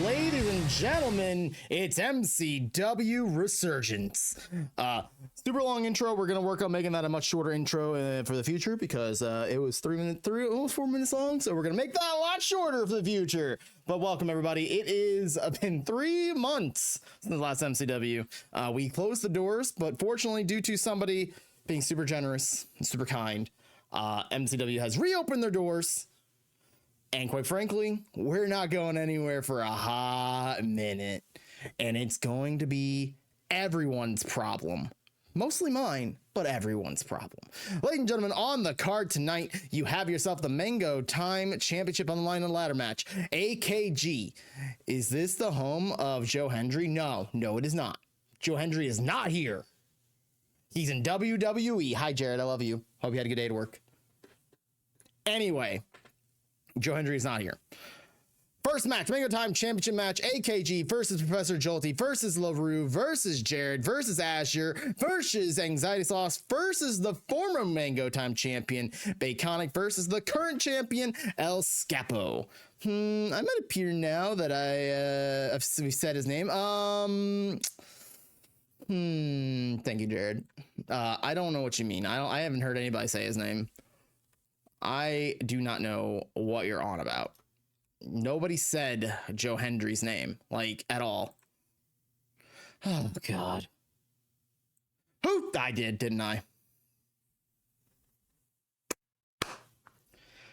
ladies and gentlemen, it's MCW Resurgence. Super long intro. We're gonna work on making that a much shorter intro for the future because it was almost 4 minutes long. So we're gonna make that a lot shorter for the future. But welcome everybody. It is been 3 months since the last MCW. We closed the doors, but fortunately, due to somebody being super generous and super kind, MCW has reopened their doors. And quite frankly, we're not going anywhere for a hot minute. And it's going to be everyone's problem. Mostly mine, but everyone's problem. Ladies and gentlemen, on the card tonight, you have yourself the Mango Time Championship on the line in a ladder match. AKG. Is this the home of Joe Hendry? No, it is not. Joe Hendry is not here. He's in WWE. Hi, Jared. I love you. Hope you had a good day at work. Anyway. Joe Hendry is not here. First match, Mango Time Championship match, AKG versus Professor Jolty versus LaRue versus Jared versus Azure versus Anxiety Sauce versus the former Mango Time champion, Baconic versus the current champion, El Scapo. I might appear now that I've said his name. Thank you, Jared. I don't know what you mean. I haven't heard anybody say his name. I do not know what you're on about. Nobody said Joe Hendry's name, like, at all. Oh, God. Who? I did, didn't I?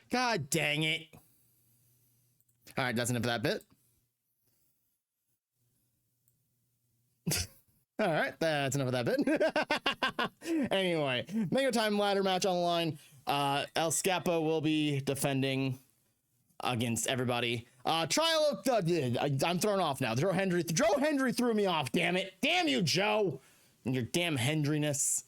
God dang it. All right, that's enough of that bit. All right, that's enough of that bit. Anyway, Mango Time ladder match on the line. El Scapo will be defending against everybody. Trial of I'm thrown off now. Joe Hendry threw me off. Damn it! Damn you, Joe, and your damn Hendryness.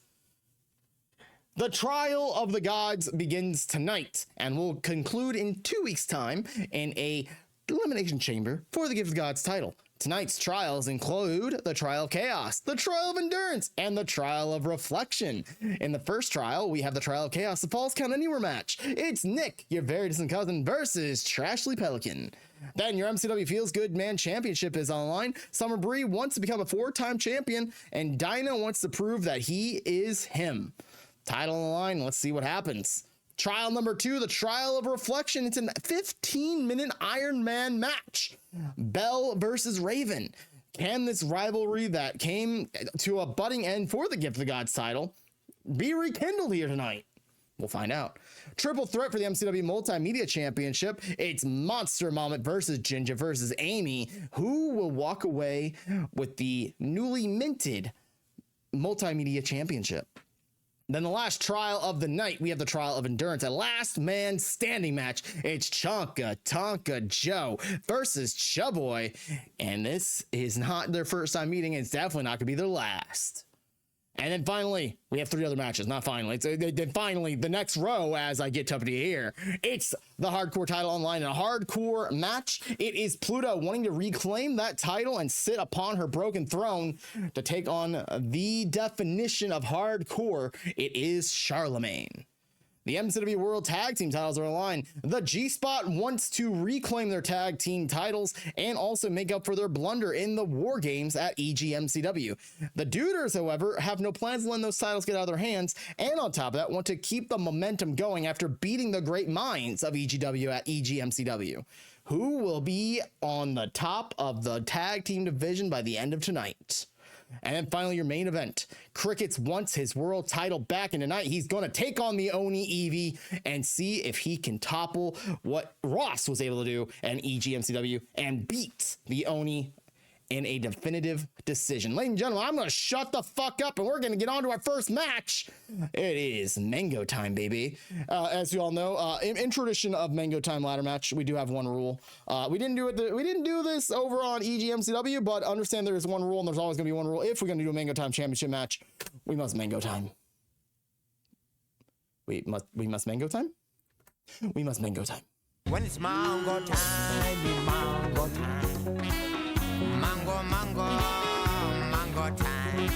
The Trial of the Gods begins tonight and will conclude in 2 weeks' time in a elimination chamber for the Gift of Gods title. Tonight's trials include the Trial of Chaos, the Trial of Endurance, and the Trial of Reflection. In the first trial, we have the Trial of Chaos, the Falls Count Anywhere match. It's Nick, your very distant cousin, versus Trashley Pelican. Then your MCW Feels Good Man Championship is on the line. Summer Bree wants to become a 4-time champion, and Dinah wants to prove that he is him. Title on the line, let's see what happens. Trial number 2, the Trial of Reflection. It's a 15-minute Iron Man match. Bell versus Raven. Can this rivalry that came to a budding end for the Gift of the Gods title be rekindled here tonight? We'll find out. Triple threat for the MCW Multimedia Championship. It's Monster Moment versus Ginger versus Amy. Who will walk away with the newly minted Multimedia Championship? Then the last trial of the night, we have the Trial of Endurance, a last man standing match. It's Chonka Tonka Joe versus Chuboy. And this is not their first time meeting. It's definitely not going to be their last. And then finally, we have 3 other matches. Not finally. Then finally, the next row, as I get to here, it's the Hardcore title online in a hardcore match. It is Pluto wanting to reclaim that title and sit upon her broken throne to take on the definition of hardcore. It is Charlemagne. The MCW World Tag Team titles are on the line. The G-Spot wants to reclaim their tag team titles and also make up for their blunder in the War Games at EGMCW. The Duders, however, have no plans to let those titles get out of their hands, and on top of that, want to keep the momentum going after beating the great minds of EGW at EGMCW. Who will be on the top of the tag team division by the end of tonight? And then finally, your main event. Crickets wants his world title back, and tonight he's going to take on the Oni Evie and see if he can topple what Ross was able to do in EGMCW and beat the Oni in a definitive decision. Ladies and gentlemen, I'm going to shut the fuck up and we're going to get on to our first match. It is Mango Time, baby. As you all know, in tradition of Mango Time ladder match, we do have one rule. We didn't do this over on EGMCW, but understand there is one rule and there's always going to be one rule. If we're going to do a Mango Time championship match, we must Mango Time. We must Mango Time? We must Mango Time. When it's mango time, mango time. Mango, mango, mango time.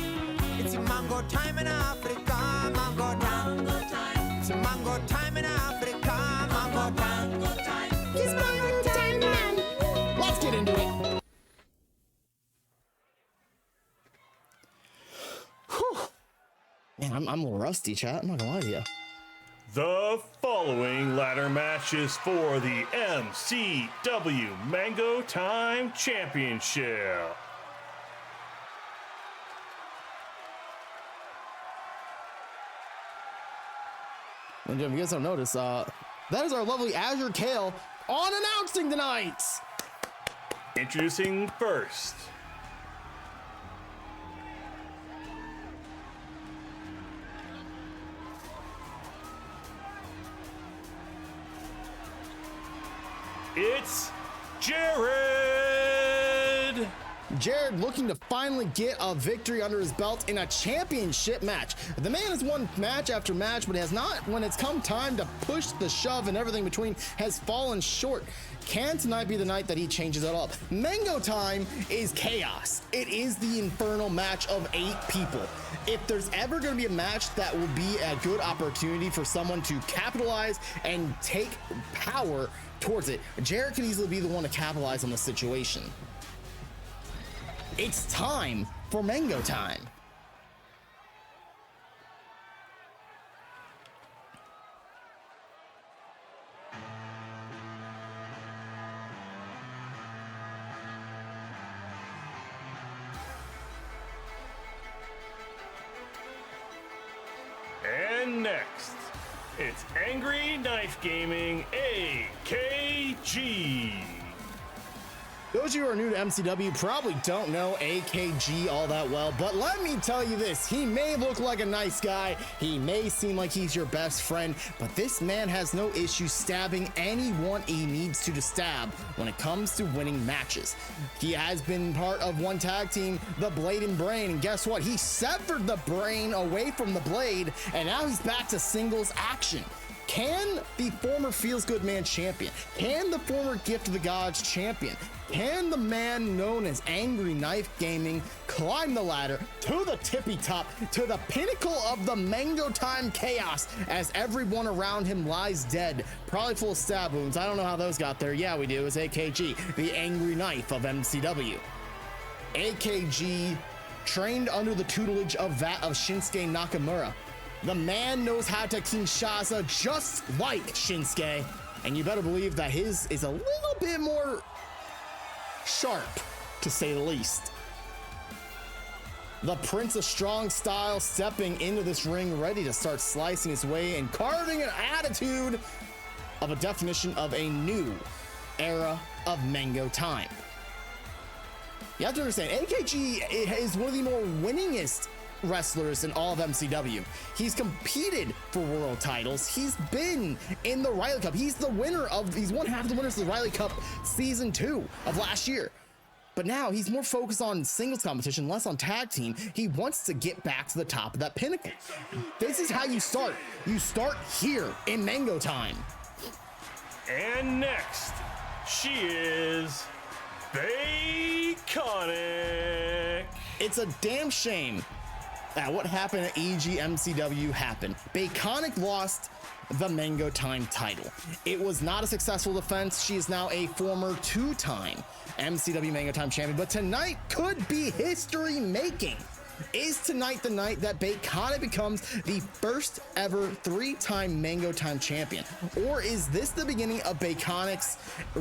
It's mango time in Africa, mango time. Mango time. It's mango time in Africa, mango time. Mango time. It's mango time, man. Let's get into it. Man, I'm a little rusty, chat. I'm not gonna lie to you. The following ladder match is for the MCW Mango Time Championship. And if you guys don't notice, that is our lovely Azure Kale on announcing tonight. Introducing first, it's Jared. Jared looking to finally get a victory under his belt in a championship match. The man has won match after match, but has not, when it's come time to push the shove and everything between, has fallen short. Can tonight be the night that he changes it up? Mango Time is chaos. It is the infernal match of 8 people. If there's ever going to be a match that will be a good opportunity for someone to capitalize and take power towards it, Jared could easily be the one to capitalize on the situation. It's time for Mango Time. And next, it's Angry Knife Gaming AKG. Those of you who are new to MCW probably don't know AKG all that well, but let me tell you this, he may look like a nice guy, he may seem like he's your best friend, but this man has no issue stabbing anyone he needs to stab when it comes to winning matches. He has been part of one tag team, the Blade and Brain, and guess what? He severed the brain away from the blade, and now he's back to singles action. Can the former Feels Good Man champion, can the former Gift of the Gods champion, can the man known as Angry Knife Gaming climb the ladder to the tippy top, to the pinnacle of the Mango Time chaos as everyone around him lies dead, probably full of stab wounds? I don't know how those got there. Yeah, we do. It's AKG, the Angry Knife of MCW. AKG trained under the tutelage of that of Shinsuke Nakamura. The man knows how to Kinshasa just like Shinsuke, and you better believe that his is a little bit more sharp, to say the least. The Prince of Strong Style stepping into this ring, ready to start slicing his way and carving an attitude of a definition of a new era of Mango Time. You have to understand, AKG is one of the more winningest wrestlers in all of MCW. He's competed for world titles. He's been in the Riley Cup. He's won half of the winners of the Riley Cup season 2 of last year. But now he's more focused on singles competition, less on tag team. He wants to get back to the top of that pinnacle. This is how you start. You start here in Mango Time. And next, she is Baconic. It's a damn shame that what happened at EG MCW happened. Baconic lost the Mango Time title. It was not a successful defense. She is now a former 2-time MCW Mango Time champion, but tonight could be history making. Is tonight the night that Baconic becomes the first ever 3-time Mango Time champion? Or is this the beginning of Baconic's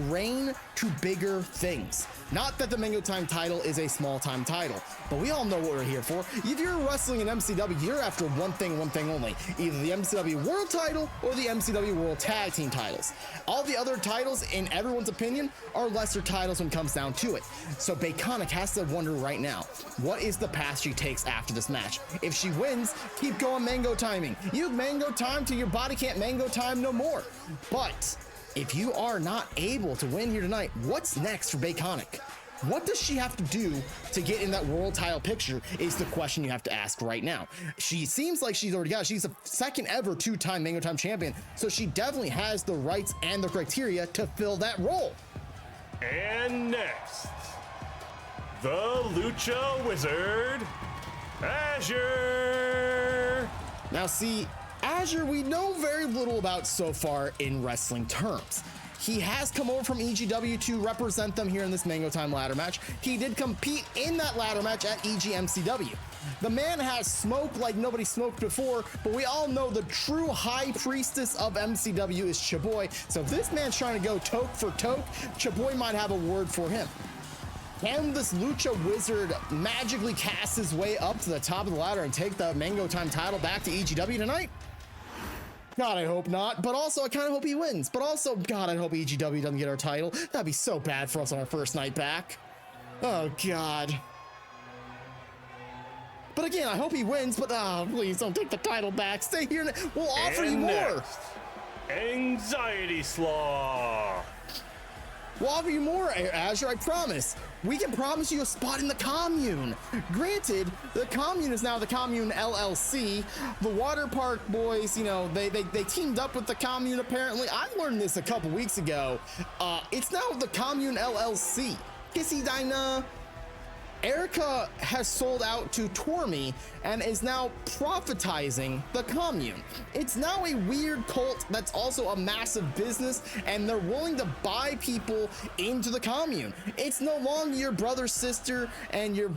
reign to bigger things? Not that the Mango Time title is a small time title, but we all know what we're here for. If you're wrestling in MCW, you're after one thing only, either the MCW World title or the MCW World Tag Team titles. All the other titles, in everyone's opinion, are lesser titles when it comes down to it. So Baconic has to wonder right now, what is the path she takes after this match? If she wins, keep going Mango Timing. You Mango Time till your body can't Mango Time no more. But if you are not able to win here tonight, what's next for Baconic? What does she have to do to get in that world title picture is the question you have to ask right now. She seems like she's already got it. She's the second ever 2-time Mango Time champion, so she definitely has the rights and the criteria to fill that role. And next, the Lucha Wizard, Azure. Now see, Azure we know very little about so far in wrestling terms. He has come over from EGW to represent them here in this Mango Time ladder match. He did compete in that ladder match at EGMCW. The man has smoke like nobody smoked before, but we all know the true high priestess of MCW is Chaboy. So if this man's trying to go toke for toke, Chaboy might have a word for him. Can this Lucha Wizard magically cast his way up to the top of the ladder and take the Mango Time title back to EGW tonight? God, I hope not. But also, I kind of hope he wins. But also, God, I hope EGW doesn't get our title. That'd be so bad for us on our first night back. Oh, God. But again, I hope he wins. But please don't take the title back. Stay here. We'll offer you more. Anxiety Slaw. We'll offer you more, Azure, I promise. We can promise you a spot in the commune. Granted, the commune is now the Commune LLC. The water park boys, you know, they teamed up with the commune apparently. I learned this a couple weeks ago. It's now the Commune LLC. Kissy Dinah. Erica has sold out to Tormy and is now prophetizing the commune. It's now a weird cult that's also a massive business, and they're willing to buy people into the commune. It's no longer your brother, sister, and your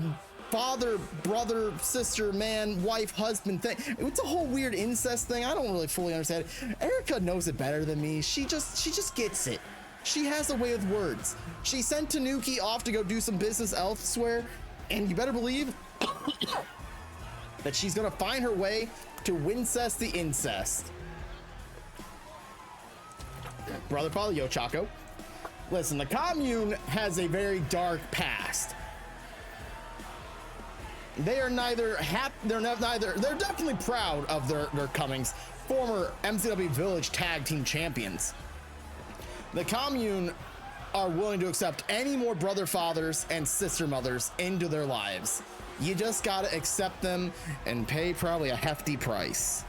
father, brother, sister, man, wife, husband thing. It's a whole weird incest thing. I don't really fully understand it. Erica knows it better than me. She just gets it. She has a way with words. She sent Tanuki off to go do some business elsewhere, and you better believe that she's gonna find her way to Wincest the Incest. Brother Father Yo Chaco. Listen, the commune has a very dark past. They are neither they're definitely proud of their comings. Former MCW Village Tag Team Champions. The commune are willing to accept any more brother fathers and sister mothers into their lives. You just gotta accept them and pay probably a hefty price.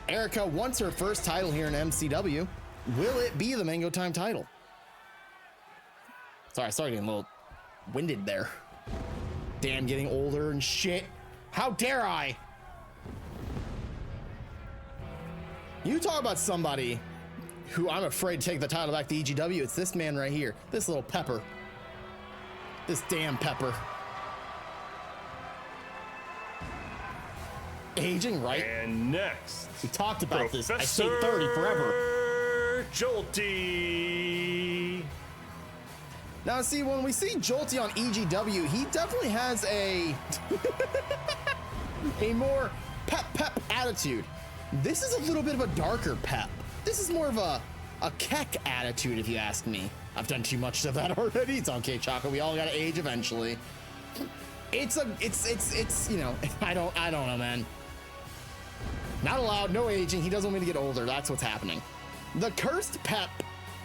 Erica wants her first title here in MCW. Will it be the Mango Time title? Sorry, I started getting a little winded there. Damn, getting older and shit. How dare I? You talk about somebody who I'm afraid to take the title back to EGW. It's this man right here. This little pepper. This damn pepper. Aging, right? And next, We talked about Professor this. I say 30 forever. Jolty. Now, see, when we see Jolty on EGW, he definitely has a more pep attitude. This is a little bit of a darker pep. This is more of a keck attitude, if you ask me. I've done too much of that already. It's okay, Choco. We all gotta age eventually. It's you know, I don't know, man. Not allowed, no aging. He doesn't want me to get older. That's what's happening. The cursed Pep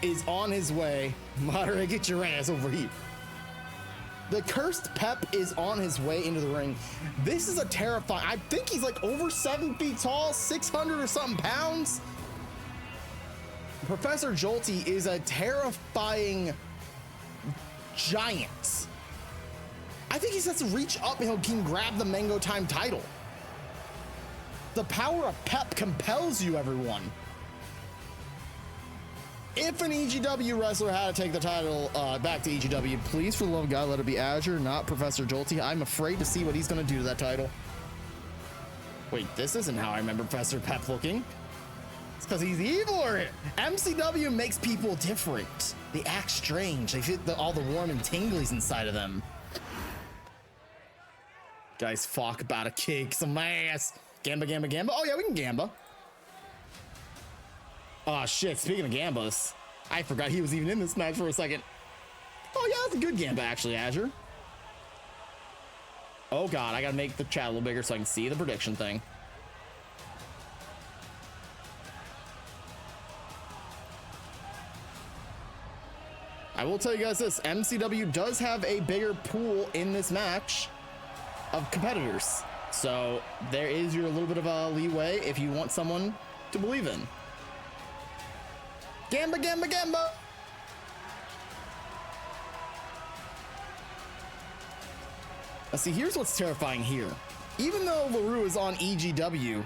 is on his way. Madara, get your ass over here. The cursed Pep is on his way into the ring. This is a terrifying, I think he's like over 7 feet tall, 600 or something pounds. Professor Jolty is a terrifying giant. I think he has to reach up and he can grab the Mango Time title. The power of Pep compels you, everyone. If an EGW wrestler had to take the title back to EGW, please, for the love of God, let it be Azure, not Professor Jolty. I'm afraid to see what he's going to do to that title. Wait, this isn't how I remember Professor Pep looking. It's because he's evil, or MCW makes people different. They act strange. They feel all the warm and tinglies inside of them. Guys, fuck about to kick some ass. Gamba, Gamba, Gamba. Oh, yeah, we can Gamba. Oh, shit. Speaking of Gambas, I forgot he was even in this match for a second. Oh, yeah, that's a good Gamba, actually, Azure. Oh, God. I got to make the chat a little bigger so I can see the prediction thing. I will tell you guys this. MCW does have a bigger pool in this match of competitors. So there is your little bit of a leeway if you want someone to believe in. Gamba, Gamba, Gamba. Now see, here's what's terrifying here. Even though LaRue is on EGW,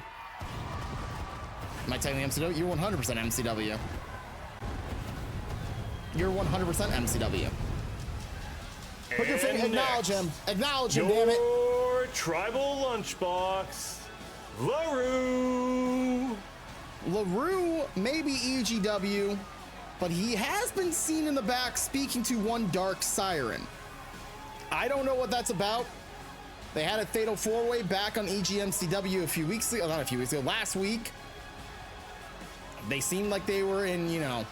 am I technically MCW? You're 100% MCW. You're 100% MCW. Put your finger, And acknowledge next, him. Acknowledge him, damn it. Your tribal lunchbox, LaRue. LaRue may be EGW, but he has been seen in the back speaking to one Dark Siren. I don't know what that's about. They had a fatal four-way back on EGMCW a few weeks ago, not a few weeks ago, last week. They seemed like they were in, you know,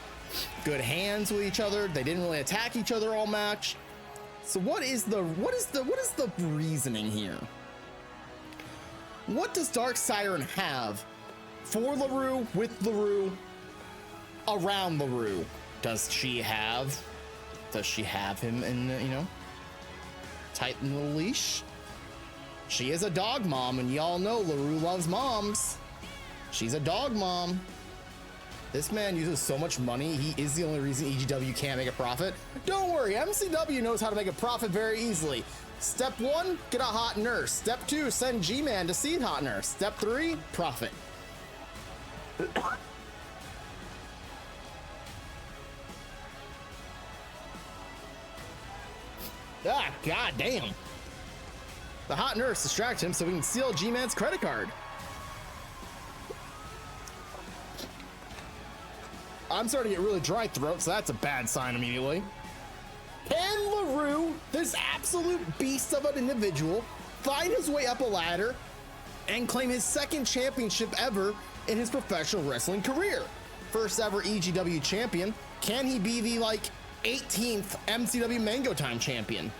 good hands with each other. They didn't really attack each other all match. So what is the reasoning here? What does Dark Siren have for LaRue, with LaRue, around LaRue? Does she have him in, you know, tighten the leash? She is a dog mom, and y'all know LaRue loves moms. She's a dog mom. This man uses so much money, he is the only reason EGW can't make a profit. Don't worry, MCW knows how to make a profit very easily. Step 1, get a hot nurse. Step 2, send G-Man to see hot nurse. Step 3, profit. Ah, god damn. The hot nurse distracts him so we can steal G-Man's credit card. I'm starting to get really dry throat, so that's a bad sign immediately. Can LaRue, this absolute beast of an individual, find his way up a ladder and claim his second championship ever in his professional wrestling career? First ever EGW champion. Can he be the, like, 18th MCW Mango Time champion?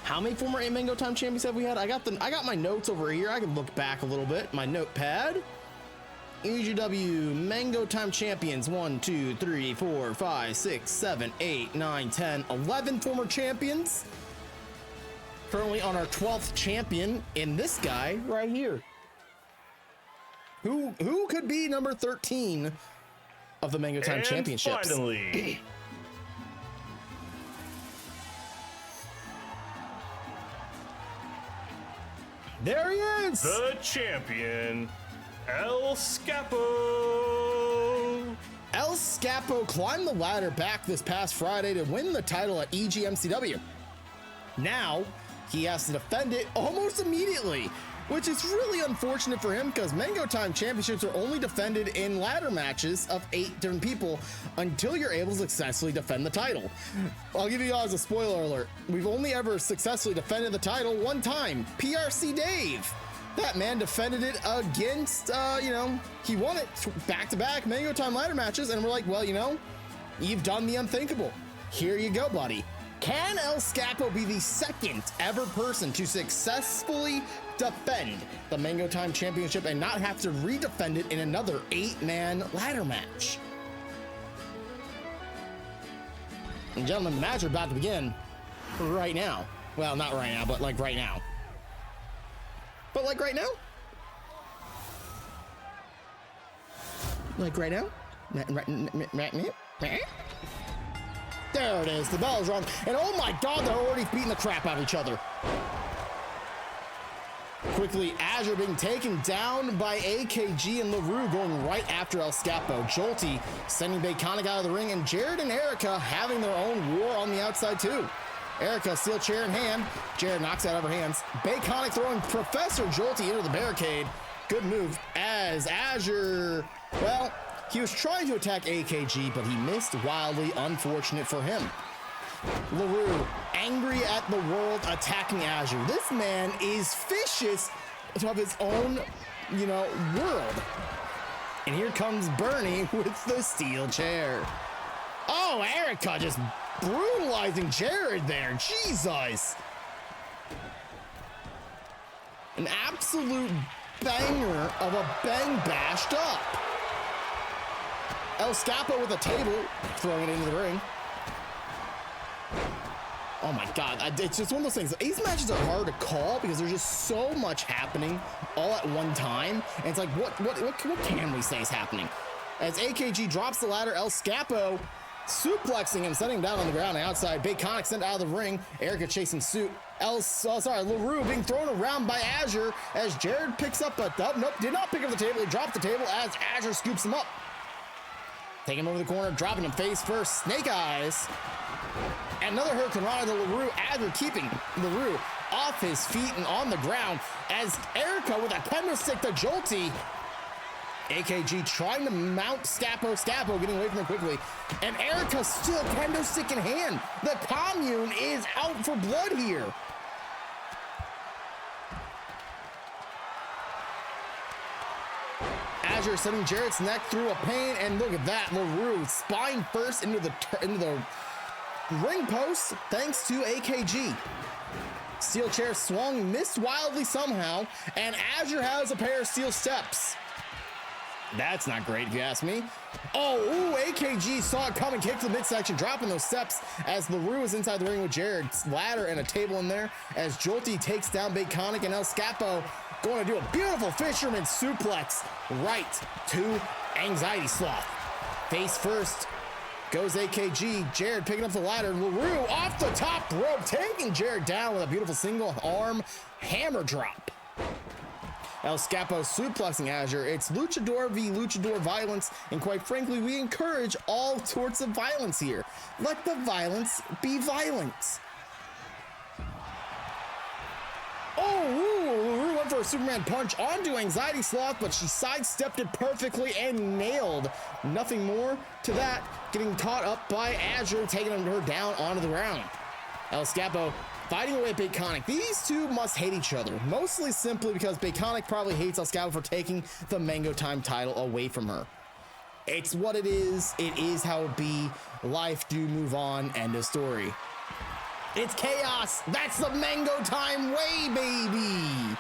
How many former Mango Time champions have we had? I got my notes over here. I can look back a little bit. My notepad. EGW Mango Time champions 1, 2, 3, 4, 5, 6, 7, 8, 9, 10, 11 former champions. Currently on our 12th champion in this guy right here. Who could be number 13 of the Mango Time And championships? finally, There he is. the champion, El Scapo. El Scapo climbed the ladder back this past Friday to win the title at EGMCW. Now, he has to defend it almost immediately, which is really unfortunate for him because Mango Time championships are only defended in ladder matches of 8 different people until you're able to successfully defend the title. I'll give you guys a spoiler alert. We've only ever successfully defended the title one time, PRC Dave. That man defended it against, you know, he won it back-to-back Mango Time ladder matches, and we're like, well, you know, you've done the unthinkable. Here you go, buddy. Can El Scapo be the second ever person to successfully defend the Mango Time Championship and not have to redefend it in another 8-man ladder match? And gentlemen, the match is about to begin right now. Well, not right now, but like right now. But like right now? Like right now? There it is, the bell is rung, and oh my god, they're already beating the crap out of each other. Quickly, Azure being taken down by AKG and LaRue going right after El Scapo. Jolty sending Baconic out of the ring, and Jared and Erica having their own war on the outside too. Erica, steel chair in hand. Jared knocks out of her hands. Baconic throwing Professor Jolty into the barricade. Good move as Azure, well, he was trying to attack AKG, but he missed wildly. Unfortunate for him. LaRue, angry at the world, attacking Azure. This man is vicious of his own, you know, world. And here comes Bernie with the steel chair. Oh, Erica just brutalizing Jared there. Jesus. An absolute banger of a bang bashed up. El Scapo with a table, throwing it into the ring. Oh my god, it's just one of those things. These matches are hard to call because there's just so much happening all at one time. And it's like, what can we say is happening? As AKG drops the ladder, El Scapo suplexing him, setting him down on the ground outside. Baconic sent out of the ring. Erica chasing suit. LaRue being thrown around by Azure as Jared picks up a nope, did not pick up the table. He dropped the table as Azure scoops him up. Taking him over the corner, dropping him face first. Snake eyes. Another Hurricane Rana to LaRue. Azure keeping LaRue off his feet and on the ground as Erica with a kendo stick to Jolty. AKG trying to mount Scappo. Scappo getting away from him quickly. And Erica still kendo stick in hand. The commune is out for blood here. Azure sending Jarrett's neck through a pane, and look at that, LaRue spine first into the ring post, thanks to AKG. Steel chair swung, missed wildly somehow, and Azure has a pair of steel steps. That's not great if you ask me. Oh, ooh, AKG saw it coming, kicked to the midsection, dropping those steps as LaRue is inside the ring with Jared's ladder and a table in there as Jolty takes down Baconic, and El Scapo going to do a beautiful fisherman suplex right to Anxiety Sloth. Face first goes AKG. Jared picking up the ladder. LaRue off the top rope, taking Jared down with a beautiful single arm hammer drop. El Scapo suplexing Azure. It's luchador v luchador violence, and quite frankly, we encourage all sorts of violence here. Let the violence be violence. Oh, LaRue went for a Superman punch onto Anxiety Sloth, but she sidestepped it perfectly and nailed. Nothing more to that. Getting caught up by Azure, taking her down onto the ground. El Scapo fighting away at Baconic. These two must hate each other, mostly simply because Baconic probably hates El Scapo for taking the Mango Time title away from her. It's what it is how it be. Life do move on, end of story. It's chaos. That's the Mango Time way, baby.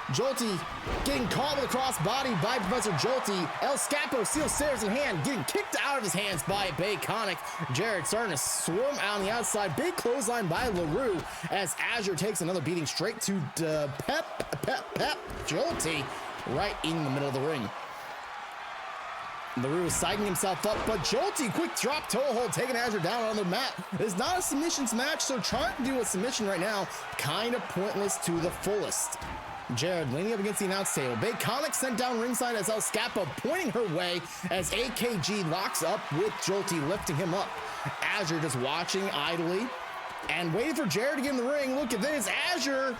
Jolty getting caught with a crossbody by Professor Jolty. El Scapo, steel stairs in hand, getting kicked out of his hands by Baconic. Jared starting to swarm out on the outside. Big clothesline by LaRue as Azure takes another beating straight to Pep Jolty right in the middle of the ring. LaRue is psyching himself up, but Jolty, quick drop toe hold, taking Azure down on the mat. It's not a submissions match, so trying to do a submission right now, kind of pointless to the fullest. Jared leaning up against the announce table. Baconic sent down ringside as El Scapo pointing her way as AKG locks up with Jolty, lifting him up. Azure just watching idly and waiting for Jared to get in the ring. Look at this, Azure.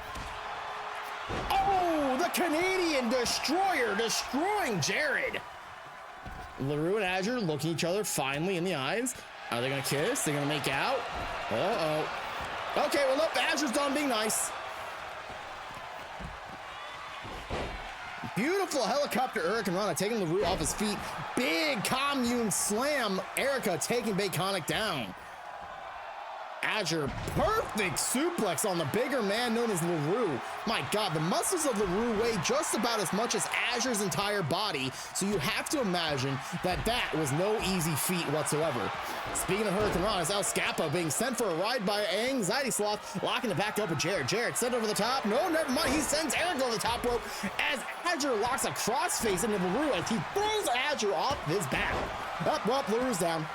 Oh, the Canadian Destroyer destroying Jared. LaRue and Azure looking each other finally in the eyes. Are they gonna kiss? They're gonna make out? Uh-oh. Okay, well, look, Azure's done being nice. Beautiful helicopter Hurricane Rana taking LaRue off his feet. Big commune slam. Erica taking Baconic down. Azure, perfect suplex on the bigger man known as LaRue. My God, the muscles of LaRue weigh just about as much as Azure's entire body, so you have to imagine that that was no easy feat whatsoever. Speaking of Hurricane Rana, it's El Scapo being sent for a ride by Anxiety Sloth, locking it back up with Jared. Jared sent over the top. No, never mind. He sends Eric over the top rope as Azure locks a crossface into LaRue as he throws Azure off his back. Up, LaRue's down.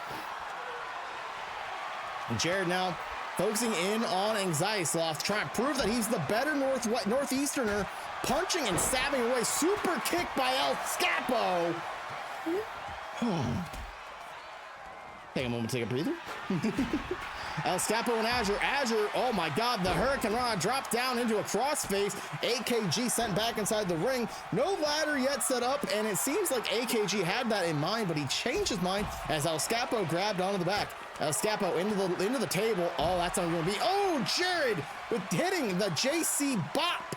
And Jared now focusing in on Anxiety Sloth, trying to prove that he's the better Northeasterner, punching and stabbing away. Super kick by El Scapo. Take a moment to take a breather. El Scapo and Azure, oh my God, the Hurricane Rana dropped down into a crossface. AKG sent back inside the ring. No ladder yet set up, and it seems like AKG had that in mind, but he changed his mind as El Scapo grabbed onto the back. El Scapo into the table. Oh, that's not going to be. Oh, Jared with hitting the JC bop.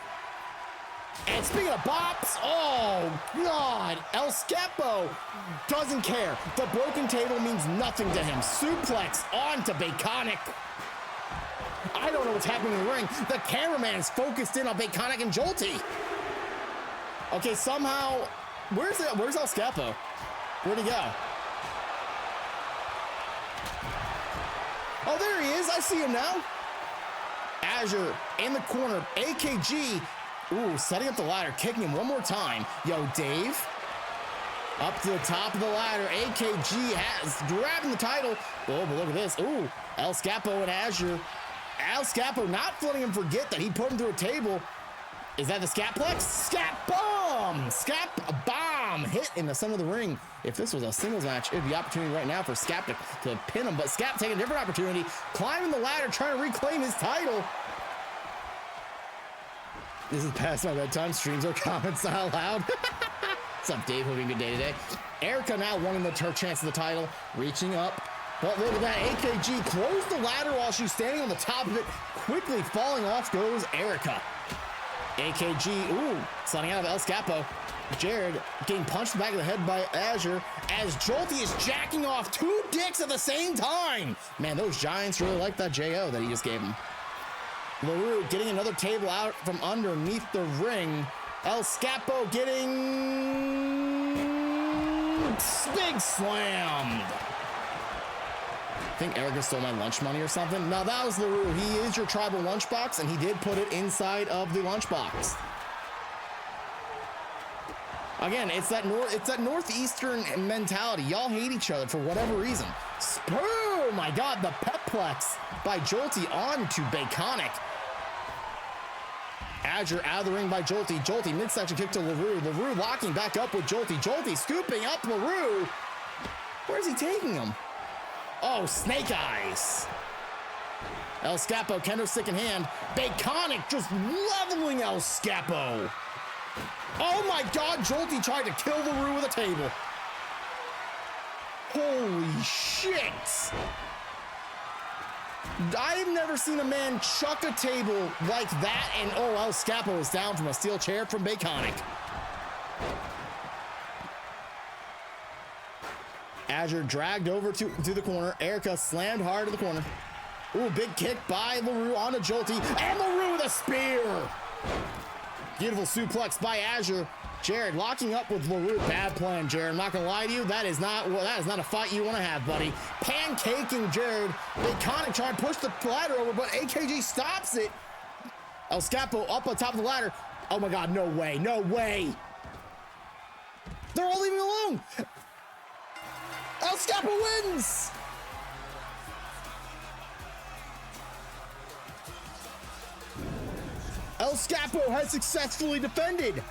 And speaking of bops, oh God, El Scapo doesn't care. The broken table means nothing to him. Suplex onto Baconic. I don't know what's happening in the ring. The cameraman is focused in on Baconic and Jolty. Okay, somehow, where's El Scapo? Where'd he go? Oh, there he is. I see him now. Azure in the corner. AKG. Ooh, setting up the ladder, kicking him one more time. Yo, Dave. Up to the top of the ladder. AKG has grabbing the title. Oh, but look at this. Ooh, El Scapo and Azure. El Scapo not letting him forget that he put him through a table. Is that the Scatplex? Scat bomb! Scat bomb! bam, hit in the center of the ring. If this was a singles match, it'd be opportunity right now for Scap to pin him, but Scap taking a different opportunity, climbing the ladder, trying to reclaim his title. This is past my bedtime. Streams or comments not allowed. What's up, Dave? Hoping good day today. Erica now wanting her chance of the title, reaching up. But look at that, AKG closed the ladder while she's standing on the top of it. Quickly falling off goes Erica. AKG, ooh, sliding out of El Scapo. Jared getting punched in the back of the head by Azure as Jolty is jacking off two dicks at the same time. Man, those Giants really like that JO that he just gave him. LaRue getting another table out from underneath the ring. El Scapo getting big slammed. I think Erica stole my lunch money or something. No, that was LaRue. He is your tribal lunchbox, and he did put it inside of the lunchbox. Again, it's that northeastern mentality. Y'all hate each other for whatever reason. Oh my God, the Peplex by Jolty on to Baconic. Azure out of the ring by Jolty. Jolty midsection kick to LaRue. LaRue locking back up with Jolty. Jolty scooping up LaRue. Where's he taking him? Oh, snake eyes. El Scapo, kendo stick in hand. Baconic just leveling El Scapo. Oh my God, Jolty tried to kill LaRue with a table. Holy shit. I've never seen a man chuck a table like that, and oh, El Scapo is down from a steel chair from Baconic. Azure dragged over to the corner. Erica slammed hard to the corner. Ooh, big kick by LaRue onto Jolty, and LaRue with a spear. Beautiful suplex by Azure. Jared locking up with LaRue. Bad plan, Jared. I'm not gonna lie to you. That is not a fight you want to have, buddy. Pancaking Jared. Baconic trying to push the ladder over, but AKG stops it. El Scapo up on top of the ladder. Oh my God, no way, no way. They're all leaving alone. El Scapo wins. El Scapo has successfully defended.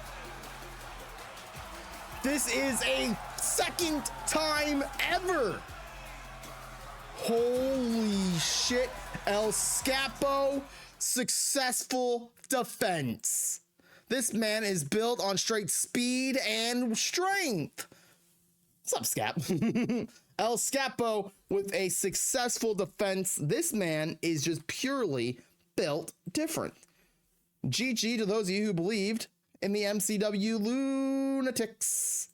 This is a second time ever. Holy shit. El Scapo, successful defense. This man is built on straight speed and strength. What's up, Scap? El Scapo with a successful defense. This man is just purely built different. GG to those of you who believed in the MCW lunatics.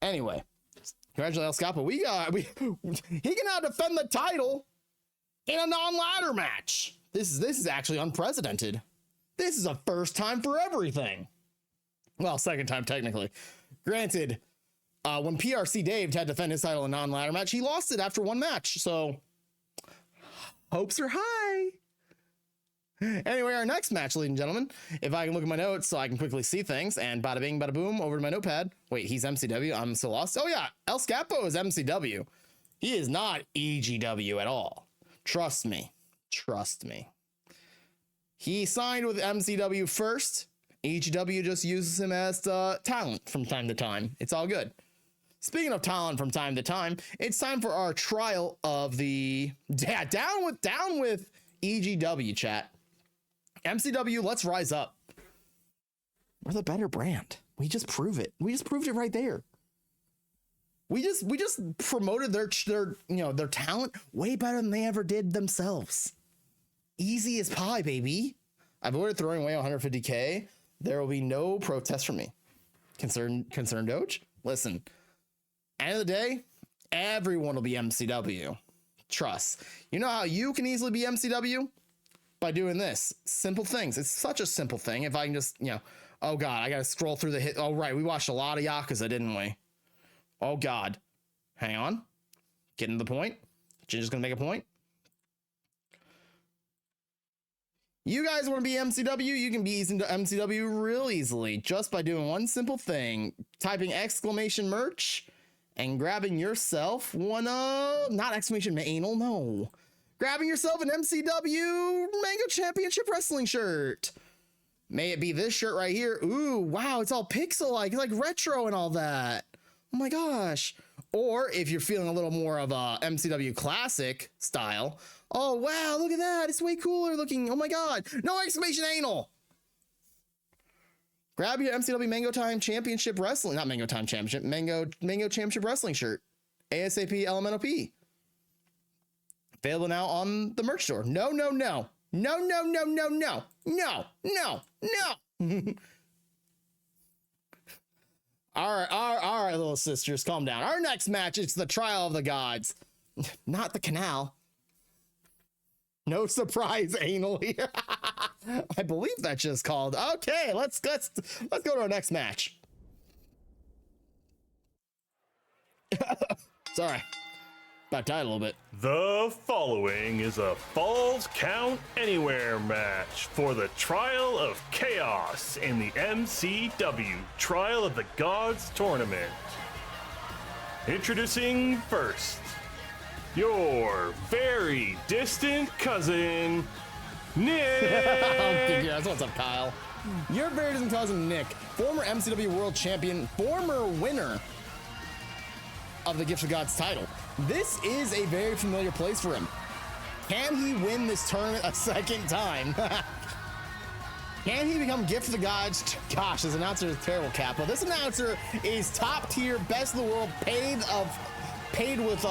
Anyway, congratulations, El Scapo. He can now defend the title in a non-ladder match. This is actually unprecedented. This is a first time for everything. Well, second time technically. Granted, when PRC Dave had to defend his title in a non-ladder match, he lost it after one match. So hopes are high. Anyway, our next match, ladies and gentlemen, if I can look at my notes so I can quickly see things, and bada bing, bada boom, over to my notepad. Wait, he's MCW? I'm so lost. Oh yeah, El Scapo is MCW. He is not EGW at all. Trust me. Trust me. He signed with MCW first. EGW just uses him as talent from time to time. It's all good. Speaking of talent from time to time, it's time for our trial of the down with EGW, chat. MCW, let's rise up. We're the better brand. We just prove it. We just proved it right there. We just promoted their talent way better than they ever did themselves. Easy as pie, baby. I've ordered throwing away 150K. There will be no protest from me. Concern Doge? Listen, end of the day, everyone will be MCW. Trust. You know how you can easily be MCW? By doing this. Simple things. It's such a simple thing. If I can just, oh God, I gotta scroll through the hit. Oh, right. We watched a lot of Yakuza, didn't we? Oh God. Hang on. Getting to the point. Ginger's gonna make a point. You guys want to be MCW? You can be easy into MCW real easily just by doing one simple thing. Typing exclamation merch and grabbing yourself one not exclamation anal, no. Grabbing yourself an MCW Mango Championship Wrestling shirt. May it be this shirt right here. Ooh, wow, it's all pixel-like. It's like retro and all that. Oh my gosh. Or if you're feeling a little more of a MCW classic style. Oh, wow, look at that. It's way cooler looking. Oh my God. No exclamation anal. Grab your MCW Mango Time Championship Wrestling. Not Mango Time Championship. Mango Championship Wrestling shirt. ASAP LMNOP. Available now on the merch store. No, no, no. No, no, no, no, no. No, no, no. All right, little sisters, calm down. Our next match, it's the Trial of the Gods. Not the canal. No surprise anal here. I believe that's just called. Okay, let's go to our next match. Sorry. About died a little bit. The following is a Falls Count Anywhere match for the Trial of Chaos in the MCW Trial of the Gods tournament. Introducing first, your very distant cousin, Nick. Yes, what's up, Kyle? Your very distant cousin, Nick, former MCW World Champion, former winner of the Gift of Gods title. This is a very familiar place for him. Can he win this tournament a second time? Can he become Gift of the Gods? Gosh, this announcer is terrible, Kappa. This announcer is top tier, best in the world, paid with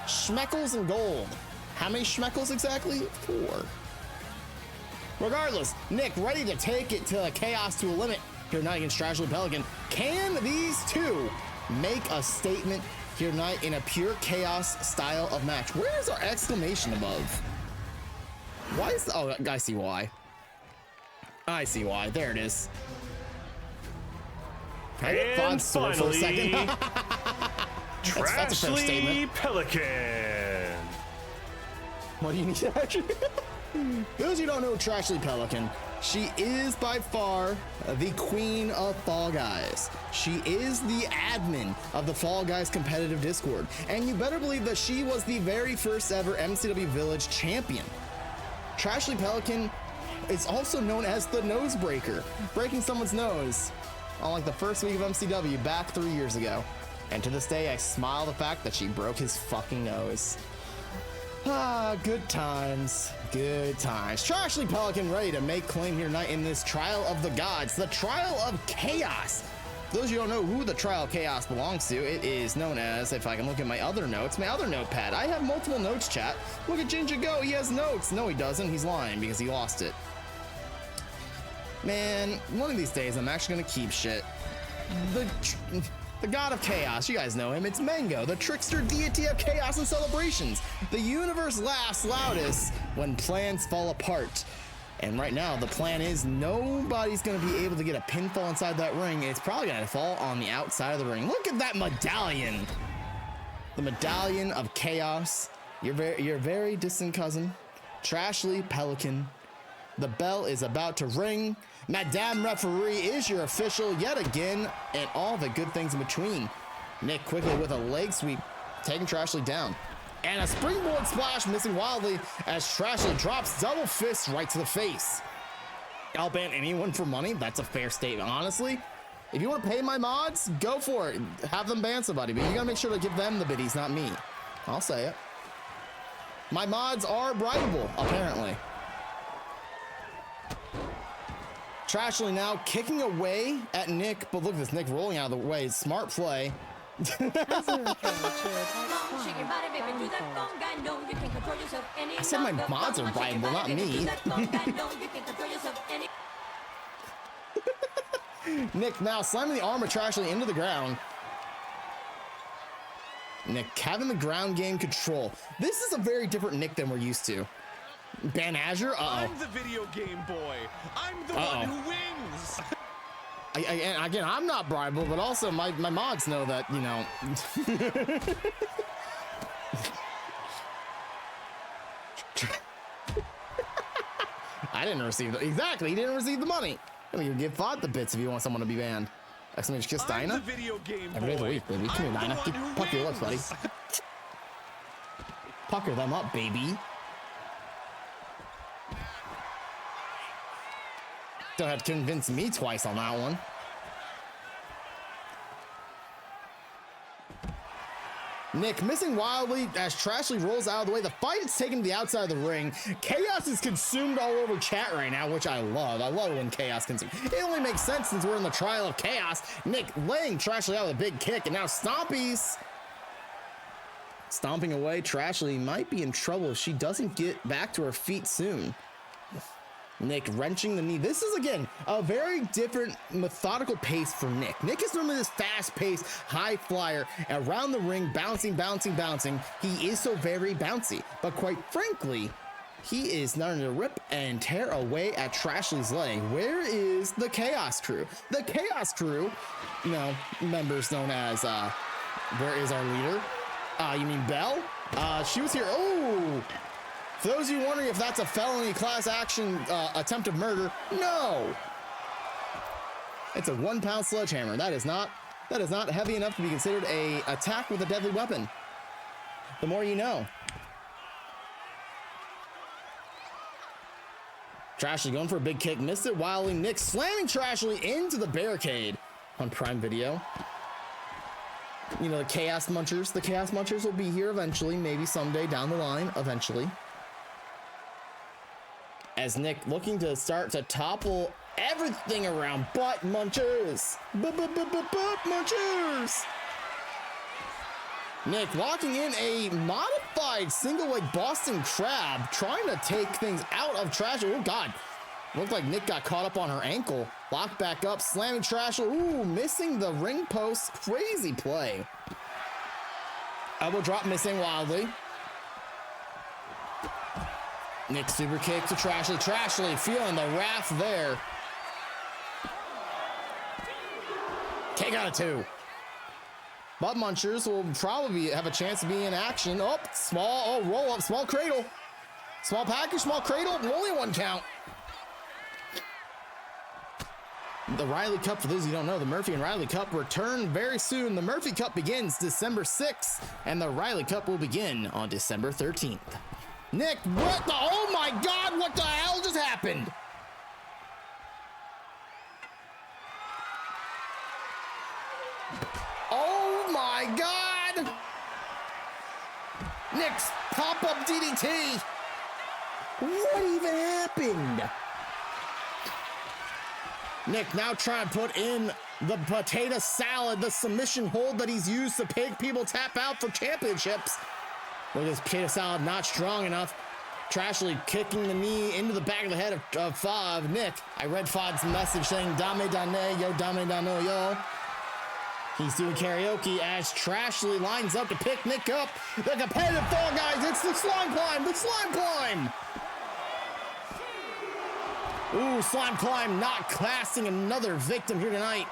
schmeckles and gold. How many schmeckles exactly? 4. Regardless, Nick ready to take it to chaos to a limit here tonight against Tragedy Pelican. Can these two make a statement here tonight in a pure chaos style of match? Where is our exclamation above? Why is oh, I see why. I see why. There it is. And finally, for a second. that's a fair Tragedy statement. Pelican. What do you need to actually? Those who don't know Tragedy Pelican, she is by far the queen of Fall Guys. She is the admin of the Fall Guys competitive Discord. And you better believe that she was the very first ever MCW Village champion. Tragedy Pelican is also known as the nose breaker, breaking someone's nose on like the first week of MCW back 3 years ago. And to this day, I smile the fact that she broke his fucking nose. Ah, good times. Good times. Tragedy Pelican ready to make claim here tonight in this Trial of the Gods, the Trial of Chaos. For those of you who don't know who the Trial of Chaos belongs to, it is known as, if I can look at my other notes, my other notepad. I have multiple notes, chat. Look at Ginger Go, he has notes. No, he doesn't. He's lying because he lost it. Man, one of these days I'm actually gonna keep shit. The god of chaos, you guys know him. It's Mango, the trickster deity of chaos and celebrations. The universe laughs loudest when plans fall apart. And right now, the plan is nobody's gonna be able to get a pinfall inside that ring. It's probably gonna fall on the outside of the ring. Look at that medallion. The medallion of chaos. Your very distant cousin, Tragedy Pelican. The bell is about to ring. Madame Referee is your official yet again, and all the good things in between. Nick quickly with a leg sweep, taking Tragedy down. And a springboard splash missing wildly as Tragedy drops double fists right to the face. I'll ban anyone for money. That's a fair statement, honestly. If you want to pay my mods, go for it. Have them ban somebody, but you gotta make sure to give them the biddies, not me. I'll say it. My mods are bribable, apparently. Tragedy now kicking away at Nick, but look at this, Nick rolling out of the way. Smart play. I said my mods are bribable, not me. Nick now slamming the arm of Tragedy into the ground. Nick having the ground game control. This is a very different Nick than we're used to. Ban Azure? Uh-oh. I'm the video game boy. I'm the one who wins. Again, I'm not bribable, but also my mods know that, you know. I didn't receive the, exactly, he didn't receive the money. I mean, you give Fod the bits if you want someone to be banned. Exclamation kiss I'm Dinah. the video game Every day of the boy. week, baby. Come here, I'm the Dinah. one Get, who pucker your lips, buddy. wins. Pucker them up, baby. Don't have to convince me twice on that one. Nick missing wildly as Trashley rolls out of the way. The fight is taken to the outside of the ring. Chaos is consumed all over chat right now, which I love. I love it when Chaos consumes. It only makes sense since we're in the trial of Chaos. Nick laying Trashley out with a big kick, and now Stompies stomping away. Trashley might be in trouble if she doesn't get back to her feet soon. Nick wrenching the knee. This is, again, a very different methodical pace for Nick. Nick is normally this fast-paced, high flyer around the ring, bouncing. He is so very bouncy. But quite frankly, he is starting to rip and tear away at Trashley's leg. Where is the Chaos Crew? The Chaos Crew, you know, members known as, where is our leader? You mean Belle? She was here. Oh! For those of you wondering if that's a felony class action attempted murder, no. It's a 1-pound sledgehammer. That is not heavy enough to be considered a attack with a deadly weapon. The more you know. Trashley going for a big kick, missed it wildly. Nick slamming Trashley into the barricade on Prime Video. You know, the Chaos Munchers. The Chaos Munchers will be here eventually, maybe someday down the line, eventually. As Nick looking to start to topple everything around butt munchers. Butt munchers. Nick locking in a modified single leg Boston Crab, trying to take things out of Trashley. Oh God, looked like Nick got caught up on her ankle. Locked back up, slamming Trashley. Ooh, missing the ring post. Crazy play. Elbow drop missing wildly. Nick super kick to Trashley. Trashley feeling the wrath there. Kick out of 2. Butt Munchers will probably have a chance to be in action. Oh, roll up, small cradle. Small package, small cradle, only 1 count. The Riley Cup, for those of you who don't know, the Murphy and Riley Cup return very soon. The Murphy Cup begins December 6th, and the Riley Cup will begin on December 13th. Nick, what the, oh my God, what the hell just happened? Oh my God! Nick's pop-up DDT. What even happened? Nick now trying to put in the potato salad, the submission hold that he's used to make people tap out for championships. With his potato salad not strong enough. Trashley kicking the knee into the back of the head of Nick. I read Fod's message saying, Dame Dane, yo, Dame Dano, yo. He's doing karaoke as Trashley lines up to pick Nick up. The competitive fall, guys. It's the slime climb, the slime climb. Ooh, slime climb not casting another victim here tonight.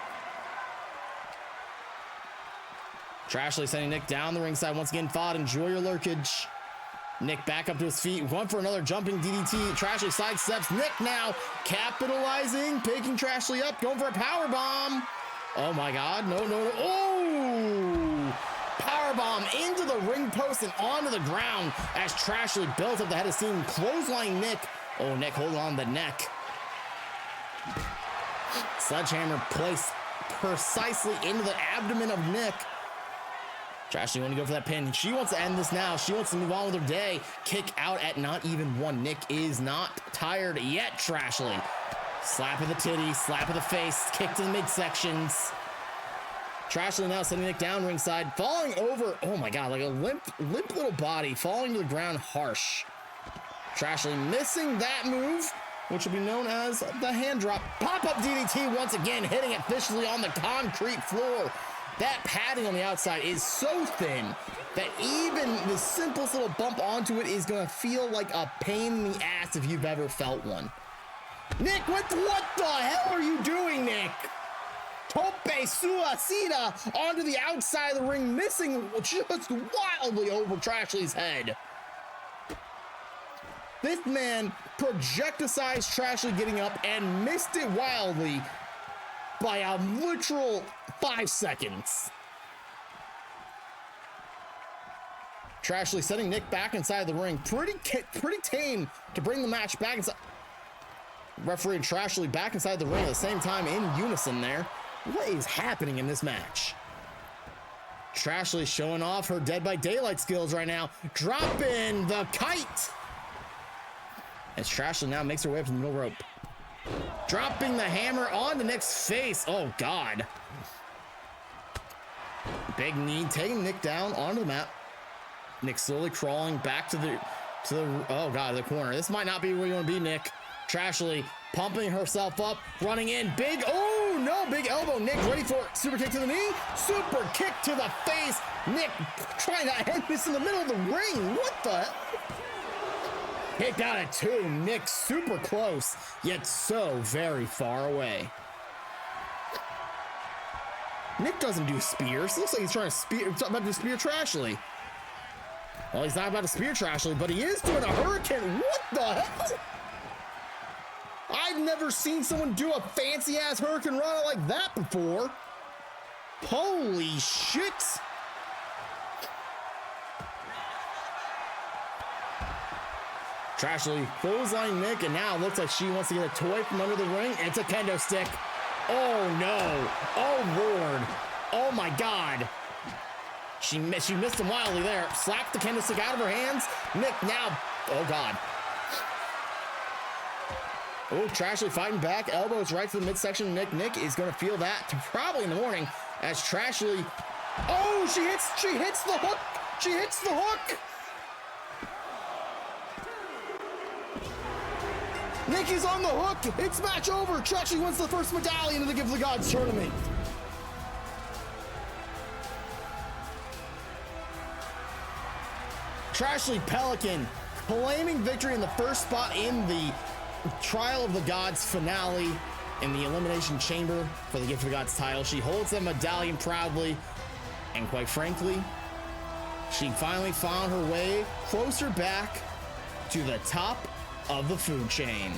Trashley sending Nick down the ringside once again. Fod, enjoy your lurkage. Nick back up to his feet, going for another jumping DDT. Trashley sidesteps. Nick now capitalizing, picking Trashley up, going for a power bomb. Oh my God, no. Oh! Power bomb into the ring post and onto the ground as Trashley built up the head of steam, clothesline Nick. Oh, Nick holding on the neck. Sledgehammer placed precisely into the abdomen of Nick. Trashley want to go for that pin. She wants to end this now. She wants to move on with her day. Kick out at not even 1. Nick is not tired yet, Trashley. Slap of the titty, slap of the face, kick to the midsections. Trashley now sending Nick down ringside, falling over. Oh my God, like a limp little body, falling to the ground harsh. Trashley missing that move, which will be known as the hand drop. Pop-up DDT once again, hitting it viciously on the concrete floor. That padding on the outside is so thin that even the simplest little bump onto it is gonna feel like a pain in the ass if you've ever felt one. Nick, what the hell are you doing, Nick? Tope suicida onto the outside of the ring, missing just wildly over Trashley's head. This man projecticized Trashley getting up and missed it wildly by a literal 5 seconds. Trashley sending Nick back inside the ring. Pretty tame to bring the match back inside. Referee and Trashley back inside the ring at the same time in unison there. What is happening in this match? Trashley showing off her Dead by Daylight skills right now. Dropping the kite. As Trashley now makes her way up to the middle rope. Dropping the hammer onto Nick's face. Oh, God. Big knee, taking Nick down onto the mat. Nick slowly crawling back to the oh, God, the corner. This might not be where you want to be, Nick. Trashley pumping herself up, running in. Big, oh, no, big elbow. Nick ready for it. Super kick to the knee. Super kick to the face. Nick trying to end this in the middle of the ring. What the hell? Kick out at 2. Nick super close, yet so very far away. Nick doesn't do spears. Looks like he's trying to spear, about to spear Trashley. Well, he's not about to spear Trashley, but he is doing a hurricane. What the hell? I've never seen someone do a fancy ass hurricane rana like that before. Holy shit. Trashley clothesline Nick, and now it looks like she wants to get a toy from under the ring. It's a kendo stick. Oh no. Oh Lord. Oh my God. She missed him wildly there. Slapped the kendo stick out of her hands. Nick now. Oh God. Oh, Trashley fighting back. Elbows right to the midsection of Nick. Nick is going to feel that probably in the morning as Trashley. Oh, she hits the hook. She hits the hook. Nick is on the hook. It's match over. Trashley wins the first medallion in the Gift of the Gods tournament. Trashley Pelican claiming victory in the first spot in the Trial of the Gods finale in the Elimination Chamber for the Gift of the Gods title. She holds the medallion proudly, and quite frankly, she finally found her way closer back to the top of the food chain.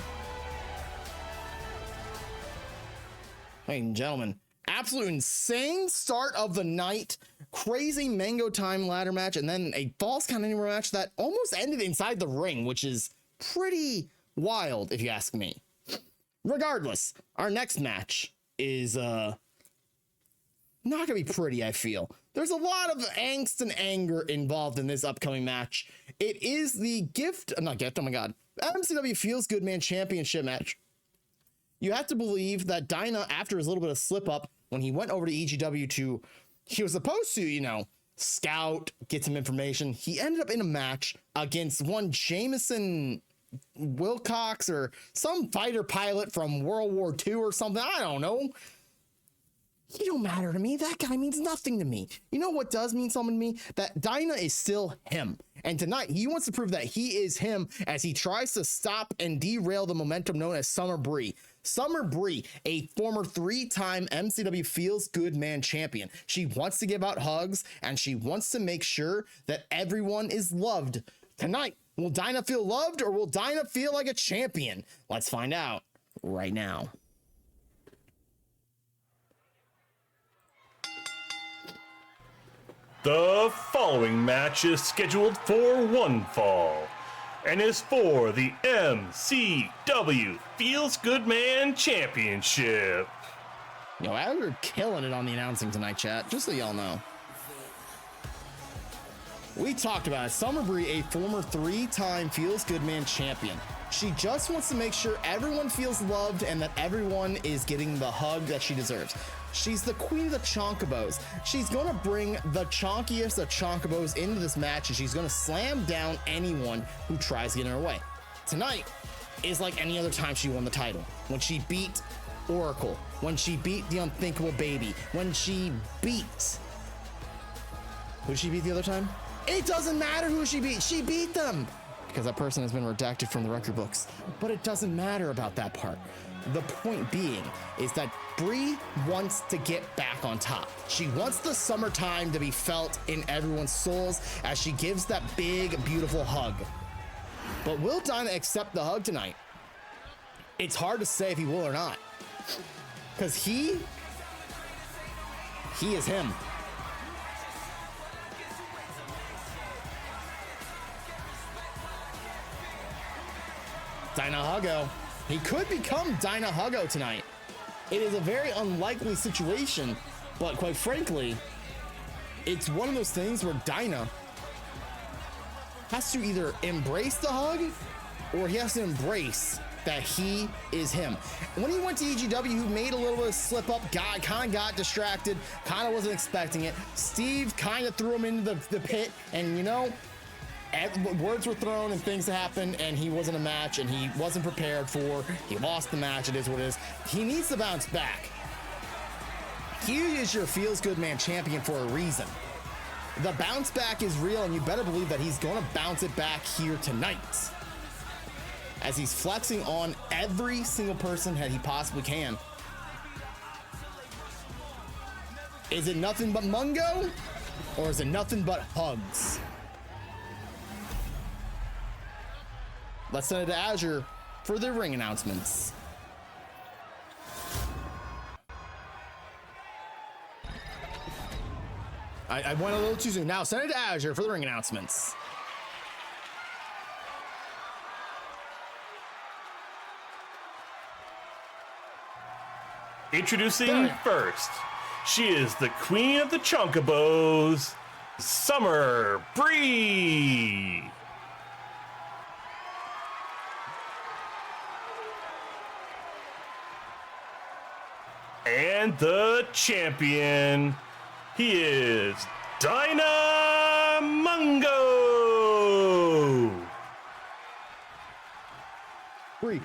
Ladies and gentlemen, absolute insane start of the night. Crazy Mango Time ladder match, and then a Falls Count Anywhere match that almost ended inside the ring, which is pretty wild if you ask me. Regardless, our next match is not gonna be pretty. I feel there's a lot of angst and anger involved in this upcoming match. It is the oh my God, MCW Feels Good Man Championship match. You have to believe that Dyna, after his little bit of slip up when he went over to EGW he was supposed to, scout, get some information. He ended up in a match against one Jameson Wilcox or some fighter pilot from World War II or something. I don't know. He don't matter to me. That guy means nothing to me. You know what does mean something to me? That Dyna is still him. And tonight, he wants to prove that he is him as he tries to stop and derail the momentum known as Summer Bree. Summer Bree, a former 3-time MCW Feels Good Man champion. She wants to give out hugs, and she wants to make sure that everyone is loved. Tonight, will Dyna feel loved, or will Dyna feel like a champion? Let's find out right now. The following match is scheduled for one fall and is for the MCW Feels Good Man Championship. Yo, we're killing it on the announcing tonight, chat, just so y'all know. We talked about it. Summer Bree, a former 3-time Feels Good Man champion. She just wants to make sure everyone feels loved and that everyone is getting the hug that she deserves. She's the queen of the Chonkabos. She's going to bring the chonkiest of Chonkabos into this match, and she's going to slam down anyone who tries to get in her way. Tonight is like any other time she won the title. When she beat Oracle, when she beat the Unthinkable Baby, when she beat... Who did she beat the other time? It doesn't matter who she beat them! Because that person has been redacted from the record books. But it doesn't matter about that part. The point being is that Bree wants to get back on top. She wants the summertime to be felt in everyone's souls as she gives that big, beautiful hug. But will Dyna accept the hug tonight? It's hard to say if he will or not. Because he is him. Dyna huggo. He could become Dyna Huggo tonight. It is a very unlikely situation, but quite frankly, it's one of those things where Dyna has to either embrace the hug or he has to embrace that he is him. When he went to EGW, he made a little bit of slip up, kind of got distracted, kind of wasn't expecting it. Steve kind of threw him into the pit, and you know, words were thrown and things happened, and he wasn't a match, and he wasn't prepared for. He lost the match. It is what it is. He needs to bounce back. He is your feels good man champion for a reason. The bounce back is real, and you better believe that he's going to bounce it back here tonight, as he's flexing on every single person that he possibly can. Is it nothing but Mungo, or is it nothing but hugs? Let's send it to Azure for the ring announcements. I went a little too soon. Now send it to Azure for the ring announcements. Introducing first, she is the queen of the Choncobos, Summer Bree. And the champion, he is Dyna Mungo. Bree.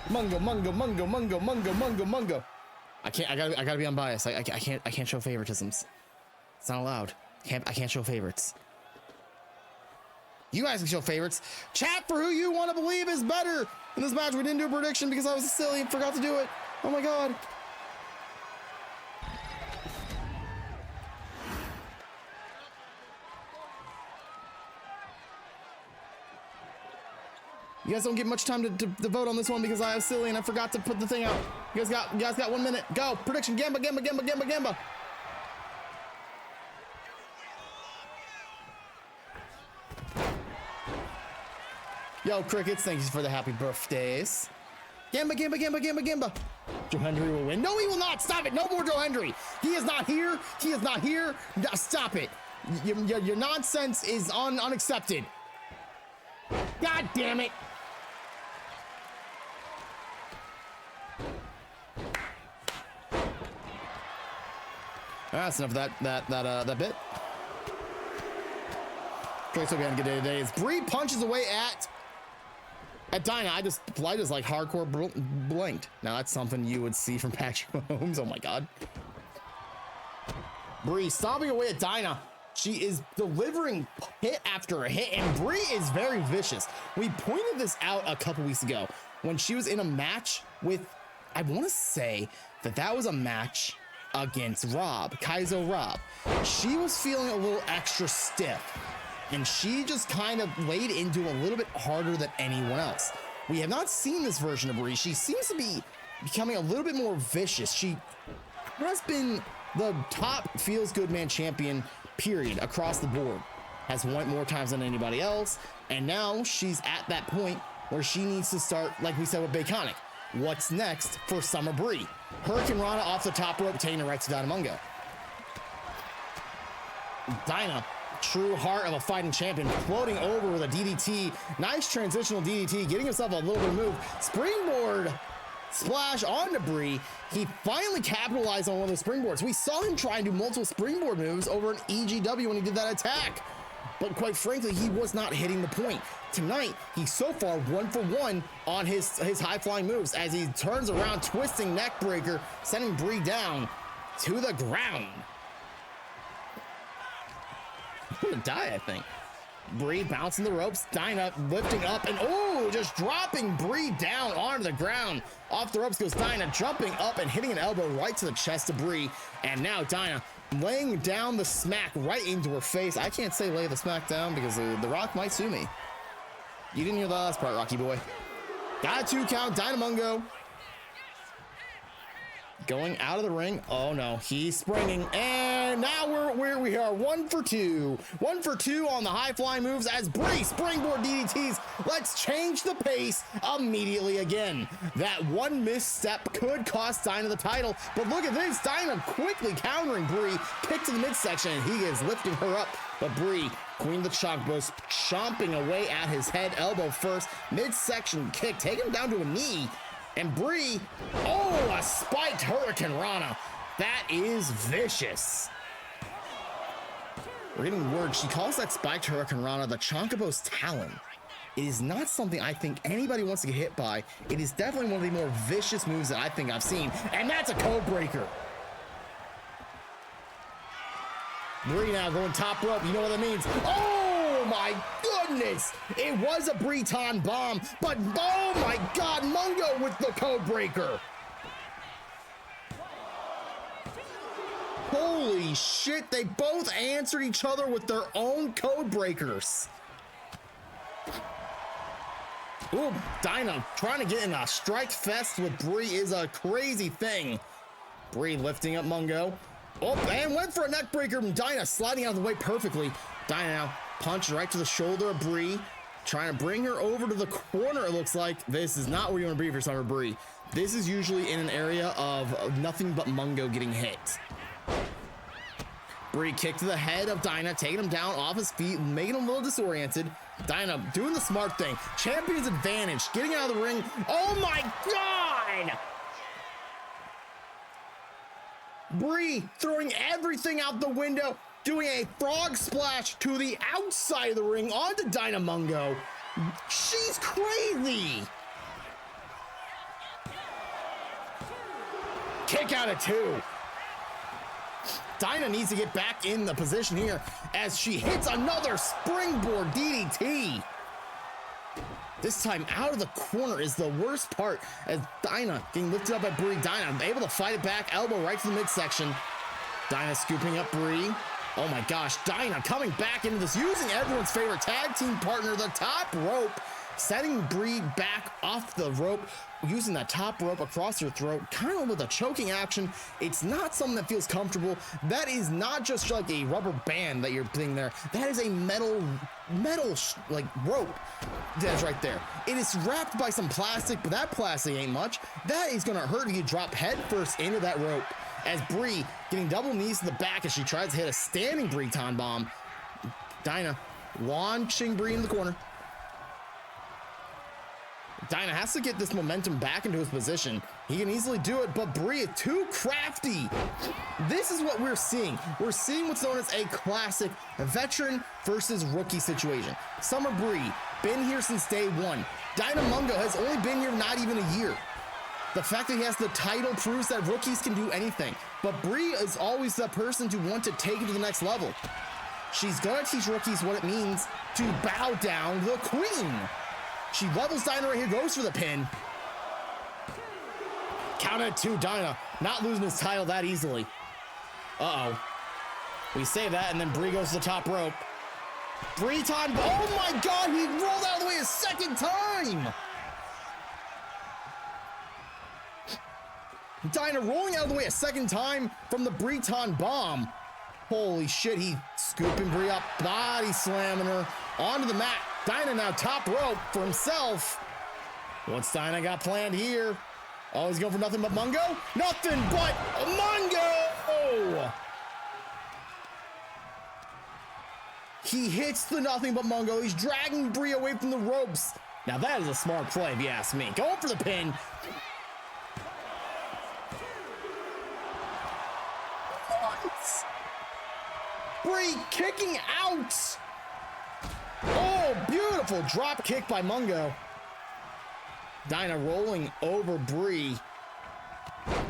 Mungo. I gotta be unbiased. I can't show favoritisms. It's not allowed. I can't show favorites. You guys can show favorites. Chat for who you want to believe is better in this match. We didn't do a prediction because I was silly and forgot to do it. Oh my god. You guys don't get much time to vote on this one because I was silly and I forgot to put the thing out. You guys got 1 minute. Go. Prediction. Gamba. Yo, Crickets, thank you for the happy birthdays. Gamba. Joe Hendry will win. No, he will not. Stop it. No more Joe Hendry. He is not here. No, stop it. Your nonsense is unaccepted. God damn it. That's enough of that bit. Drake's will be on a good day today. As Bree punches away at Dyna, I just like hardcore blinked. Now that's something you would see from Patrick Mahomes. Oh my god. Bree stomping away at Dyna. She is delivering hit after a hit, and Bree is very vicious. We pointed this out a couple weeks ago when she was in a match with, I want to say that was a match against Kaizo Rob. She was feeling a little extra stiff, and she just kind of laid into a little bit harder than anyone else. We have not seen this version of Bree. She seems to be becoming a little bit more vicious. She has been the top feels good man champion, period, across the board. Has won it more times than anybody else, and now she's at that point where she needs to start, like we said with Baconic. What's next for Summer Bree? Hurricane Rana off the top rope, taking it right to Dyna Mungo. Dyna, true heart of a fighting champion, floating over with a DDT. Nice transitional DDT, getting himself a little bit of move. Springboard splash onto Bree. He finally capitalized on one of the springboards. We saw him try and do multiple springboard moves over an EGW when he did that attack, but quite frankly, he was not hitting the point. Tonight, he's so far 1 for 1 on his high-flying moves as he turns around, twisting neck breaker, sending Bree down to the ground. I'm gonna die, I think. Bree bouncing the ropes, Dyna lifting up, and just dropping Bree down onto the ground. Off the ropes goes Dyna, jumping up and hitting an elbow right to the chest of Bree. And now Dyna laying down the smack right into her face. I can't say lay the smack down because the Rock might sue me. You didn't hear the last part, Rocky boy. Got a 2 count, Dyna Mungo. Going out of the ring. Oh no, he's springing, and and now we are 1 for 2. 1 for 2 on the high flying moves as Bree springboard DDTs. Let's change the pace immediately again. That one misstep could cost Dinah the title, but look at this. Dinah quickly countering Bree, kick to the midsection, and he is lifting her up. But Bree, Queen of the Chonkbos, chomping away at his head, elbow first, midsection kick, take him down to a knee. And Bree, oh, a spiked Hurricane Rana. That is vicious. We're getting word. She calls that spiked Hurricane Rana the Chonkbos Talon. It is not something I think anybody wants to get hit by. It is definitely one of the more vicious moves that I think I've seen. And that's a code breaker. Bree now going top rope. You know what that means. Oh my goodness. It was a Breton bomb, but oh my God, Mungo with the code breaker. Holy shit, they both answered each other with their own code breakers. Ooh, Dinah trying to get in a strike fest with Bree is a crazy thing. Bree lifting up Mungo. Oh, and went for a neck breaker. Dinah sliding out of the way perfectly. Dinah now punched right to the shoulder of Bree, trying to bring her over to the corner. It looks like this is not where you want to be for Summer Bree. This is usually in an area of nothing but Mungo getting hit. Bree kick to the head of Dinah, taking him down off his feet, making him a little disoriented. Dinah doing the smart thing. Champion's advantage, getting out of the ring. Oh my God! Bree throwing everything out the window, doing a frog splash to the outside of the ring onto Dinah Mungo. She's crazy. Kick out of 2. Dinah needs to get back in the position here as she hits another springboard DDT. This time out of the corner is the worst part as Dinah getting lifted up by Bree. Dinah able to fight it back, elbow right to the midsection. Dinah scooping up Bree. Oh my gosh, Dinah coming back into this, using everyone's favorite tag team partner, the top rope, setting Bree back off the rope, using that top rope across her throat, kind of with a choking action. It's not something that feels comfortable. That is not just like a rubber band that you're putting there. That is a metal like rope that's right there. It is wrapped by some plastic, but that plastic ain't much. That is gonna hurt if you drop head first into that rope. As Bree getting double knees to the back as she tries to hit a standing Breton bomb. Dinah launching Bree in the corner. Dinah has to get this momentum back into his position. He can easily do it, but Bree is too crafty. This is what we're seeing. We're seeing what's known as a classic veteran versus rookie situation. Summer Bree, been here since day one. Dinah Mungo has only been here not even a year. The fact that he has the title proves that rookies can do anything, but Bree is always the person to want to take it to the next level. She's gonna teach rookies what it means to bow down the queen. She levels Dinah right here, goes for the pin. Count at 2, Dinah not losing his title that easily. Uh-oh. We say that, and then Bree goes to the top rope. Breton, oh my God, he rolled out of the way a second time! Dinah rolling out of the way a second time from the Breton bomb. Holy shit, he scooping Bree up, body slamming her onto the mat. Dinah now top rope for himself. What's Dinah got planned here? Oh, he's going for nothing but Mungo? Nothing but Mungo! He hits the nothing but Mungo. He's dragging Bree away from the ropes. Now that is a smart play, if you ask me. Going for the pin. What? Bree kicking out. Oh, beautiful drop kick by Mungo. Dinah rolling over Bree.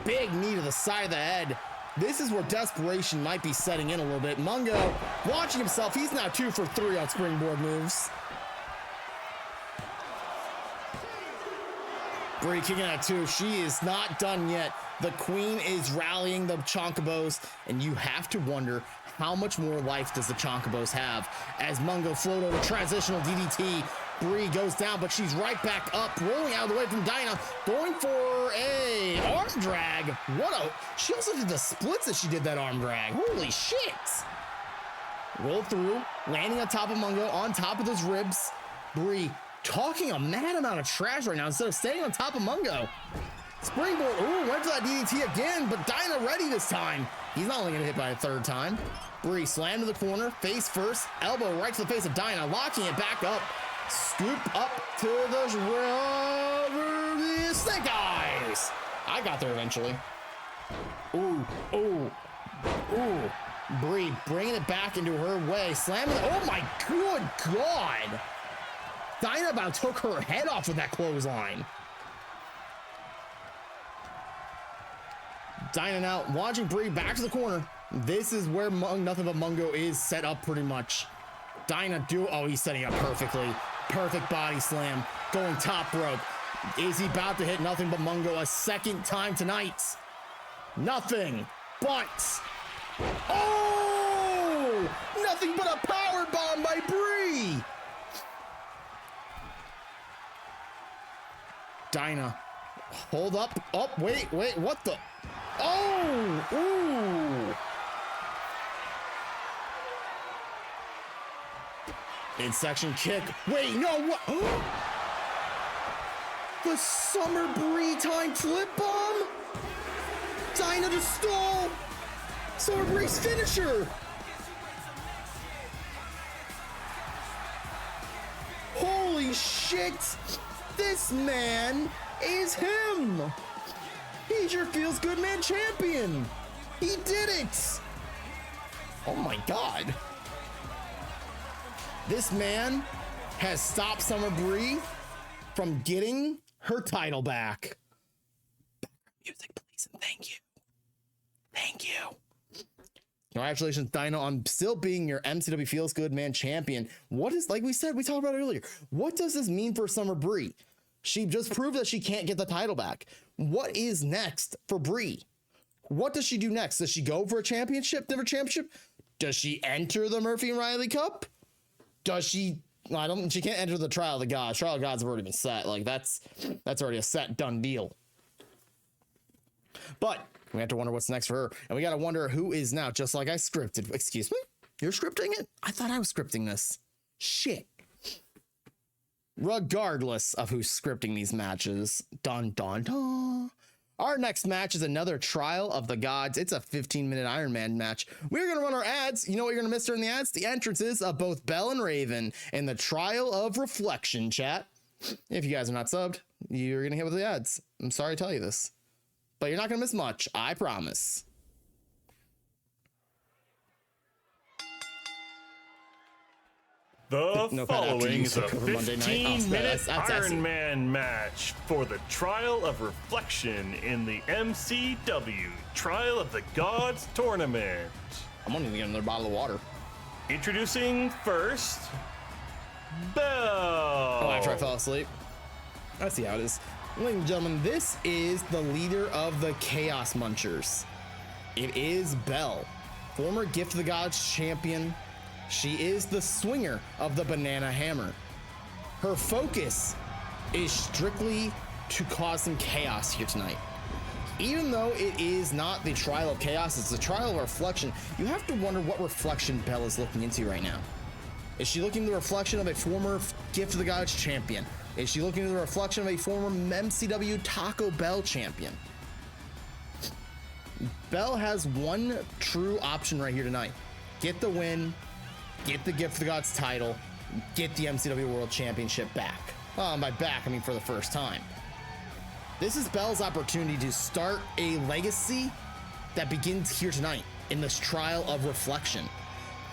Big knee to the side of the head. This is where desperation might be setting in a little bit. Mungo watching himself. He's now 2 for 3 on springboard moves. Bree kicking out 2. She is not done yet. The queen is rallying the Chonkbos, and you have to wonder how much more life does the Chonkbos have as Mungo float over transitional DDT Bree goes down, but she's right back up, rolling out of the way from Dinah, going for a arm drag. She also did the splits that she did that arm drag. Holy shit. Roll through, landing on top of Mungo, on top of those ribs. Bree talking a mad amount of trash right now instead of staying on top of Mungo. Springboard, ooh, went for that DDT again, but Dinah ready this time. He's not only gonna hit by a third time. Bree slammed to the corner, face first, elbow right to the face of Dinah, locking it back up. Scoop up to the snake eyes. I got there eventually. Ooh, ooh, ooh. Bree bringing it back into her way, slamming. Oh my good God. Dinah about took her head off with that clothesline. Dinah now watching Bree back to the corner. This is where Nothing But Mungo is set up pretty much. Dinah he's setting up perfectly. Perfect body slam, going top rope. Is he about to hit Nothing But Mungo a second time tonight? Nothing but, oh! Nothing but a power bomb by Bree! Dinah, hold up. Oh, wait, what the? Oh, ooh. Midsection kick. Wait, no, what? The Summer Bree time flip bomb? Dinah to stall. Summer Bree's finisher. Holy shit. This man is him. He's your Feels Good Man champion. He did it. Oh my God. This man has stopped Summer Bree from getting her title back. Music, please, and thank you. Thank you. Congratulations, Dinah, on still being your MCW Feels Good Man champion. What is, like we said, we talked about it earlier, what does this mean for Summer Bree? She just proved that she can't get the title back. What is next for Bree? What does she do next? Does she go for a championship, different championship? Does she enter the Murphy and Riley Cup? Does she? No, she can't enter the Trial of the Gods. Trial of the Gods have already been set. Like that's already a set, done deal. But we have to wonder what's next for her, and we got to wonder who is now. Just like I scripted. Excuse me, you're scripting it? I thought I was scripting this. Shit. Regardless of who's scripting these matches, dun dun dun. Our next match is another Trial of the Gods. It's a 15-minute Iron Man match. We're going to run our ads. You know what you're going to miss during the ads? The entrances of both Belle and Raven in the Trial of Reflection, chat. If you guys are not subbed, you're going to hit with the ads. I'm sorry to tell you this, but you're not going to miss much. I promise. The following is a Monday night. 15-minute Iron Man match for the Trial of Reflection in the MCW Trial of the Gods tournament. I'm only gonna get another bottle of water. Introducing first, Belle. Oh, after I fell asleep. I see how it is. Ladies and gentlemen, this is the leader of the Chaos Munchers. It is Belle, former Gift of the Gods champion. She is the swinger of the Banana Hammer. Her focus is strictly to cause some chaos here tonight. Even though it is not the Trial of Chaos, it's the Trial of Reflection, you have to wonder what reflection Belle is looking into right now. Is she looking at the reflection of a former Gift of the Gods champion? Is she looking at the reflection of a former MCW Taco Bell champion? Belle has one true option right here tonight. Get the win, get the Gift of the Gods title, get the MCW World Championship back. Well, and by back, I mean for the first time. This is Belle's opportunity to start a legacy that begins here tonight in this Trial of Reflection.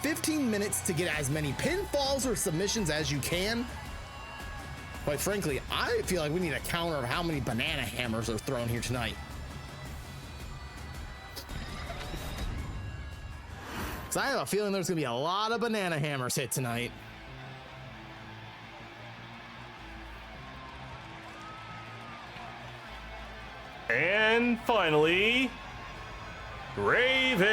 15 minutes to get as many pinfalls or submissions as you can. Quite frankly, I feel like we need a counter of how many banana hammers are thrown here tonight. Because I have a feeling there's going to be a lot of banana hammers hit tonight. And finally, Raven.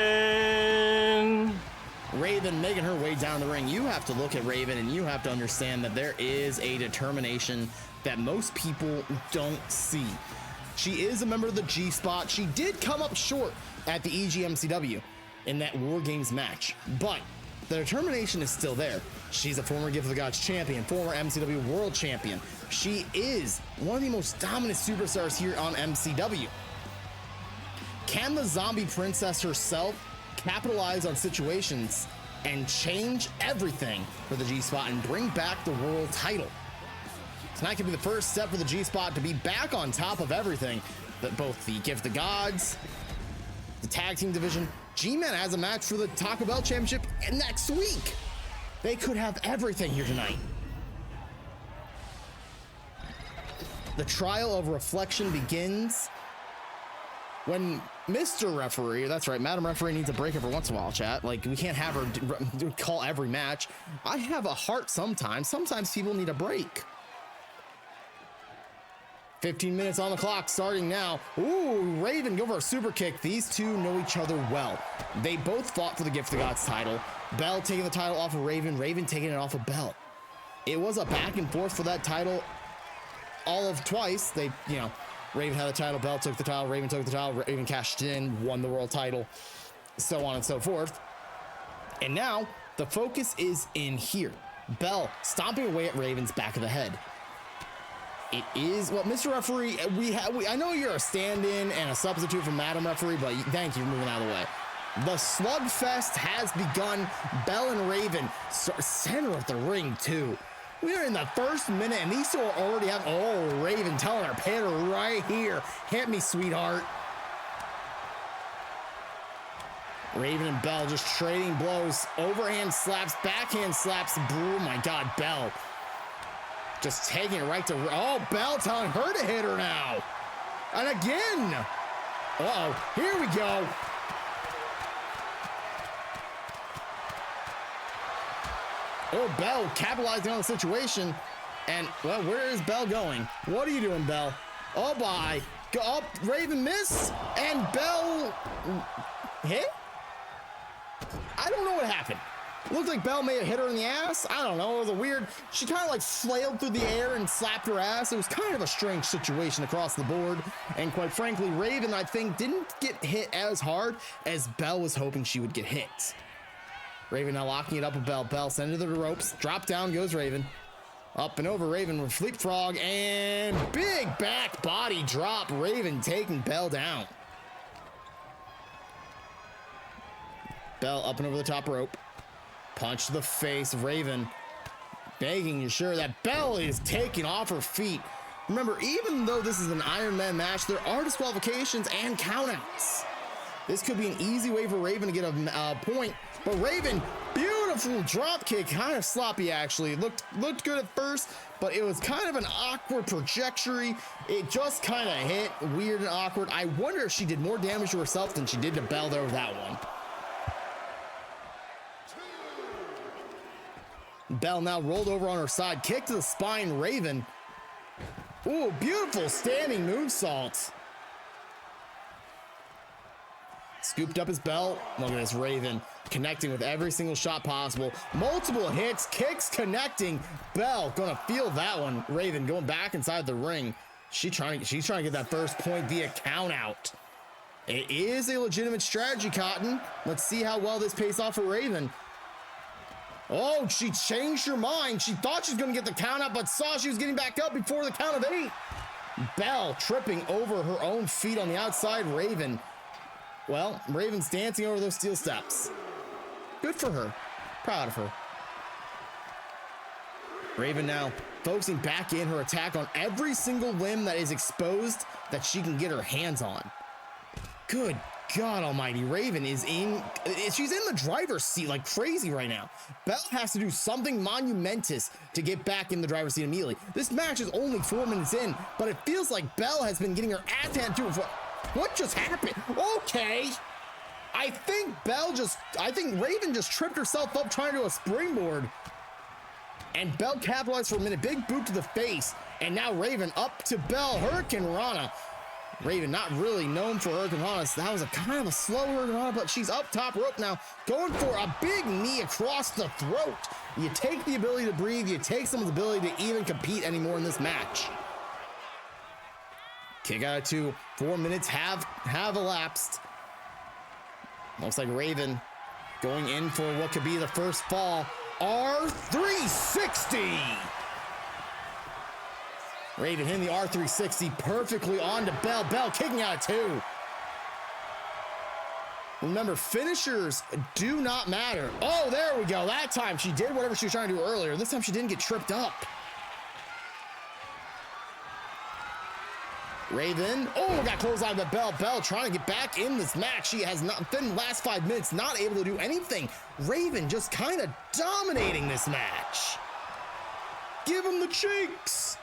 Raven making her way down the ring. You have to look at Raven and you have to understand that there is a determination that most people don't see. She is a member of the G-Spot. She did come up short at the EGMCW in that War Games match, but the determination is still there. She's a former Gift of the Gods champion, former MCW world champion. She is one of the most dominant superstars here on MCW. Can the zombie princess herself capitalize on situations and change everything for the G-Spot and bring back the world title? Tonight could be the first step for the G-Spot to be back on top of everything. That both the Gift of the Gods, the tag team division, G-Man has a match for the Taco Bell Championship next week. They could have everything here tonight. The trial of reflection begins when Mr. Referee, that's right, Madam Referee needs a break every once in a while, chat. Like, we can't have her call every match. I have a heart sometimes. Sometimes people need a break. 15 minutes on the clock, starting now. Ooh, Raven go for a super kick. These two know each other well. They both fought for the Gift of the Gods title. Bell taking the title off of Raven, Raven taking it off of Bell. It was a back and forth for that title all of twice. They, you know, Raven had the title, Bell took the title, Raven took the title, Raven cashed in, won the world title, so on and so forth. And now the focus is in here. Bell stomping away at Raven's back of the head. It is, well, Mr. Referee, I know you're a stand-in and a substitute for Madam Referee, but thank you for moving out of the way. The slugfest has begun. Bell and Raven, center of the ring too. We are in the first minute and these two are already have, oh, Raven telling her, hit her right here. Hit me, sweetheart. Raven and Bell just trading blows. Overhand slaps, backhand slaps. Oh my God, Bell. Just taking it right to, oh, Bell telling her to hit her now. And again. Uh-oh, here we go. Oh, Bell capitalizing on the situation. And, well, where is Bell going? What are you doing, Bell? Oh, bye. Go up, Raven missed. And Bell hit? I don't know what happened. Looked like Bell may have hit her in the ass. I don't know. It was a weird, she kind of like flailed through the air and slapped her ass. It was kind of a strange situation across the board. And quite frankly, Raven, I think, didn't get hit as hard as Bell was hoping she would get hit. Raven now locking it up with Bell. Bell sent it to the ropes. Drop down goes Raven. Up and over Raven with leapfrog and big back body drop. Raven taking Bell down. Bell up and over the top rope. Punch to the face. Raven begging you sure that Bell is taking off her feet. Remember, even though this is an Iron Man match, there are disqualifications and countouts. This could be an easy way for Raven to get a point. But Raven, beautiful drop kick, kind of sloppy actually. It looked good at first, but it was kind of an awkward trajectory. It just kind of hit weird and awkward. I wonder if she did more damage to herself than she did to Bell there with that one. Bell now rolled over on her side, kick to the spine, Raven. Ooh, beautiful standing moonsault. Scooped up his belt. Look at this, Raven connecting with every single shot possible. Multiple hits, kicks connecting. Bell gonna feel that one. Raven going back inside the ring. She's trying to get that first point via count out. It is a legitimate strategy, Cotton. Let's see how well this pays off for Raven. Oh, she changed her mind. She thought she was going to get the count out, but saw she was getting back up before the count of 8. Bell tripping over her own feet on the outside. Raven, well, Raven's dancing over those steel steps. Good for her. Proud of her. Raven now focusing back in her attack on every single limb that is exposed that she can get her hands on. Good God almighty, Raven is she's in the driver's seat like crazy right now. Bell has to do something monumentous to get back in the driver's seat immediately. This match is only 4 minutes in, but it feels like Bell has been getting her ass handed to her for, what just happened? Okay. I think Raven just tripped herself up trying to do a springboard. And Bell capitalized for a minute. Big boot to the face. And now Raven up to Bell. Hurricane Rana. Raven not really known for Hurricanrana. That was a kind of a slow Hurricanrana, but she's up top rope now, going for a big knee across the throat. You take the ability to breathe, you take someone's ability to even compete anymore in this match. Kick out of 2. 4 minutes have elapsed. Looks like Raven going in for what could be the first fall. R360. Raven hitting the R360 perfectly onto Bell. Bell kicking out of 2. Remember, finishers do not matter. Oh, there we go. That time she did whatever she was trying to do earlier. This time she didn't get tripped up. Raven, oh, got clotheslined by Bell. Bell trying to get back in this match. She has not been the last 5 minutes, not able to do anything. Raven just kind of dominating this match. Give him the cheeks.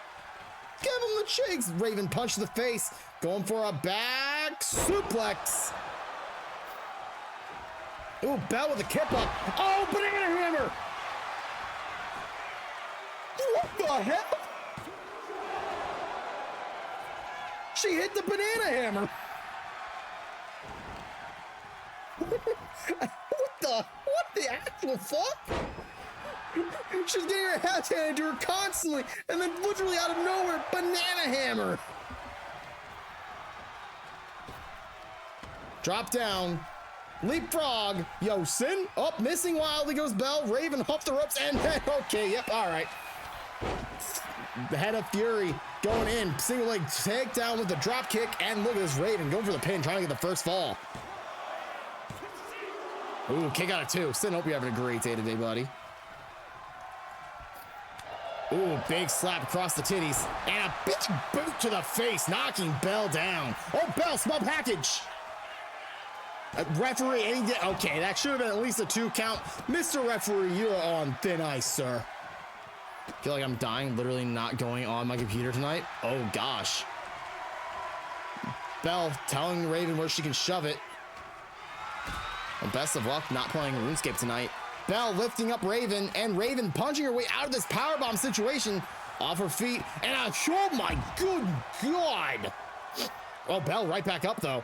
Give him the cheeks. Raven punch to the face, going for a back suplex. Ooh, Bell with a kip up. Oh, banana hammer. What the hell? She hit the banana hammer. What the actual fuck? She's getting her ass handed to her constantly, and then literally out of nowhere, banana hammer. Drop down. Leapfrog. Yosin. Up, missing wildly goes Bell. Raven off the ropes, and then, okay, yep, all right. The head of Fury going in, single leg takedown with the drop kick, and look at this Raven going for the pin, trying to get the first fall. Ooh, kick out of 2. Sin, hope you're having a great day today, buddy. Ooh, big slap across the titties, and a bitch boot to the face, knocking Bell down. Oh, Bell, small package. Referee, okay, that should have been at least a 2 count. Mr. Referee, you're on thin ice, sir. I feel like I'm dying, literally not going on my computer tonight. Oh gosh. Bell telling Raven where she can shove it. Well, best of luck not playing RuneScape tonight. Bell lifting up Raven, and Raven punching her way out of this powerbomb situation. Off her feet, and oh my good God. Oh, Bell right back up though.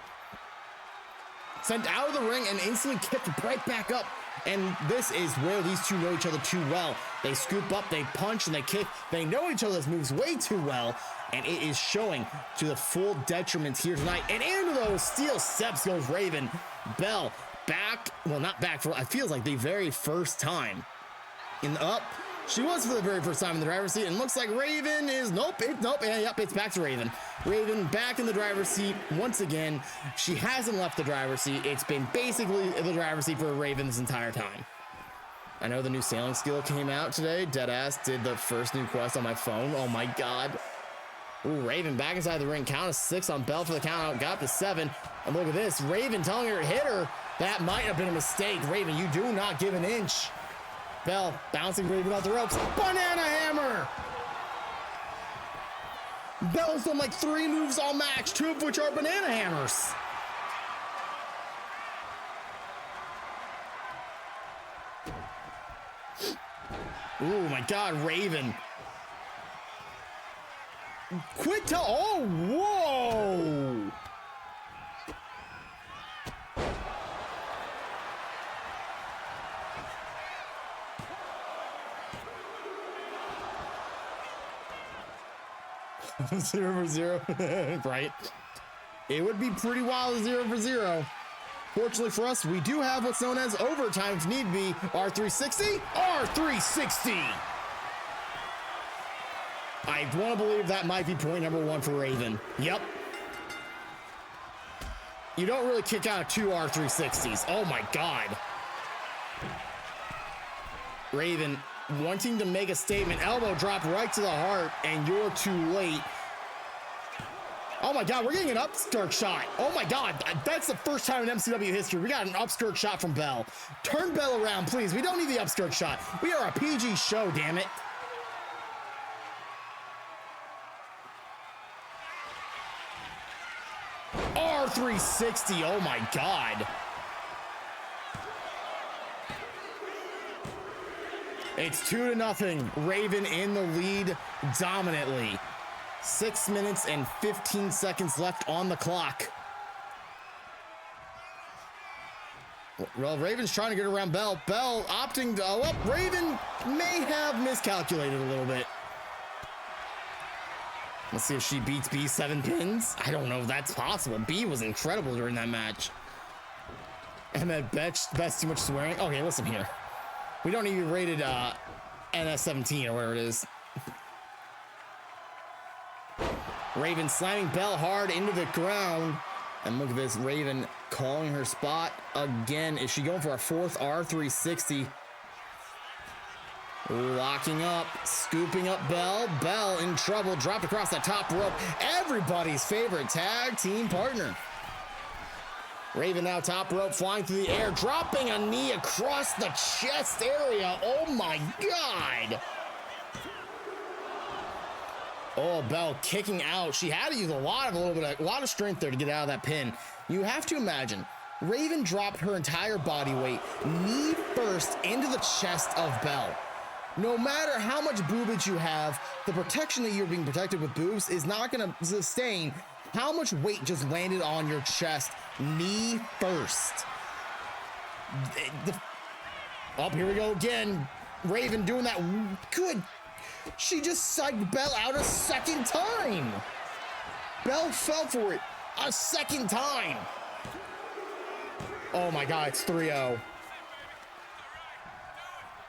Sent out of the ring and instantly kicked right back up. And this is where these two know each other too well. They scoop up, they punch, and they kick. They know each other's moves way too well, and it is showing to the full detriment here tonight. And into those steel steps goes Raven. Bell back, well, not back for, it feels like the very first time. In the up, she was for the very first time in the driver's seat, and looks like Raven is, nope, yep, it's back to Raven. Raven back in the driver's seat once again. She hasn't left the driver's seat. It's been basically the driver's seat for Raven this entire time. I know the new sailing skill came out today. Deadass did the first new quest on my phone. Oh my God. Ooh, Raven back inside the ring. Count of 6 on Bell for the count out. Got the 7. And look at this. Raven telling her to hit her. That might have been a mistake. Raven, you do not give an inch. Bell bouncing Raven off the ropes. Banana hammer! Bell's done like 3 moves all match, 2 of which are banana hammers. Oh my God, Raven. Quit tell, oh, whoa. Zero for zero, right? It would be pretty wild 0 for 0. Fortunately for us, we do have what's known as overtime if need be. R360, R360. I want to believe that might be point number 1 for Raven. Yep. You don't really kick out 2 R360s. Oh my God. Raven wanting to make a statement, elbow drop right to the heart, and you're too late. Oh my God, we're getting an upskirt shot. Oh my God, that's the first time in MCW history we got an upskirt shot from Bell. Turn Bell around, please. We don't need the upskirt shot. We are a PG show, damn it. R360, oh my God. It's 2-0. Raven in the lead dominantly. 6 minutes and 15 seconds left on the clock. Well, Raven's trying to get around Bell. Bell opting to go up. Raven may have miscalculated a little bit. Let's see if she beats B 7 pins. I don't know if that's possible. B was incredible during that match. And that best too much swearing. Okay, listen here. We don't need to be rated NS17 or whatever it is. Raven slamming Bell hard into the ground. And look at this, Raven calling her spot again. Is she going for a fourth R360? Locking up, scooping up Bell. Bell in trouble, dropped across the top rope. Everybody's favorite tag team partner. Raven now top rope, flying through the air, dropping a knee across the chest area. Oh my God. Oh, Bell kicking out. She had to use a lot of strength there to get out of that pin. You have to imagine, Raven dropped her entire body weight, knee first, into the chest of Bell. No matter how much boobage you have, the protection that you're being protected with boobs is not going to sustain how much weight just landed on your chest, knee first. Oh, here we go again. Raven doing that good. She just psyched Bell out a second time. Bell fell for it a second time. Oh my God, it's 3-0.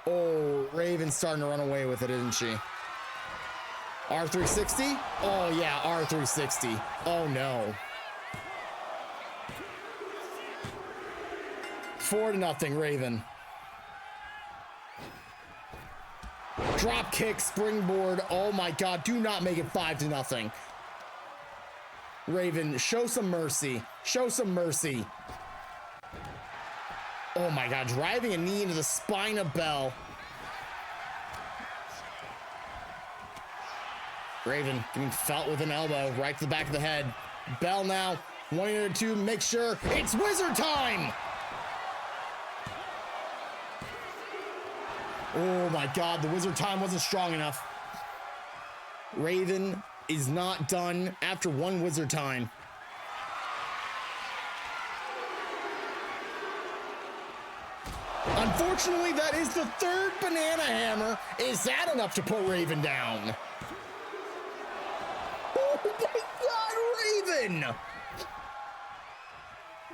Oh, Raven's starting to run away with it, isn't she? R360? Oh yeah, R360. Oh no. 4-0, Raven. Drop kick, springboard. Oh my God, do not make it 5-0. Raven, show some mercy. Show some mercy. Oh my God, driving a knee into the spine of Bell. Raven getting felt with an elbow right to the back of the head. Bell now, 1-2, make sure it's wizard time. Oh my God, the wizard time wasn't strong enough. Raven is not done after one wizard time. Unfortunately, that is the third banana hammer. Is that enough to put Raven down? Oh my God, Raven!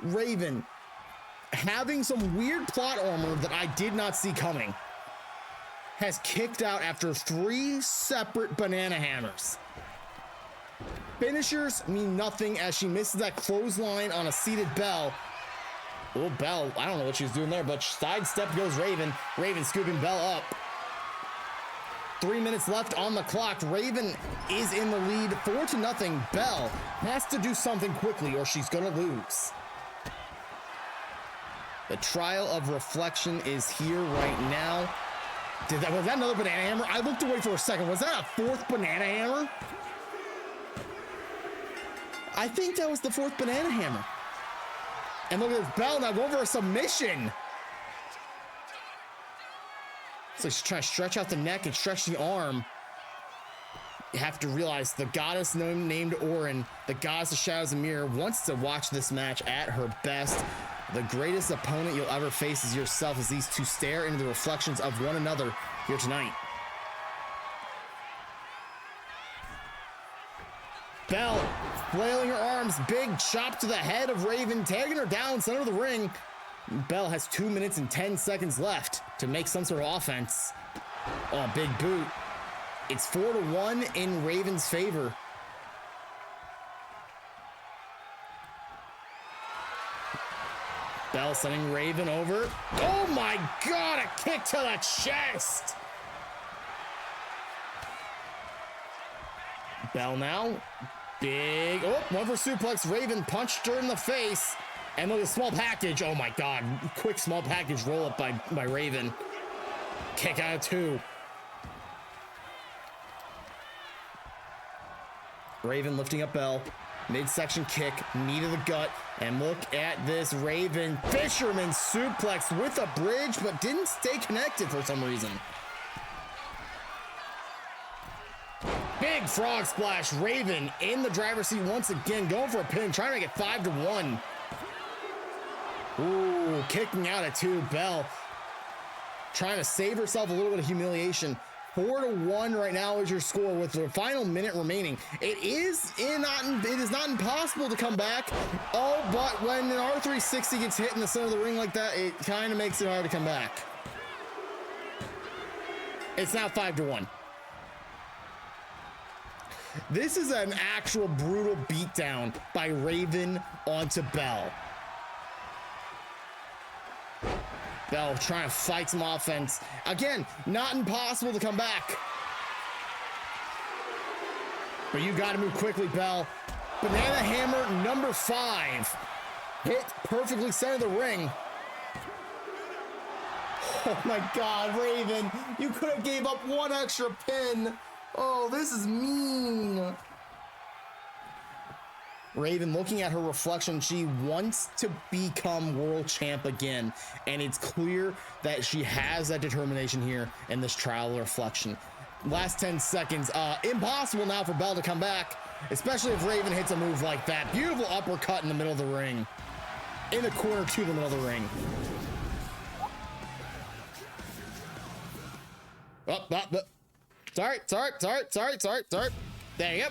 Raven having some weird plot armor that I did not see coming has kicked out after 3 separate banana hammers. Finishers mean nothing as she misses that clothesline on a seated Bell. Oh, Bell, I don't know what she was doing there, but sidestep goes Raven. Raven scooping Bell up. 3 minutes left on the clock. Raven is in the lead, 4-0. Bell has to do something quickly or she's gonna lose. The trial of reflection is here right now. Was that another banana hammer? I looked away for a second. Was that a 4th banana hammer? I think that was the 4th banana hammer. And look at this, Bell now going for a submission. So she's trying to stretch out the neck and stretch the arm. You have to realize the goddess named Orin, the goddess of Shadows and Mirror, wants to watch this match at her best. The greatest opponent you'll ever face is yourself as these two stare into the reflections of one another here tonight. Bell flailing her arms, big chop to the head of Raven, tagging her down center of the ring. Bell has 2 minutes and 10 seconds left to make some sort of offense. Oh, big boot. It's 4-1 in Raven's favor. Bell sending Raven over. Oh my God, a kick to the chest. Bell now. Big, oh, one for suplex. Raven punched her in the face. And look at the small package. Oh my God, quick small package roll up by Raven. Kick out of 2. Raven lifting up Bell. Midsection kick, knee to the gut, and look at this Raven fisherman suplex with a bridge, but didn't stay connected for some reason. Big frog splash. Raven in the driver's seat once again, going for a pin, trying to make it 5-1. Ooh, kicking out at 2. Bell trying to save herself a little bit of humiliation. 4-1 right now is your score with the final minute remaining. It is not impossible to come back. Oh, but when an R360 gets hit in the center of the ring like that, it kind of makes it hard to come back. It's now 5-1. This is an actual brutal beatdown by Raven onto Bell. Bell trying to fight some offense. Again, not impossible to come back. But you got to move quickly, Bell. Banana hammer number 5. Hit perfectly center of the ring. Oh my God, Raven. You could have gave up one extra pin. Oh, this is mean. Raven looking at her reflection, she wants to become world champ again, and it's clear that she has that determination here in this trial of reflection. Last 10 seconds, impossible now for Bell to come back, especially if Raven hits a move like that. Beautiful uppercut in the middle of the ring, in the corner to the middle of the ring. Sorry. There you go.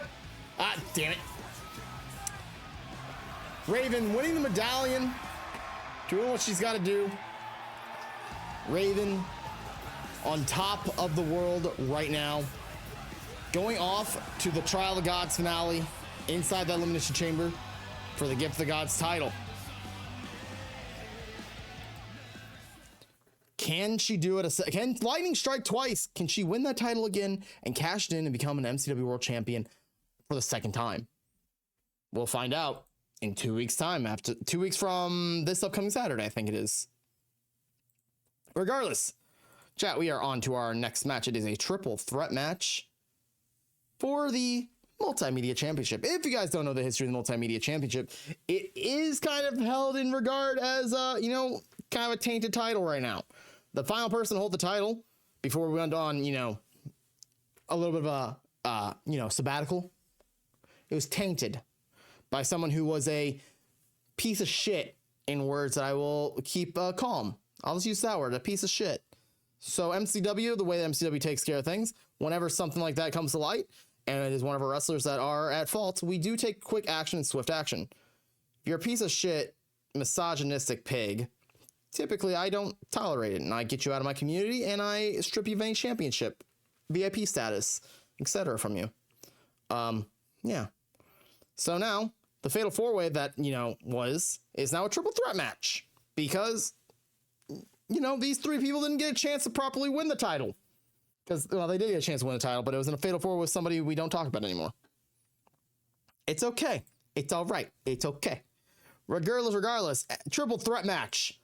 Ah, damn it. Raven winning the medallion, doing what she's got to do. Raven on top of the world right now, going off to the Trial of the Gods finale inside the Elimination Chamber for the Gift of the Gods title. Can she do it? Can lightning strike twice? Can she win that title again and cash it in and become an MCW World Champion for the second time? We'll find out in 2 weeks' time, after 2 weeks from this upcoming Saturday, I think it is. Regardless, chat, we are on to our next match. It is a triple threat match for the Multimedia Championship. If you guys don't know the history of the Multimedia Championship, it is kind of held in regard as, kind of a tainted title right now. The final person to hold the title before we went on, a little bit of a, sabbatical, it was tainted by someone who was a piece of shit, in words that I will keep calm. I'll just use that word, a piece of shit. So MCW, the way that MCW takes care of things, whenever something like that comes to light, and it is one of our wrestlers that are at fault, we do take quick action and swift action. If you're a piece of shit, misogynistic pig, typically I don't tolerate it, and I get you out of my community, and I strip you of any championship, VIP status, etc. from you. Yeah. So now, the Fatal 4-Way that, is now a triple threat match. Because, these 3 people didn't get a chance to properly win the title. Because, they did get a chance to win the title, but it was in a Fatal 4 with somebody we don't talk about anymore. It's okay. It's all right. It's okay. Regardless, triple threat match.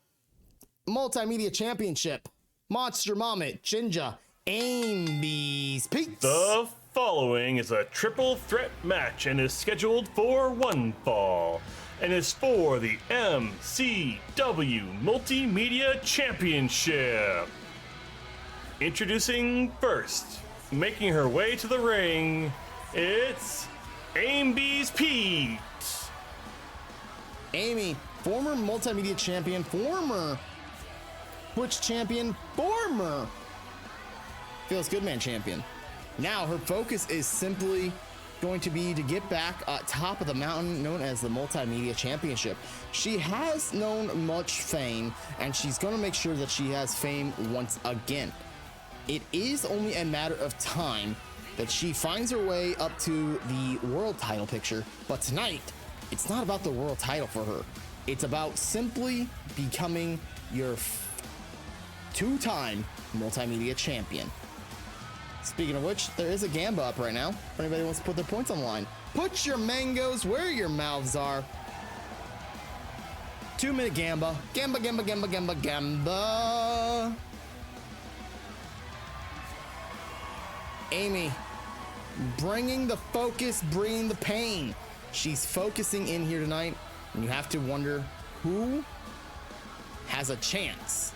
Multimedia Championship. Monster Mommet, Jinja, Amy's Peaks. The following is a triple threat match and is scheduled for one fall and is for the MCW Multimedia Championship. Introducing first, making her way to the ring, it's Amy's Peaks. Amy, former Multimedia Champion, former Twitch Champion, former Feels Good Man Champion. Now her focus is simply going to be to get back top of the mountain known as the Multimedia Championship. She has known much fame, and she's going to make sure that she has fame once again. It is only a matter of time that she finds her way up to the world title picture, but tonight it's not about the world title for her. It's about simply becoming your 2-time Multimedia Champion. Speaking of which, there is a Gamba up right now. If anybody wants to put their points on the line, put your mangoes where your mouths are. 2-minute Gamba. Gamba. Amy, bringing the focus, bringing the pain. She's focusing in here tonight, and you have to wonder who has a chance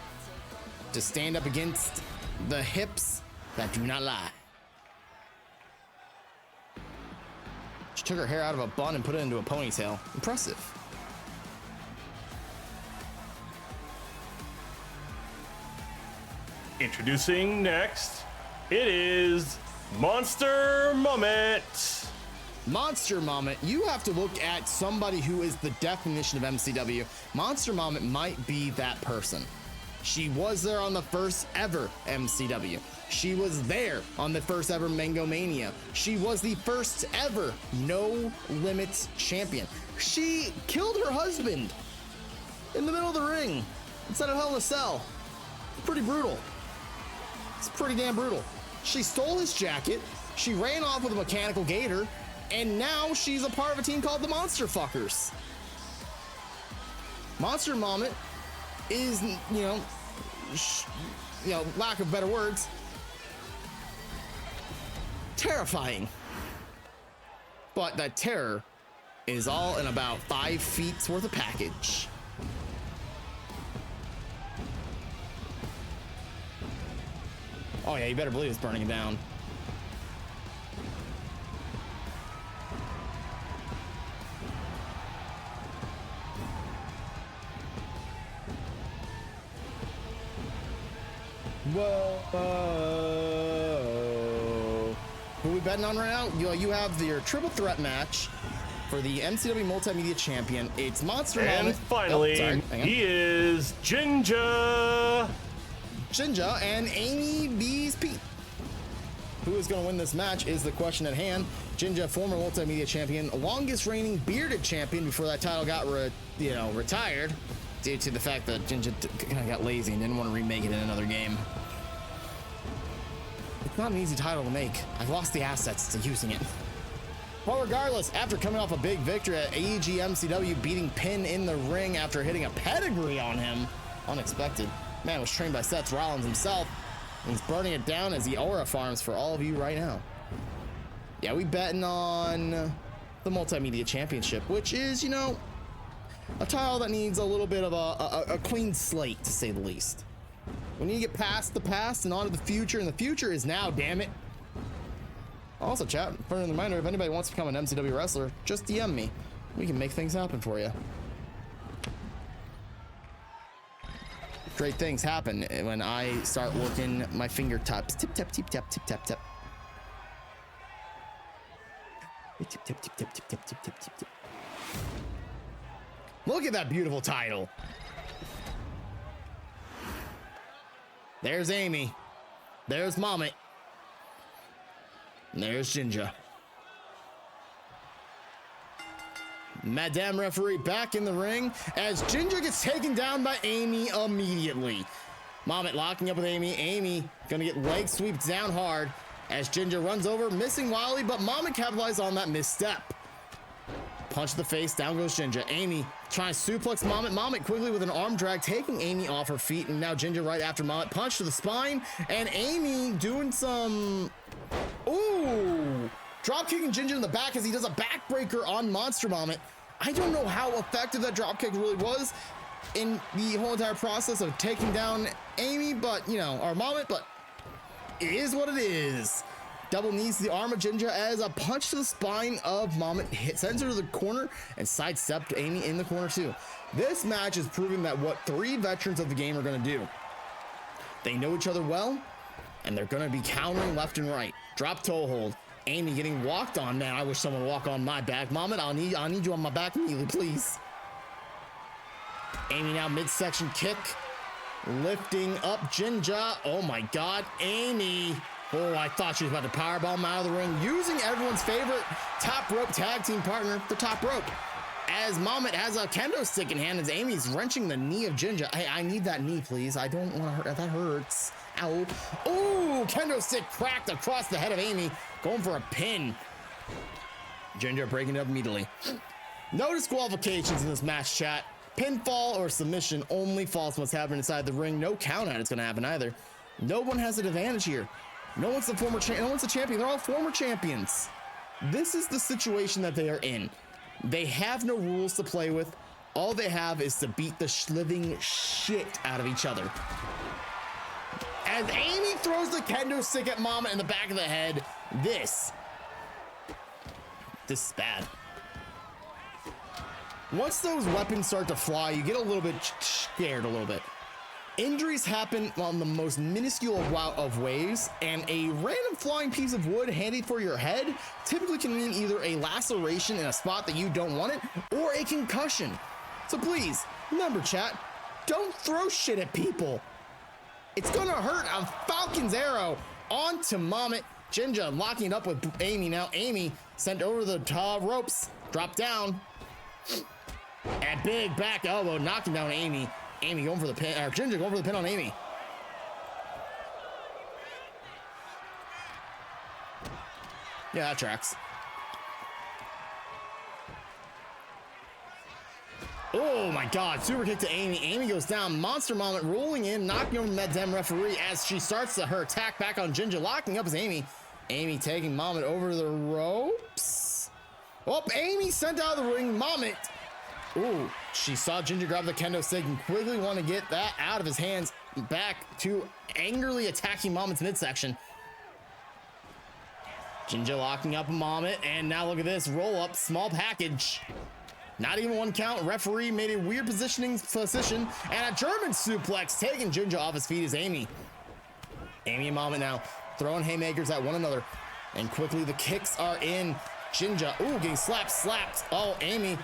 to stand up against the hips that do not lie. She took her hair out of a bun and put it into a ponytail. Impressive. Introducing next, it is Monster Moment. Monster Moment, you have to look at somebody who is the definition of MCW. Monster Moment might be that person. She was there on the first ever MCW. She was there on the first ever Mango Mania. She was the first ever No Limits champion. She killed her husband in the middle of the ring instead of Hell in a Cell. Pretty brutal. It's pretty damn brutal. She stole his jacket. She ran off with a mechanical gator. And now she's a part of a team called the Monster Fuckers. Monster Moment is, lack of better words, terrifying. But that terror is all in about 5 feet's worth of package. Oh yeah, you better believe it's burning it down. Whoa. Who are we betting on right now? You have your triple threat match for the MCW Multimedia Champion. It's Monster And Moment. finally, he is Jinja. Jinja and Amy B's Pete. Who is going to win this match is the question at hand. Jinja, former Multimedia Champion, longest reigning bearded champion before that title got retired due to the fact that Jinja kind of got lazy and didn't want to remake it in another game. It's not an easy title to make. I've lost the assets to using it. Well, regardless, after coming off a big victory at AEG MCW, beating Pin in the ring after hitting a pedigree on him, unexpected. Man was trained by Seth Rollins himself, and he's burning it down as he aura farms for all of you right now. Yeah, we betting on the Multimedia Championship, which is, a title that needs a little bit of a clean slate, to say the least. We need to get past the past and on to the future, and the future is now, damn it. Also, chat, for a reminder, if anybody wants to become an MCW wrestler, just DM me. We can make things happen for you. Great things happen when I start working my fingertips. Tip, tap, tip, tap, tip, tap, tap. Tip, tip, tip, tip, tip, tip, tip, tip, tip. Look at that beautiful title. There's Amy. There's Moment. And there's Jinja. Madame Referee back in the ring as Jinja gets taken down by Amy immediately. Moment locking up with Amy. Amy gonna get leg sweeps down hard as Jinja runs over, missing Wally, but Moment capitalized on that misstep. Punch to the face, down goes Jinja. Amy trying to suplex Moment. Moment quickly with an arm drag, taking Amy off her feet, and now Jinja right after Moment. Punch to the spine, and Amy doing some... Ooh! Drop kicking Jinja in the back as he does a backbreaker on Monster Moment. I don't know how effective that drop kick really was in the whole entire process of taking down Amy, but, our Moment, but it is what it is. Double knees to the arm of Jinja as a punch to the spine of Moment sends her to the corner and sidestepped Amy in the corner too. This match is proving that what 3 veterans of the game are going to do. They know each other well, and they're going to be countering left and right. Drop toe hold. Amy getting walked on. Man, I wish someone would walk on my back. Moment, I'll need you on my back immediately, please. Amy now midsection kick. Lifting up Jinja. Oh my God, Amy. Oh, I thought she was about to powerbomb out of the ring, using everyone's favorite top rope tag team partner, the top rope. As Moment has a kendo stick in hand as Amy's wrenching the knee of Jinja. Hey, I need that knee, please. I don't want to hurt. That hurts. Ow. Ooh, kendo stick cracked across the head of Amy, going for a pin. Jinja breaking it up immediately. No disqualifications in this match, chat. Pinfall or submission only. Falls what's happening inside the ring. No count out is going to happen either. No one has an advantage here. No one's the no one's a champion. They're all former champions. This is the situation that they are in. They have no rules to play with. All they have is to beat the living shit out of each other. As Amy throws the kendo stick at Mama in the back of the head, this This is bad. Once those weapons start to fly, you get a little bit scared a little bit. Injuries happen on the most minuscule of ways, and a random flying piece of wood handy for your head typically can mean either a laceration in a spot that you don't want it, or a concussion. So please, remember chat, don't throw shit at people. It's gonna hurt. A Falcon's arrow onto Mommet. Jinja locking it up with Amy. Now Amy sent over the ropes, dropped down. And big back elbow, knocking down Amy. Amy going for the pin, or Jinja going for the pin on Amy. Yeah, that tracks. Oh my God, super kick to Amy. Amy goes down, monster moment rolling in, knocking over the Med-Dem referee as she starts her attack back on Jinja, locking up as Amy. Amy taking Mommet over the ropes. Oh, Amy sent out of the ring, Mommet. Ooh, she saw Jinja grab the kendo stick and quickly want to get that out of his hands, back to angrily attacking Mommet's midsection. Jinja locking up Mommet, and now look at this, roll up, small package. Not even one count. Referee made a weird position, and a German suplex taking Jinja off his feet is Amy. Amy and Mommet now throwing haymakers at one another, and quickly the kicks are in. Jinja, ooh, getting slapped. Oh, Amy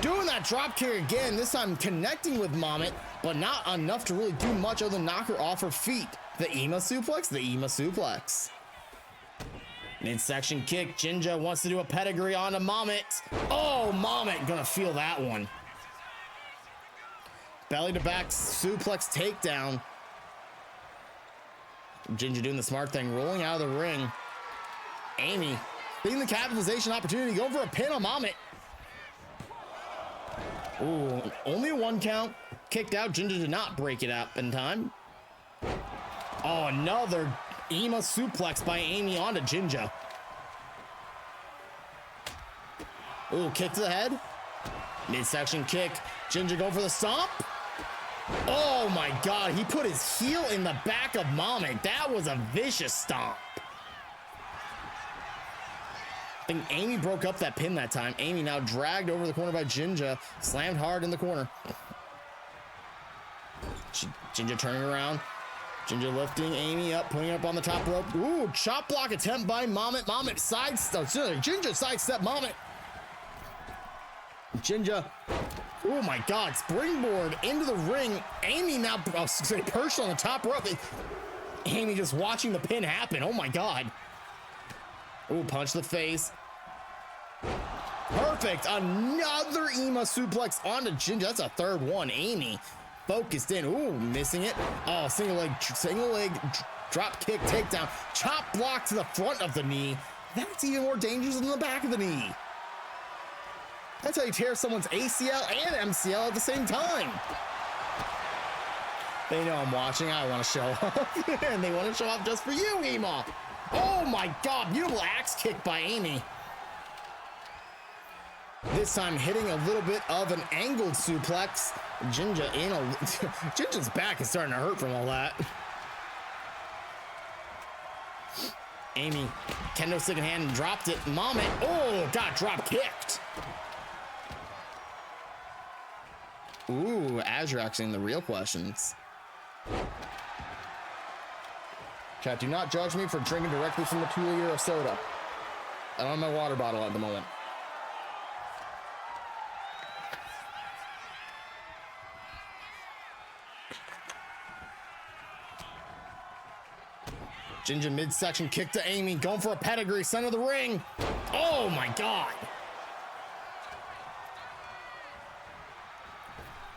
doing that drop kick again, this time connecting with Mommet, but not enough to really do much other than knock her off her feet. The Ema suplex. Midsection kick, Jinja wants to do a pedigree onto Mommet. Oh, Mommet gonna feel that one. Belly to back suplex takedown. Jinja doing the smart thing, rolling out of the ring. Amy taking the capitalization opportunity, going for a pin on Mommet. Ooh, only a one count. Kicked out. Jinja did not break it up in time. Oh, another Ema suplex by Amy onto Jinja. Ooh, kick to the head. Midsection kick. Jinja going for the stomp. Oh my God, he put his heel in the back of Mommet. That was a vicious stomp. I think Amy broke up that pin that time. Amy now dragged over the corner by Jinja, slammed hard in the corner. Jinja turning around. Jinja lifting Amy up, putting her up on the top rope. Ooh, chop block attempt by Mommet. Mommet Jinja sidestep Mommet. Jinja, oh my God, springboard into the ring. Amy now perched on the top rope. Amy just watching the pin happen. Oh my God. Ooh, punch the face. Perfect. Another Ema suplex onto Jinja. That's a third one. Amy focused in. Ooh, missing it. Oh, single leg drop kick takedown. Chop block to the front of the knee. That's even more dangerous than the back of the knee. That's how you tear someone's ACL and MCL at the same time. They know I'm watching. I want to show off. And they want to show off just for you, Ema. Oh my God, beautiful axe kick by Amy. This time hitting a little bit of an angled suplex. Jinja Jinja's back is starting to hurt from all that. Amy, kendo stick in hand, dropped it. Mommet, oh, got drop kicked. Ooh, as you're asking the real questions. Chat, do not judge me for drinking directly from the 2-liter of soda. I don't have my water bottle at the moment. Jinja midsection kick to Amy, going for a pedigree, center of the ring. Oh my God.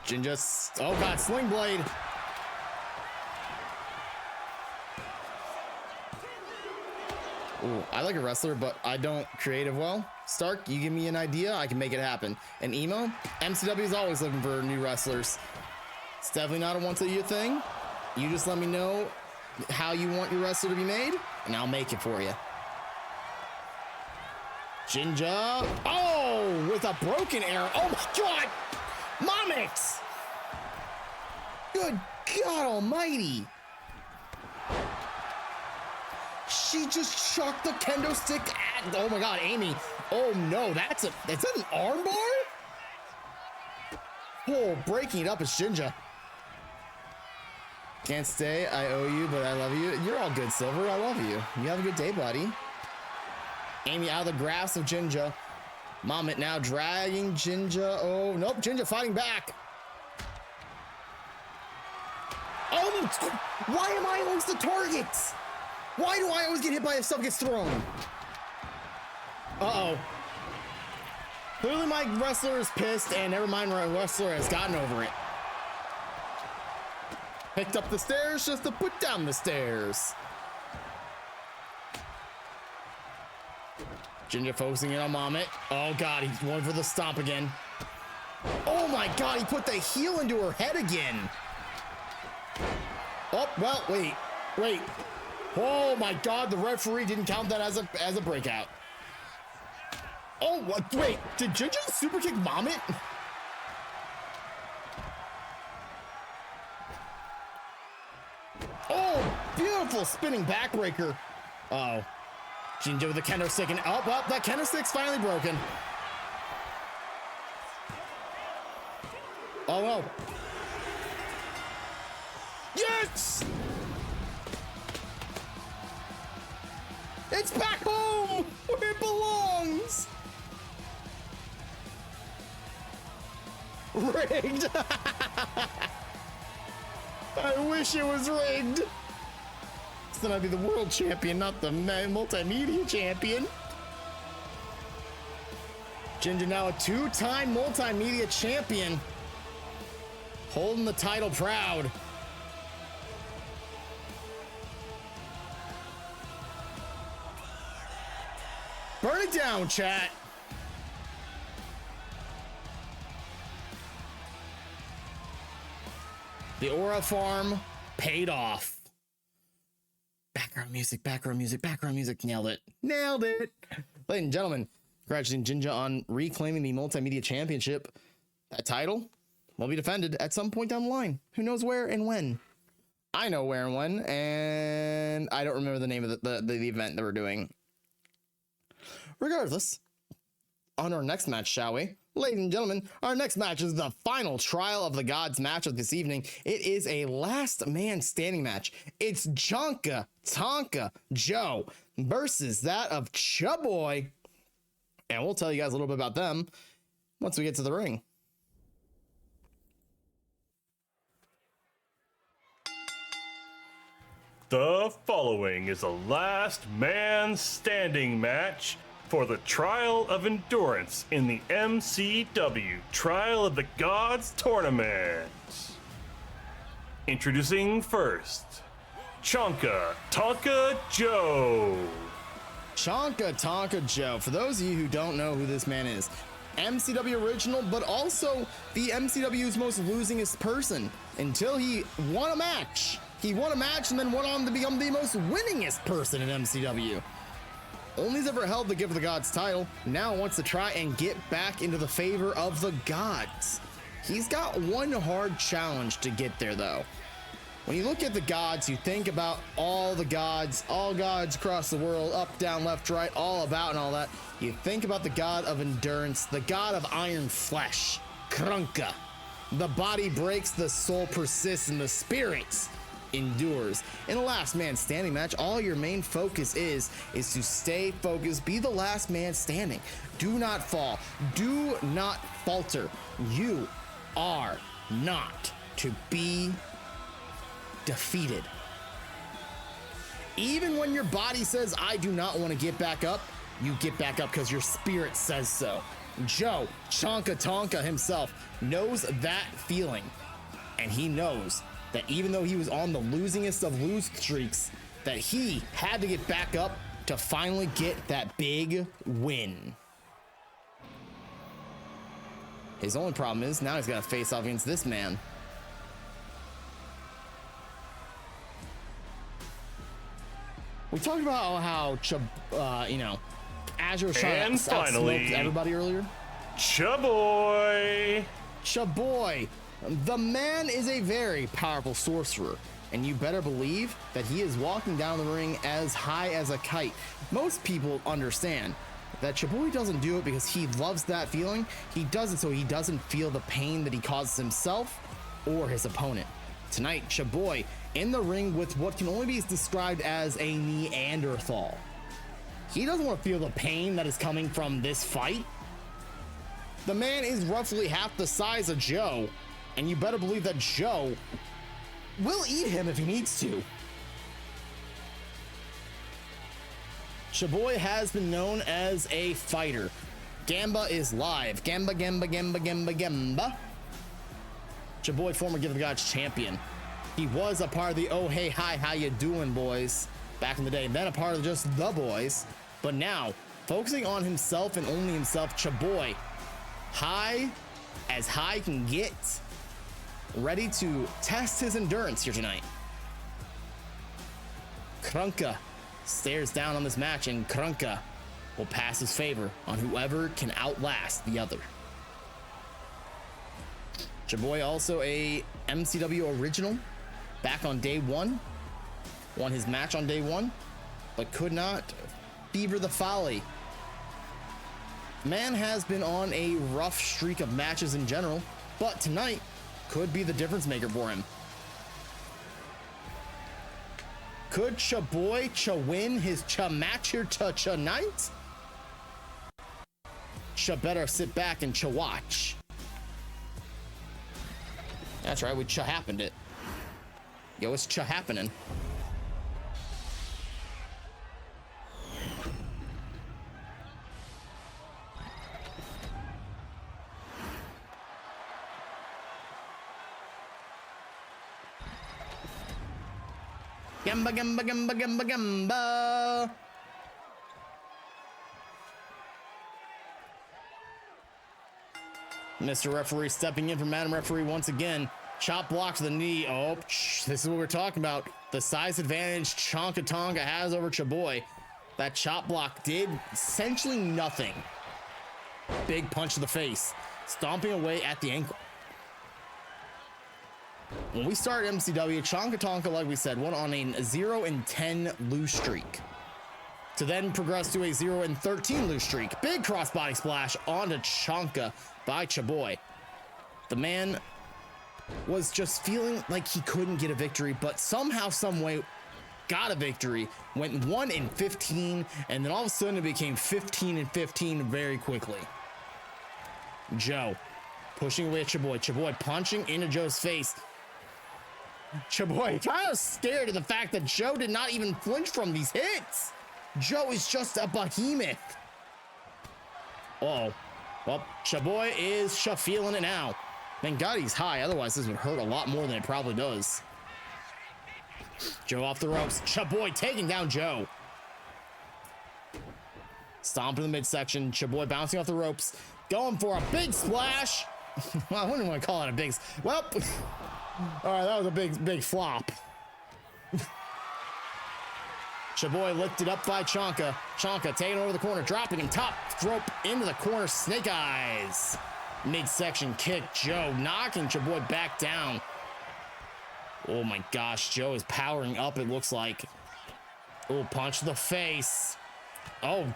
Jinja, oh God, sling blade. Ooh, I like a wrestler, but I don't creative well. Stark, you give me an idea, I can make it happen. And Emo, MCW is always looking for new wrestlers. It's definitely not a once-a-year thing. You just let me know how you want your wrestler to be made, and I'll make it for you. Jinja, oh, with a broken arrow. Oh my God, Mommet! Good God almighty. She just chucked the kendo stick at, oh my God, Amy. Oh no, that's an armbar? Oh, breaking it up is Jinja. Can't stay, I owe you, but I love you. You're all good, Silver, I love you. You have a good day, buddy. Amy out of the grasp of Jinja. Moment now dragging Jinja. Oh, nope, Jinja fighting back. Oh, why am I always the target? Why do I always get hit by if stuff gets thrown? Uh-oh. Clearly my wrestler is pissed, and never mind, my wrestler has gotten over it. Picked up the stairs just to put down the stairs. Jinja focusing in on Mamet. Oh God, he's going for the stomp again. Oh my God, he put the heel into her head again. Oh, well, wait. Oh my God, the referee didn't count that as a breakout. Oh, what? Wait, did Jinja super kick Mamet? Oh, beautiful spinning backbreaker. Uh-oh. Jinja with the kendo stick, and oh, well, that kendo stick's finally broken. Oh no. Yes! It's back home where it belongs. Rigged. I wish it was rigged. Then I'd be the world champion, not the multimedia champion. Jinja now a two-time multimedia champion, holding the title proud. Burn it down, chat. The Aura farm paid off. Background music. Nailed it. Ladies and gentlemen, congratulating Jinja on reclaiming the Multimedia Championship. That title will be defended at some point down the line. Who knows where and when? I know where and when, and I don't remember the name of the event that we're doing. Regardless, on our next match, shall we? Ladies and gentlemen, our next match is the final Trial of the Gods match of this evening. It is a last man standing match. It's Jonka Tonka Joe versus that of Chaboy. And we'll tell you guys a little bit about them once we get to the ring. The following is a last man standing match for the Trial of Endurance in the MCW Trial of the Gods Tournament. Introducing first, Chonka Tonka Joe. Chonka Tonka Joe. For those of you who don't know who this man is, MCW original, but also the MCW's most losingest person until he won a match. He won a match and then went on to become the most winningest person in MCW. Only has ever held the Gift of the Gods title, now wants to try and get back into the favor of the gods. He's got one hard challenge to get there though. When you look at the gods, you think about all the gods, all gods across the world, up, down, left, right, all about and all that. You think about the god of endurance, the god of iron flesh, Krunka. The body breaks, the soul persists, and the spirits endures. In a last man standing match, all your main focus is to stay focused, be the last man standing. Do not fall, do not falter. You are not to be defeated. Even when your body says, I do not want to get back up, you get back up because your spirit says so. Joe Chonka Tonka himself knows that feeling, and he knows that even though he was on the losingest of lose streaks, that he had to get back up to finally get that big win. His only problem is now he's got to face off against this man. We talked about how Azure was trying to outsmoke everybody earlier. Chaboy. Chaboy. The man is a very powerful sorcerer. And you better believe that he is walking down the ring as high as a kite. Most people understand that Chaboy doesn't do it because he loves that feeling. He does it so he doesn't feel the pain that he causes himself or his opponent. Tonight, Chaboy in the ring with what can only be described as a Neanderthal. He doesn't want to feel the pain that is coming from this fight. The man is roughly half the size of Joe, and you better believe that Joe will eat him if he needs to. Chaboy has been known as a fighter. Gamba is live. Gamba, Gamba, Gamba, Gamba, Gamba. Chaboy, former Give the Gods champion. He was a part of the Oh Hey Hi How You Doing Boys back in the day, then a part of just the Boys. But now, focusing on himself and only himself, Chaboy, high as high can get, ready to test his endurance here tonight. Krunka stares down on this match, and Krunka will pass his favor on whoever can outlast the other. Chaboy, also a MCW original, back on day one, won his match on day one, but could not fever the folly. Man has been on a rough streak of matches in general, but tonight could be the difference maker for him. Could Chaboy win his match here tonight? Better sit back and watch. That's right, we happened it. Yo, it's happening. Gamba, Gamba, Gamba, Gamba, Gamba. Mr. Referee stepping in for Madam Referee once again. Chop block to the knee. Oh, this is what we're talking about. The size advantage Chonka Tonga has over Chaboy. That chop block did essentially nothing. Big punch to the face. Stomping away at the ankle. When we started MCW, Chonka Tonka, like we said, went on a 0-10 lose streak. To then progress to a 0-13 lose streak. Big crossbody splash onto Chonka by Chaboy. The man was just feeling like he couldn't get a victory, but somehow, some way, got a victory. Went 1-15, and then all of a sudden it became 15-15 very quickly. Joe pushing away at Chaboy. Chaboy punching into Joe's face. Chaboy kind of scared of the fact that Joe did not even flinch from these hits. Joe is just a behemoth. Uh-oh. Well, Chaboy is feeling it now. Thank God he's high, otherwise this would hurt a lot more than it probably does. Joe off the ropes. Chaboy taking down Joe. Stomp in the midsection. Chaboy bouncing off the ropes. Going for a big splash. Well, I wouldn't want to call it a big... Well, all right, that was a big flop. Chaboy lifted up by Chonka. Chonka taking over the corner, dropping him top rope into the corner. Snake eyes. Midsection kick. Joe knocking Chaboy back down. Oh my gosh, Joe is powering up, it looks like. Oh, punch to the face. Oh,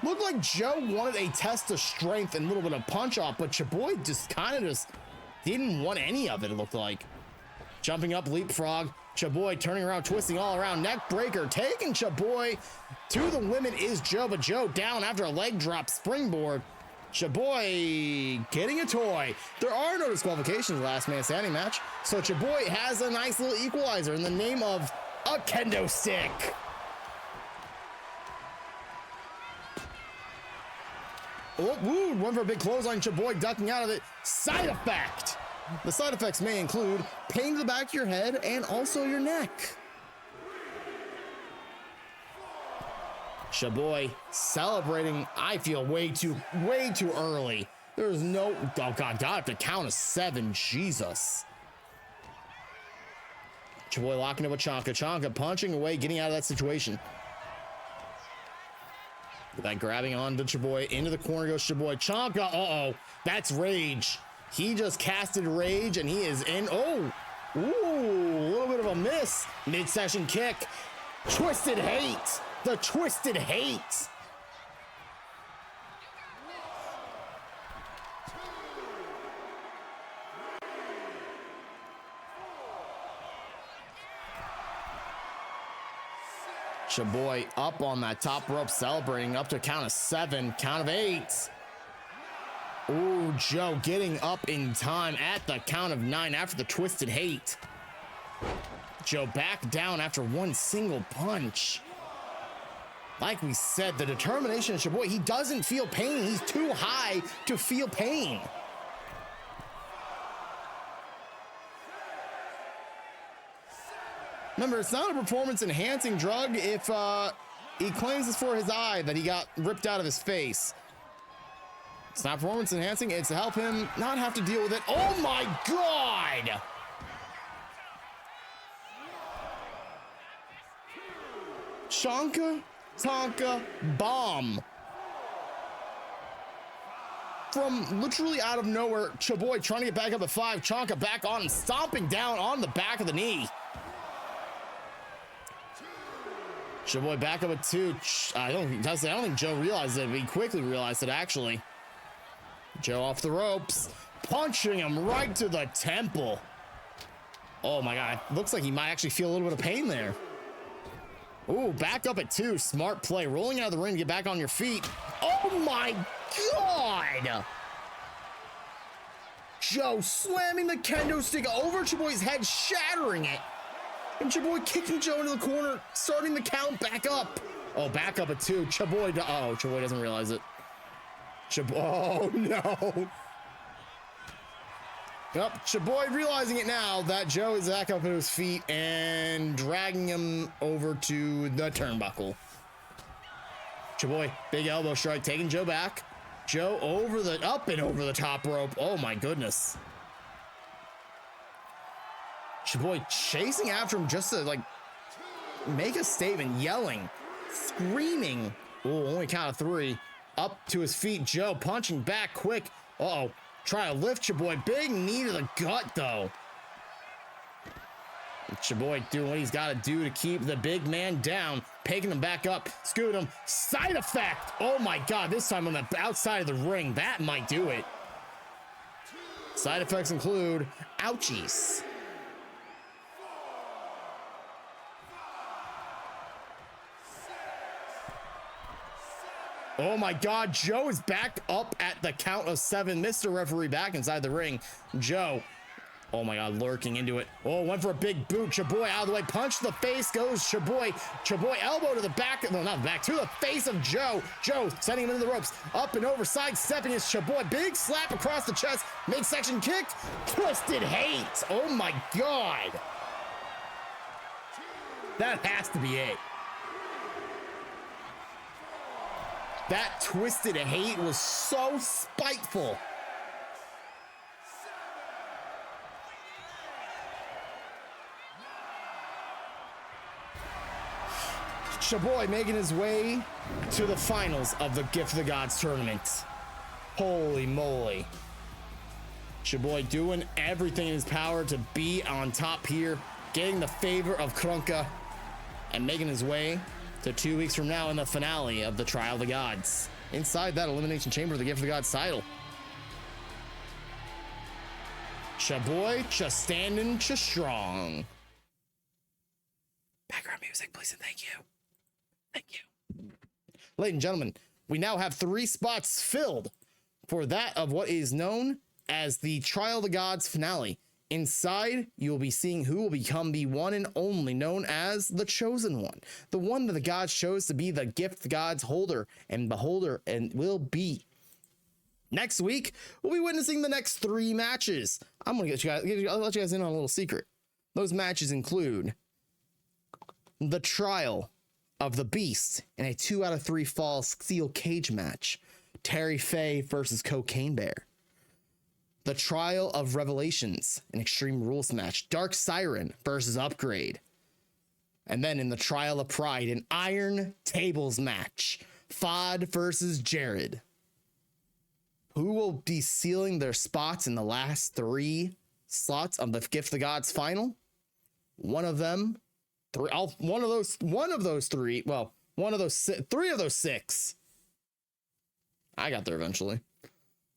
looked like Joe wanted a test of strength and a little bit of punch off, but Chaboy just kind of didn't want any of it, it looked like. Jumping up, leapfrog. Chaboy turning around, twisting all around. Neck breaker, taking Chaboy to the limit is Joe, but Joe down after a leg drop springboard. Chaboy getting a toy. There are no disqualifications last man standing match, so Chaboy has a nice little equalizer in the name of a kendo stick. Oh, woo, one for a big clothesline. Chaboy ducking out of it. Side effect. The side effects may include pain to the back of your head and also your neck. Chaboy celebrating, I feel, way too early. There's no, oh God, got to count of 7, Jesus. Chaboy locking up with Chonka. Chonka punching away, getting out of that situation. That grabbing onto Chaboy, into the corner goes Chaboy. Chonka, uh-oh, that's rage. He just casted rage and he is in, oh, ooh, a little bit of a miss. miss. Midsection kick. Twisted hate. The twisted hate. Chaboy up on that top rope, celebrating up to a count of 7, count of 8. Ooh, Joe getting up in time at the count of 9 after the twisted hate. Joe back down after one single punch. Like we said, the determination of Chaboy, he doesn't feel pain. He's too high to feel pain. Remember, it's not a performance-enhancing drug if he claims it's for his eye that he got ripped out of his face. It's not performance-enhancing. It's to help him not have to deal with it. Oh, my God! Chanka, Tonka, bomb. From literally out of nowhere, Chaboy trying to get back up at 5. Chanka back on and stomping down on the back of the knee. Chaboy back up at 2. I don't think Joe realized it, but he quickly realized it, actually. Joe off the ropes, punching him right to the temple. Oh my God, looks like he might actually feel a little bit of pain there. Ooh, back up at 2, smart play. Rolling out of the ring to get back on your feet. Oh my God! Joe slamming the kendo stick over Chaboy's head, shattering it. And Chaboy kicking Joe into the corner, starting the count back up. Oh, back up at 2. Chaboy doesn't realize it. Oh, no. Yep, Chaboy realizing it now that Joe is back up at his feet and dragging him over to the turnbuckle. Chaboy, big elbow strike, taking Joe back. Joe up and over the top rope. Oh, my goodness. Chaboy chasing after him just to, like, make a statement, yelling, screaming. Oh, only count of 3. Up to his feet, Joe punching back quick. Uh-oh, try to lift Chaboy. Big knee to the gut, though. Chaboy doing what he's got to do to keep the big man down, picking him back up, scoot him. Side effect. Oh, my God, this time on the outside of the ring. That might do it. Side effects include ouchies. Oh my God, Joe is back up at the count of 7. Mr. Referee back inside the ring. Joe, oh my God, lurking into it. Oh, went for a big boot. Chaboy out of the way, punch to the face goes Chaboy. Chaboy elbow to the back, no, not the back, to the face of Joe. Joe sending him into the ropes, up and over, sidestepping his Chaboy. Big slap across the chest, midsection kick, twisted hate. Oh my God. That has to be it. That twisted hate was so spiteful. Chaboy making his way to the finals of the Gift of the Gods tournament. Holy moly. Chaboy doing everything in his power to be on top here, getting the favor of Krunka, and making his way to 2 weeks from now in the finale of the Trial of the Gods. Inside that Elimination Chamber of the Gift of the Gods title. Chaboy, just standing, just strong. Background music, please, and thank you. Thank you. Ladies and gentlemen, we now have 3 spots filled for that of what is known as the Trial of the Gods finale. Inside, you will be seeing who will become the one and only known as the Chosen One. The one that the gods chose to be the Gift of Gods holder and beholder and will be. Next week, we'll be witnessing the next 3 matches. I'll let you guys in on a little secret. Those matches include the Trial of the Beast in a 2 out of 3 fall steel cage match. Terry Fay versus Cocaine Bear. The Trial of Revelations, an Extreme Rules match. Dark Siren versus Upgrade. And then in the Trial of Pride, an Iron Tables match. Fod versus Jared. Who will be sealing their spots in the last 3 slots of the Gift of the Gods final? One of them, three, one of those three, well, three of those six. I got there eventually.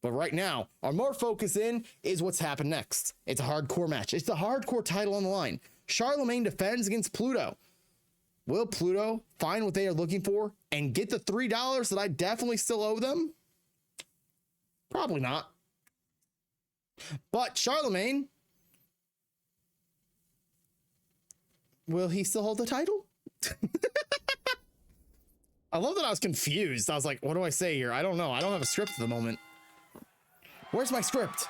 But right now, our more focus in is what's happened next. It's a hardcore match. It's the hardcore title on the line. Charlemagne defends against Pluto. Will Pluto find what they are looking for and get the $3 that I definitely still owe them? Probably not. But Charlemagne, will he still hold the title? I love that I was confused. I was like, what do I say here? I don't know. I don't have a script at the moment. Where's my script?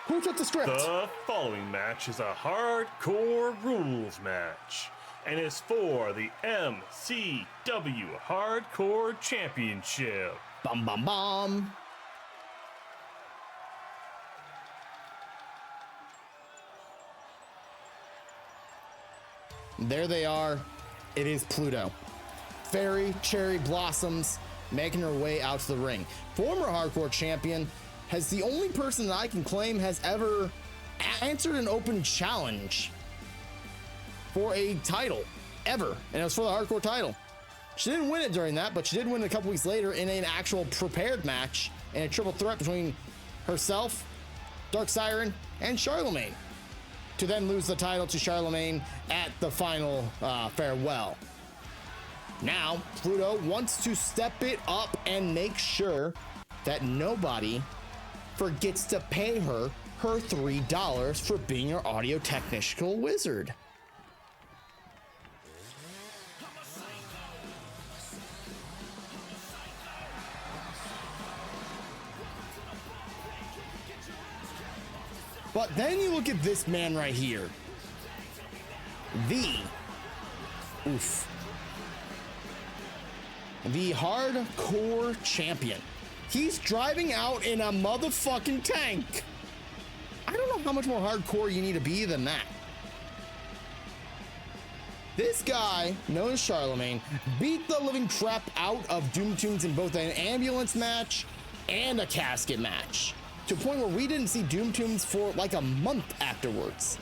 Who took the script? The following match is a hardcore rules match and is for the MCW Hardcore Championship. Bum, bum, bum. There they are. It is Pluto. Fairy Cherry Blossoms making her way out to the ring. Former hardcore champion, has the only person that I can claim has ever answered an open challenge for a title ever, and it was for the hardcore title. She didn't win it during that, but she did win it a couple weeks later in an actual prepared match in a triple threat between herself, Dark Siren, and Charlemagne, to then lose the title to Charlemagne at the final farewell. Now, Pluto wants to step it up and make sure that nobody forgets to pay her $3 for being her audio technical wizard. But then you look at this man right here. The hardcore champion. He's driving out in a motherfucking tank. I don't know how much more hardcore you need to be than that. This guy, known as Charlemagne, beat the living crap out of Doom Tunes in both an ambulance match and a casket match, to a point where we didn't see Doom Tunes for like a month afterwards.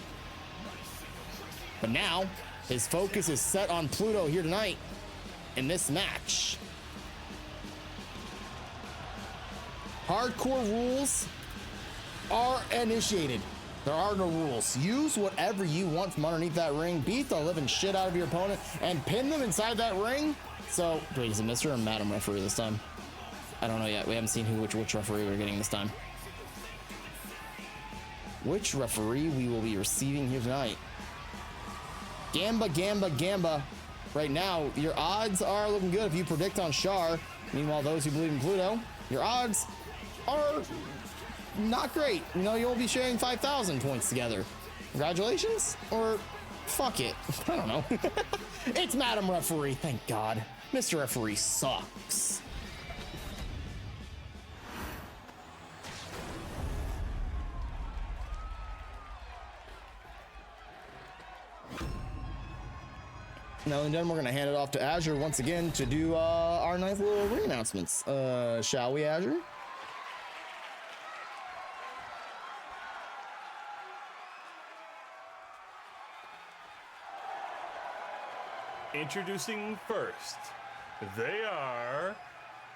But now, his focus is set on Pluto here tonight in this match. Hardcore rules are initiated. There are no rules. Use whatever you want from underneath that ring. Beat the living shit out of your opponent and pin them inside that ring. So, wait, is it Mr. or Madam Referee this time? I don't know yet. We haven't seen which referee we're getting this time. Which referee we will be receiving here tonight? Gamba, Gamba, Gamba. Right now, your odds are looking good if you predict on Char. Meanwhile, those who believe in Pluto, your odds are not great. You know, you'll be sharing 5,000 points together. Congratulations, or fuck it. I don't know. It's Madam Referee, thank God. Mr. Referee sucks. Now and then we're gonna hand it off to Azure once again to do our nice little ring announcements. Shall we, Azure? Introducing first, they are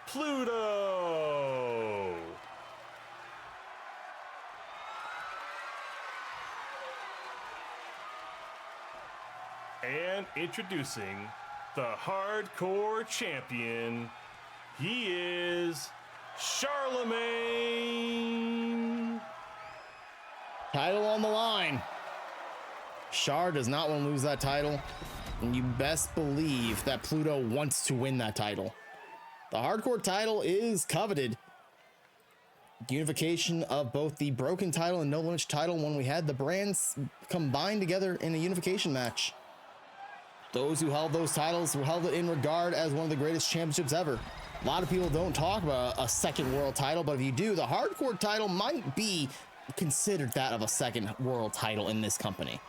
Pluto. And introducing the hardcore champion, he is Charlemagne. Title on the line. Char does not want to lose that title, and you best believe that Pluto wants to win that title. The hardcore title is coveted. Unification of both the broken title and no limits title when we had the brands combined together in a unification match. Those who held those titles held it in regard as one of the greatest championships ever. A lot of people don't talk about a second world title, but if you do, the hardcore title might be considered that of a second world title in this company.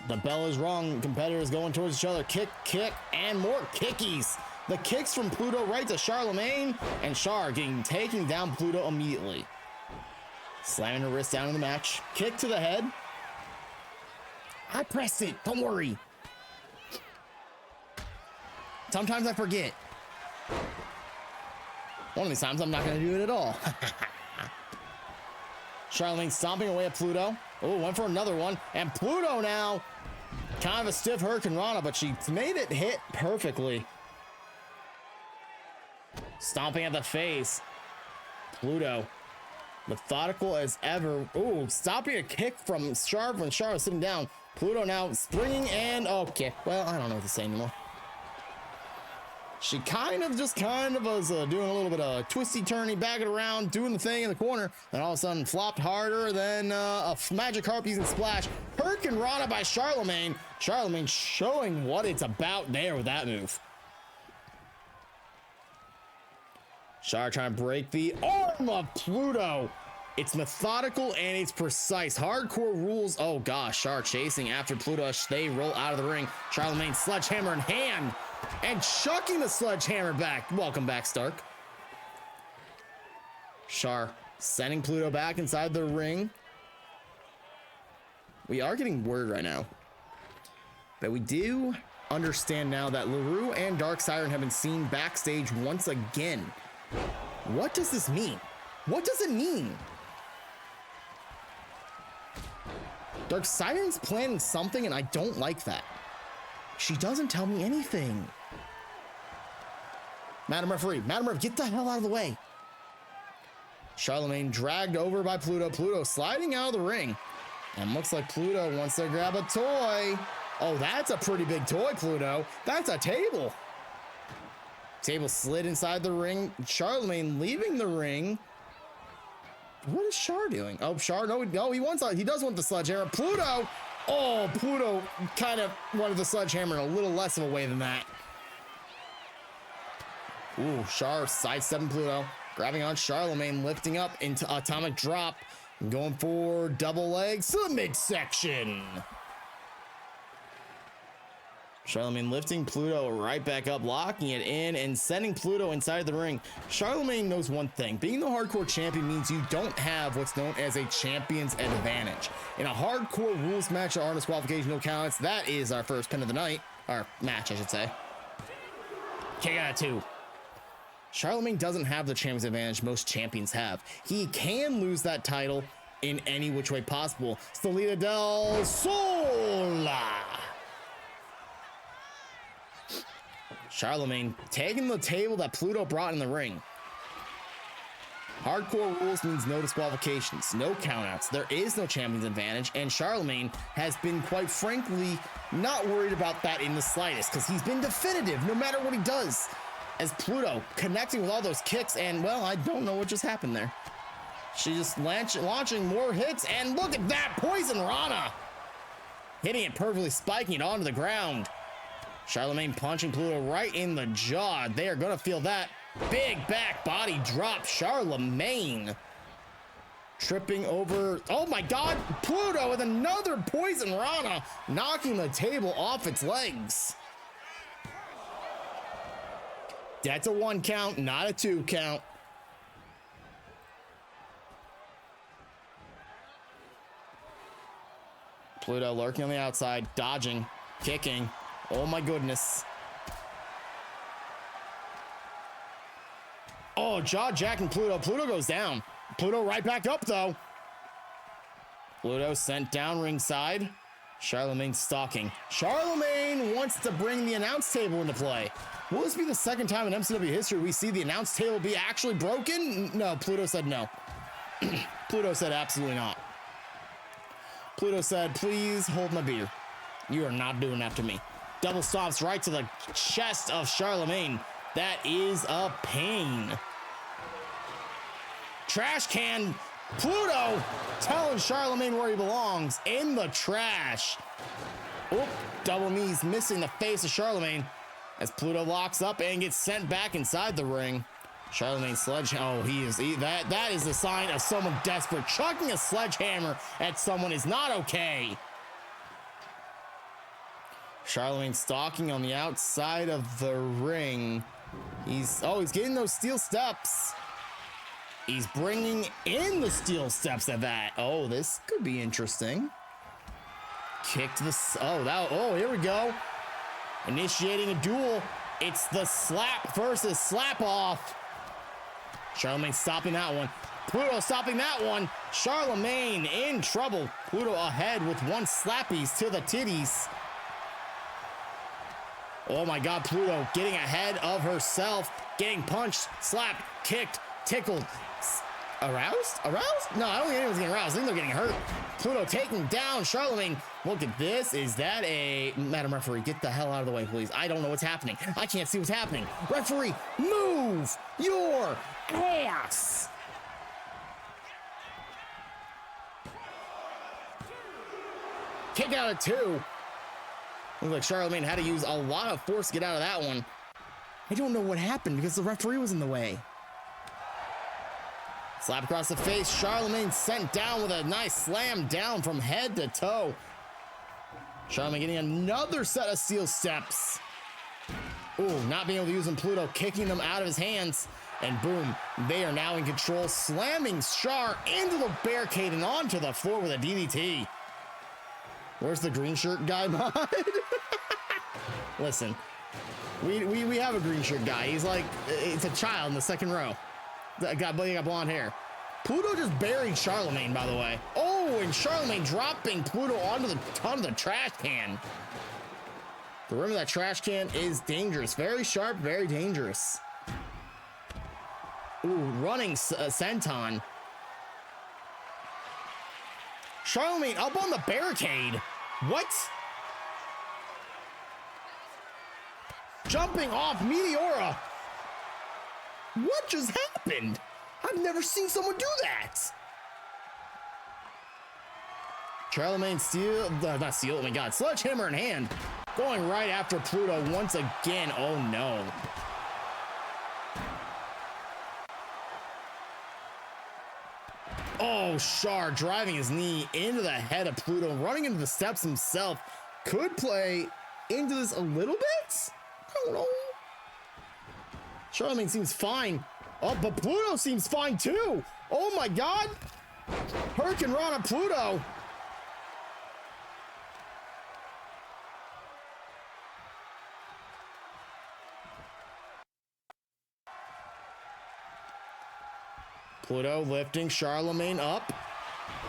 The bell is rung. Competitors going towards each other. Kick, kick, and more kickies. The kicks from Pluto right to Charlemagne, and Char taking down Pluto immediately. Slamming her wrist down in the match. Kick to the head. I pressed it. Don't worry. Sometimes I forget. One of these times I'm not going to do it at all. Charlemagne stomping away at Pluto. Oh, went for another one. And Pluto now. Kind of a stiff Hurricane Rana, but she made it hit perfectly. Stomping at the face. Pluto. Methodical as ever. Ooh, stopping a kick from Sharp when Sharp was sitting down. Pluto now springing and okay. Well, I don't know what to say anymore. She kind of was doing a little bit of twisty turny, backing around, doing the thing in the corner, and all of a sudden flopped harder than a magic harp using splash. Hurricane Rana by Charlemagne. Charlemagne showing what it's about there with that move. Char trying to break the arm of Pluto. It's methodical and it's precise. Hardcore rules. Oh gosh, Char chasing after Pluto. They roll out of the ring. Charlemagne sledgehammer in hand and chucking the sledgehammer back. Welcome back, Stark. Char sending Pluto back inside the ring. We are getting word right now, but we do understand now that LaRue and Dark Siren have been seen backstage once again. What does this mean? What does it mean? Dark Siren's planning something and I don't like that. She doesn't tell me anything. Madam Referee, get the hell out of the way. Charlemagne dragged over by Pluto. Pluto sliding out of the ring. And looks like Pluto wants to grab a toy. Oh, that's a pretty big toy, Pluto. That's a table. Table slid inside the ring. Charlemagne leaving the ring. What is Char doing? Oh, Char, no, he does want the sledgehammer. Pluto! Oh, Pluto kind of wanted the sledgehammer in a little less of a way than that. Ooh, Char sidestepping Pluto. Grabbing on Charlemagne, lifting up into atomic drop. Going for double legs to the midsection. Charlemagne lifting Pluto right back up, locking it in and sending Pluto inside the ring. Charlemagne knows one thing. Being the hardcore champion means you don't have what's known as a champion's advantage. In a hardcore rules match, there are no disqualification, no counts. That is our first pin of the night. Our match, I should say. Kick out of 2. Charlemagne doesn't have the champion's advantage most champions have. He can lose that title in any which way possible. Salida del Sol. Charlemagne taking the table that Pluto brought in the ring. Hardcore rules means no disqualifications, no countouts. There is no champion's advantage, and Charlemagne has been, quite frankly, not worried about that in the slightest, because he's been definitive no matter what he does. As Pluto connecting with all those kicks, and, well, I don't know what just happened there. She's just launching more hits, and look at that, Poison Rana! Hitting it perfectly, spiking it onto the ground. Charlemagne punching Pluto right in the jaw. They are gonna feel that. Big back body drop. Charlemagne tripping over. Oh my God, Pluto with another Poison Rana, knocking the table off its legs. That's a 1 count, not a 2 count. Pluto lurking on the outside, dodging, kicking. Oh my goodness. Oh, jaw jacking Pluto. Pluto goes down. Pluto right back up though. Pluto sent down ringside. Charlemagne stalking. Charlemagne wants to bring the announce table into play. Will this be the second time in MCW history we see the announce table be actually broken? No, Pluto said no. Pluto said absolutely not. Pluto said, please hold my beer. You are not doing that to me. Double stomps right to the chest of Charlemagne. That is a pain. Trash can. Pluto telling Charlemagne where he belongs. In the trash. Oop, double knees missing the face of Charlemagne as Pluto locks up and gets sent back inside the ring. Charlemagne sledgehammer. Oh, that is a sign of someone desperate. Chucking a sledgehammer at someone is not okay. Charlemagne stalking on the outside of the ring. He's getting those steel steps. He's bringing in the steel steps at that. Oh, this could be interesting. Kick to the, here we go. Initiating a duel. It's the slap versus slap off. Charlemagne stopping that one. Pluto stopping that one. Charlemagne in trouble. Pluto ahead with one slappies to the titties. Oh my God, Pluto getting ahead of herself. Getting punched, slapped, kicked, tickled. Aroused? Aroused? No, I don't think anyone's getting aroused. I think they're getting hurt. Pluto taking down Charlemagne. Look at this. Is that a... Madam Referee, get the hell out of the way, please. I don't know what's happening. I can't see what's happening. Referee, move your ass. Kick out of 2. Looks like Charlemagne had to use a lot of force to get out of that one. I don't know what happened because the referee was in the way. Slap across the face. Charlemagne sent down with a nice slam down from head to toe. Charlemagne getting another set of steel steps. Ooh, not being able to use them. Pluto kicking them out of his hands. And boom, they are now in control. Slamming Char into the barricade and onto the floor with a DDT. Where's the green shirt guy behind? Listen, we have a green shirt guy. He's like, it's a child in the second row. Got blonde hair. Pluto just buried Charlemagne, by the way. Oh, and Charlemagne dropping Pluto onto the trash can. The rim of that trash can is dangerous. Very sharp, very dangerous. Ooh, running senton. Charlemagne up on the barricade. What? Jumping off Meteora. What just happened? I've never seen someone do that. Charlemagne not steel, oh my God, sledgehammer in hand. Going right after Pluto once again. Oh no. Oh, Char driving his knee into the head of Pluto, running into the steps himself. Could play into this a little bit? I don't know. Charlemagne seems fine. Oh, but Pluto seems fine too. Oh my God. Hurricane Rana Pluto. Pluto lifting Charlemagne up.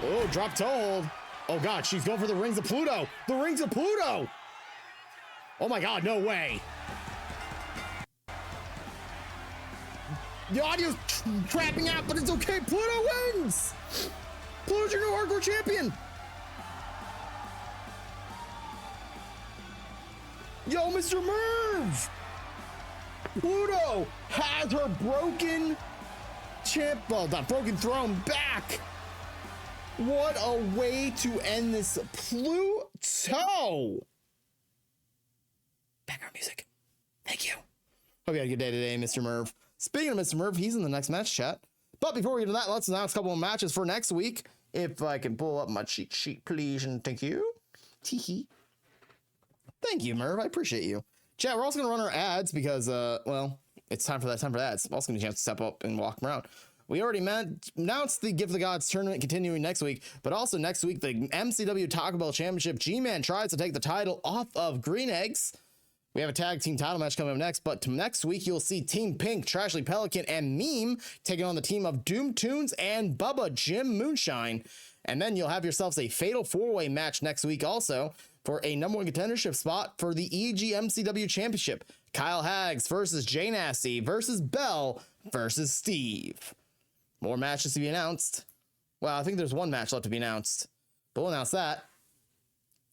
Oh, drop toe hold. Oh God, she's going for the rings of Pluto. The rings of Pluto. Oh my God, no way. The audio's crapping out, but it's okay. Pluto wins. Pluto's your new hardcore champion. Yo, Mr. Merv. Pluto has her broken not broken throne back. What a way to end this. Pluto. Background music. Thank you. Hope you had a good day today, Mr. Merv. Speaking of Mr. Merv, he's in the next match chat. But before we get to that, let's announce a couple of matches for next week. If I can pull up my cheat sheet, please, and thank you. Teehee. Thank you, Merv. I appreciate you. Chat, we're also going to run our ads because, well, it's time for ads. I'm also going to have to step up and walk them around. We already announced the Gift of the Gods tournament continuing next week, but also next week, the MCW Taco Bell Championship, G-Man tries to take the title off of Green Eggs. We have a tag team title match coming up next, but next week you'll see Team Pink, Trashly Pelican, and Meme taking on the team of Doom Tunes and Bubba Jim Moonshine. And then you'll have yourselves a fatal four-way match next week also for a number one contendership spot for the EG MCW Championship. Kyle Haggs versus Jay Nasty versus Bell versus Steve. More matches to be announced. Well, I think there's one match left to be announced, but we'll announce that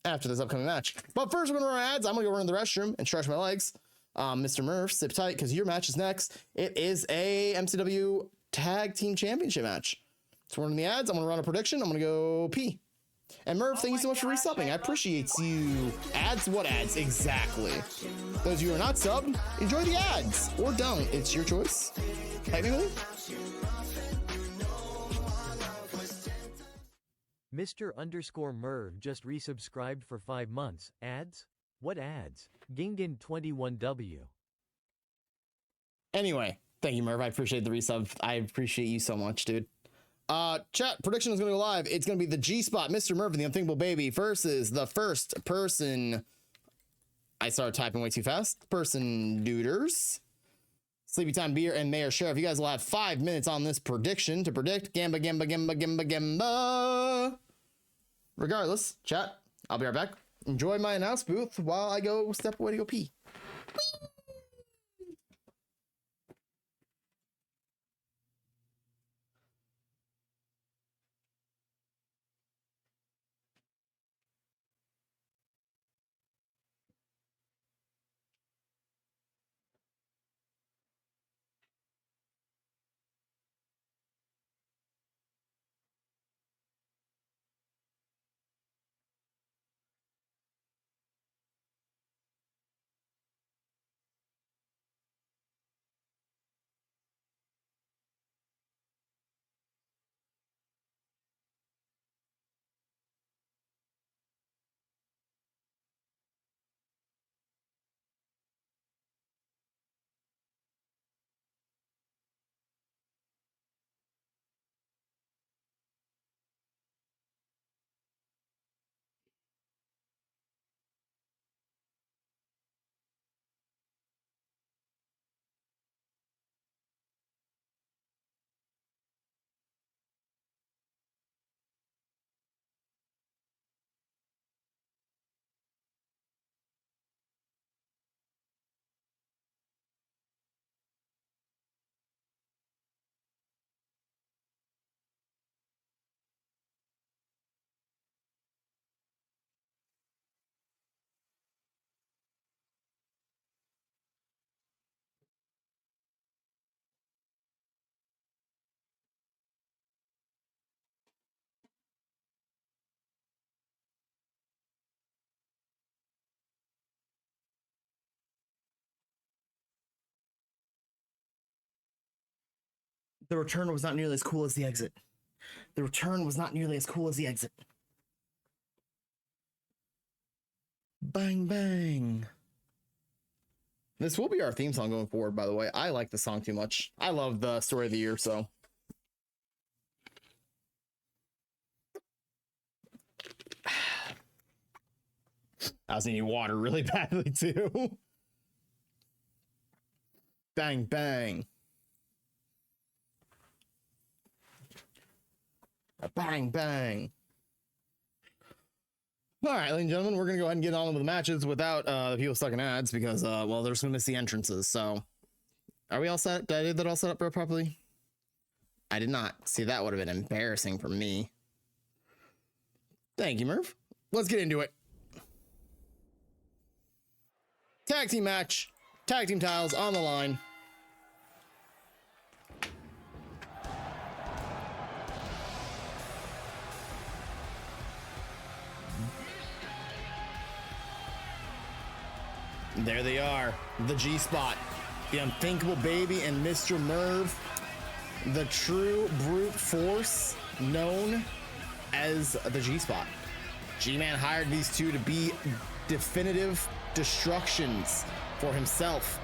after this upcoming match. But first, we're going to run ads. I'm going to go run to the restroom and stretch my legs. Mr. Murph, sit tight because your match is next. It is a MCW Tag Team Championship match. So we're in the ads. I'm going to run a prediction. I'm going to go pee. And Murph, thank you so much for resubbing. I appreciate you. Ads? What ads? Exactly. Those of you who are not subbed, enjoy the ads. Or don't. It's your choice. Technically. Mr_Merv just resubscribed for 5 months. Ads? What ads? Gingin21W. Anyway, thank you, Merv. I appreciate the resub. I appreciate you so much, dude. Chat prediction is going to go live. It's going to be the G Spot, Mr. Merv, and the Unthinkable Baby versus the first person. I started typing way too fast. Person Duders, Sleepy Time Beer, and Mayor Sheriff. You guys will have 5 minutes on this prediction to predict. Gamba, gamba, gamba, gamba, gamba. Regardless, chat, I'll be right back. Enjoy my announce booth while I go step away to go pee. The return was not nearly as cool as the exit. The return was not nearly as cool as the exit. Bang, bang. This will be our theme song going forward, by the way. I like the song too much. I love the story of the year, so. I was needing water really badly, too. Bang, bang. Bang, bang. All right, ladies and gentlemen, we're going to go ahead and get on with the matches without the people stuck in ads because, well, they're just going to miss the entrances. So, are we all set? Did I get that all set up properly? I did not. See, that would have been embarrassing for me. Thank you, Merv. Let's get into it. Tag team match. Tag team titles on the line. There they are, the G-Spot, the Unthinkable Baby, and Mr. Merv, the true brute force known as the G-Spot. G-Man hired these two to be definitive destructions for himself,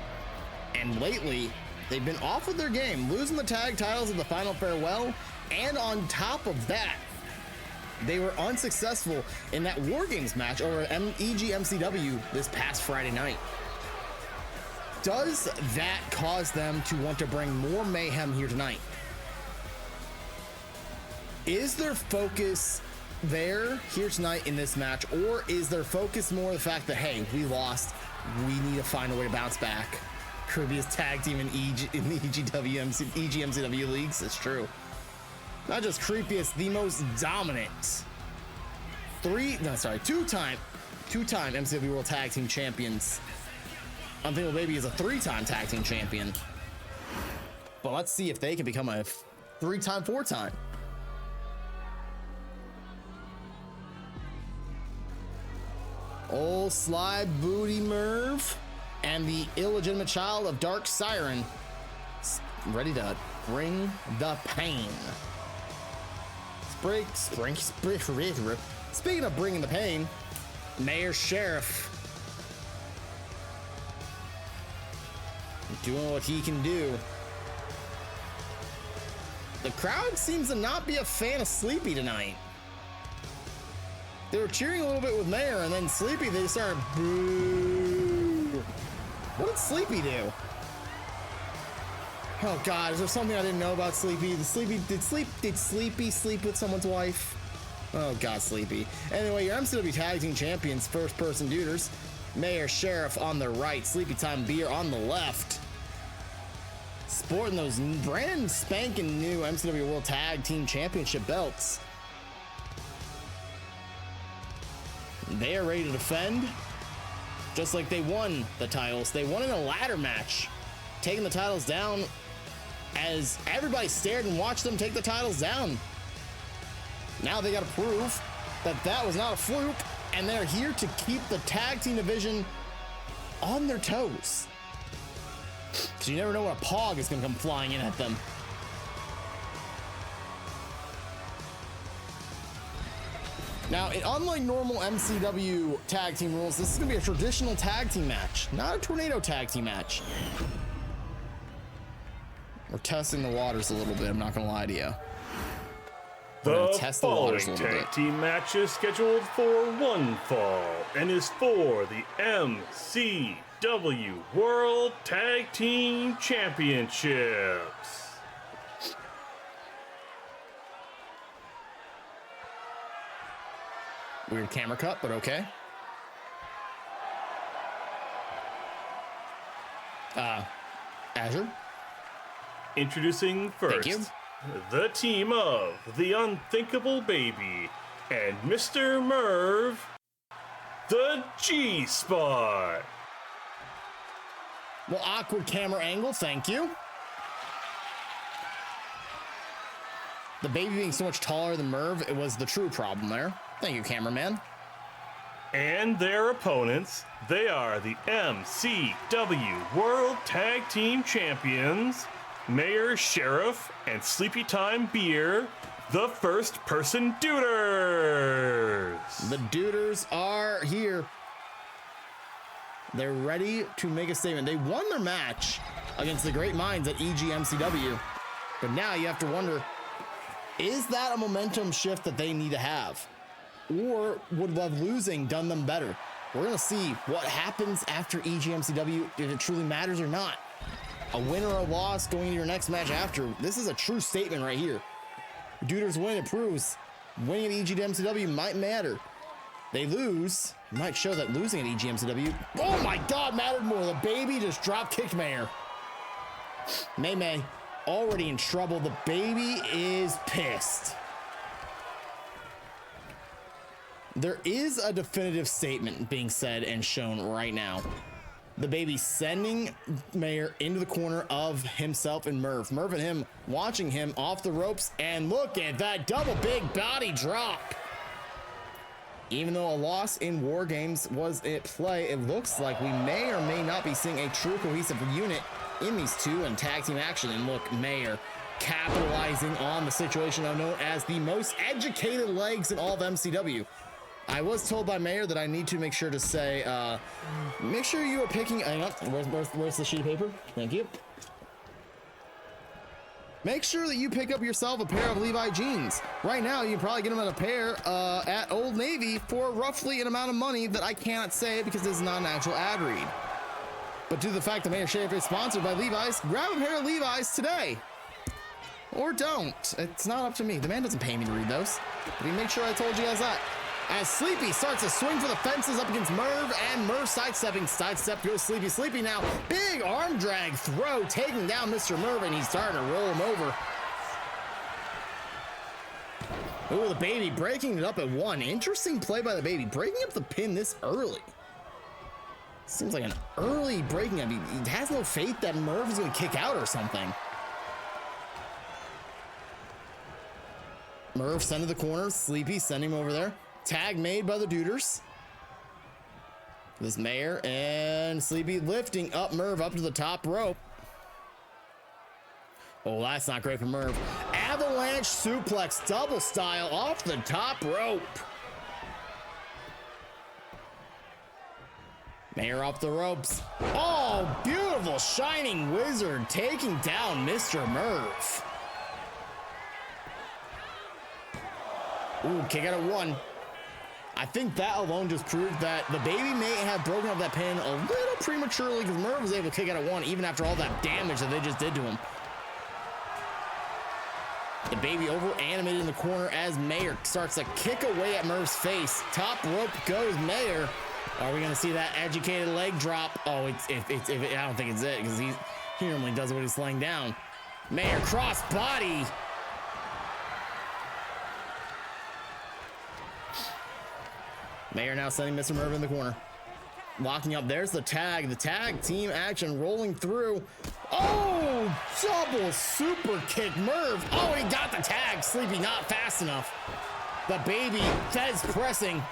and lately, they've been off of their game, losing the tag titles at the Final Farewell, and on top of that, they were unsuccessful in that War Games match over MCW this past Friday night. Does that cause them to want to bring more mayhem here tonight? Is their focus here tonight in this match, or is their focus more the fact that, hey, we lost, we need to find a way to bounce back? Caribbean's tag team in the EGMCW leagues, it's true. Not just creepiest, the most dominant two-time MCW World Tag Team Champions. Unthinkable Baby is a 3-time Tag Team Champion. But let's see if they can become a 3-time, 4-time. Old Sly Booty Merv and the illegitimate child of Dark Siren ready to bring the pain. Speaking of bringing the pain, Mayor Sheriff doing what he can do. The crowd seems to not be a fan of Sleepy tonight. They were cheering a little bit with Mayor, and then Sleepy, they started boo. What did Sleepy do? Oh God, is there something I didn't know about Sleepy? Did Sleepy sleep with someone's wife? Oh God, Sleepy. Anyway, your MCW Tag Team Champions, first person Duders. Mayor Sheriff on the right, Sleepy Time Beer on the left. Sporting those brand spanking new MCW World Tag Team Championship belts. They are ready to defend, just like they won the titles. They won in a ladder match, taking the titles down as everybody stared and watched them take the titles down. Now they got to prove that that was not a fluke, and they're here to keep the tag team division on their toes. Because you never know what a pog is going to come flying in at them. Now, unlike normal MCW tag team rules, this is going to be a traditional tag team match, not a tornado tag team match. We're testing the waters a little bit, I'm not going to lie to you. The test the waters following a little tag bit. team match is scheduled for one fall and is for the MCW World Tag Team Championships. Weird camera cut, but okay. Azure. Introducing first, Thank you. the team of The Unthinkable Baby and Mr. Merv, the G-Spot. Well, awkward camera angle, thank you. The baby being so much taller than Merv, it was the true problem there. Thank you, cameraman. And their opponents, they are the MCW World Tag Team Champions, Mayor Sheriff and Sleepy Time Beer, the First Person Duders. The Duders are here. They're ready to make a statement. They won their match against the great minds at EGMCW, but now you have to wonder, is that a momentum shift that they need to have? Or would Love losing done them better? We're going to see what happens after EGMCW, if it truly matters or not. A win or a loss going into your next match after. This is a true statement right here. Duders win, it proves winning at EGMCW might matter. They lose, it might show that losing at EGMCW, oh my God, mattered more. The baby just drop kicked Mayor. May already in trouble. The baby is pissed. There is a definitive statement being said and shown right now. The baby sending Mayor into the corner of himself and Merv. Merv and him watching him off the ropes, and look at that double big body drop. Even though a loss in War Games was at play, it looks like we may or may not be seeing a true cohesive unit in these two in tag team action. And look, Mayor capitalizing on the situation known as the most educated legs in all of MCW. I was told by Mayor that I need to make sure to say, make sure you are picking, hang on, where's the sheet of paper? Thank you. Make sure that you pick up yourself a pair of Levi jeans. Right now, you can probably get them at a pair at Old Navy for roughly an amount of money that I cannot say because this is not an actual ad read. But due to the fact that Mayor Sheriff is sponsored by Levi's, grab a pair of Levi's today. Or don't. It's not up to me. The man doesn't pay me to read those. But he made sure I told you guys that. As Sleepy starts to swing for the fences up against Merv, and Merv sidestepping. Sidestep goes Sleepy. Sleepy now, big arm drag throw, taking down Mr. Merv, and he's starting to roll him over. Oh, the baby breaking it up at one. Interesting play by the baby, breaking up the pin this early. Seems like an early breaking up. He has no faith that Merv is going to kick out or something. Merv sent to the corner. Sleepy sending him over there. Tag made by the Duders. This Mayor and Sleepy lifting up Merv up to the top rope. Oh, that's not great for Merv. Avalanche suplex double style off the top rope. Mayor up the ropes. Oh, beautiful shining wizard taking down Mr. Merv. Ooh, kick out at 1. I think that alone just proved that the baby may have broken up that pin a little prematurely because Merv was able to kick out at 1 even after all that damage that they just did to him. The baby over animated in the corner as Mayer starts to kick away at Merv's face. Top rope goes Mayer. Are we going to see that educated leg drop? Oh, I don't think it's it because he normally does what he's laying down. Mayer cross body. Mayer now sending Mr. Merv in the corner. Locking up. There's the tag. The tag team action rolling through. Oh, double super kick. Merv. Oh, he got the tag. Sleepy not fast enough. The baby Fez pressing.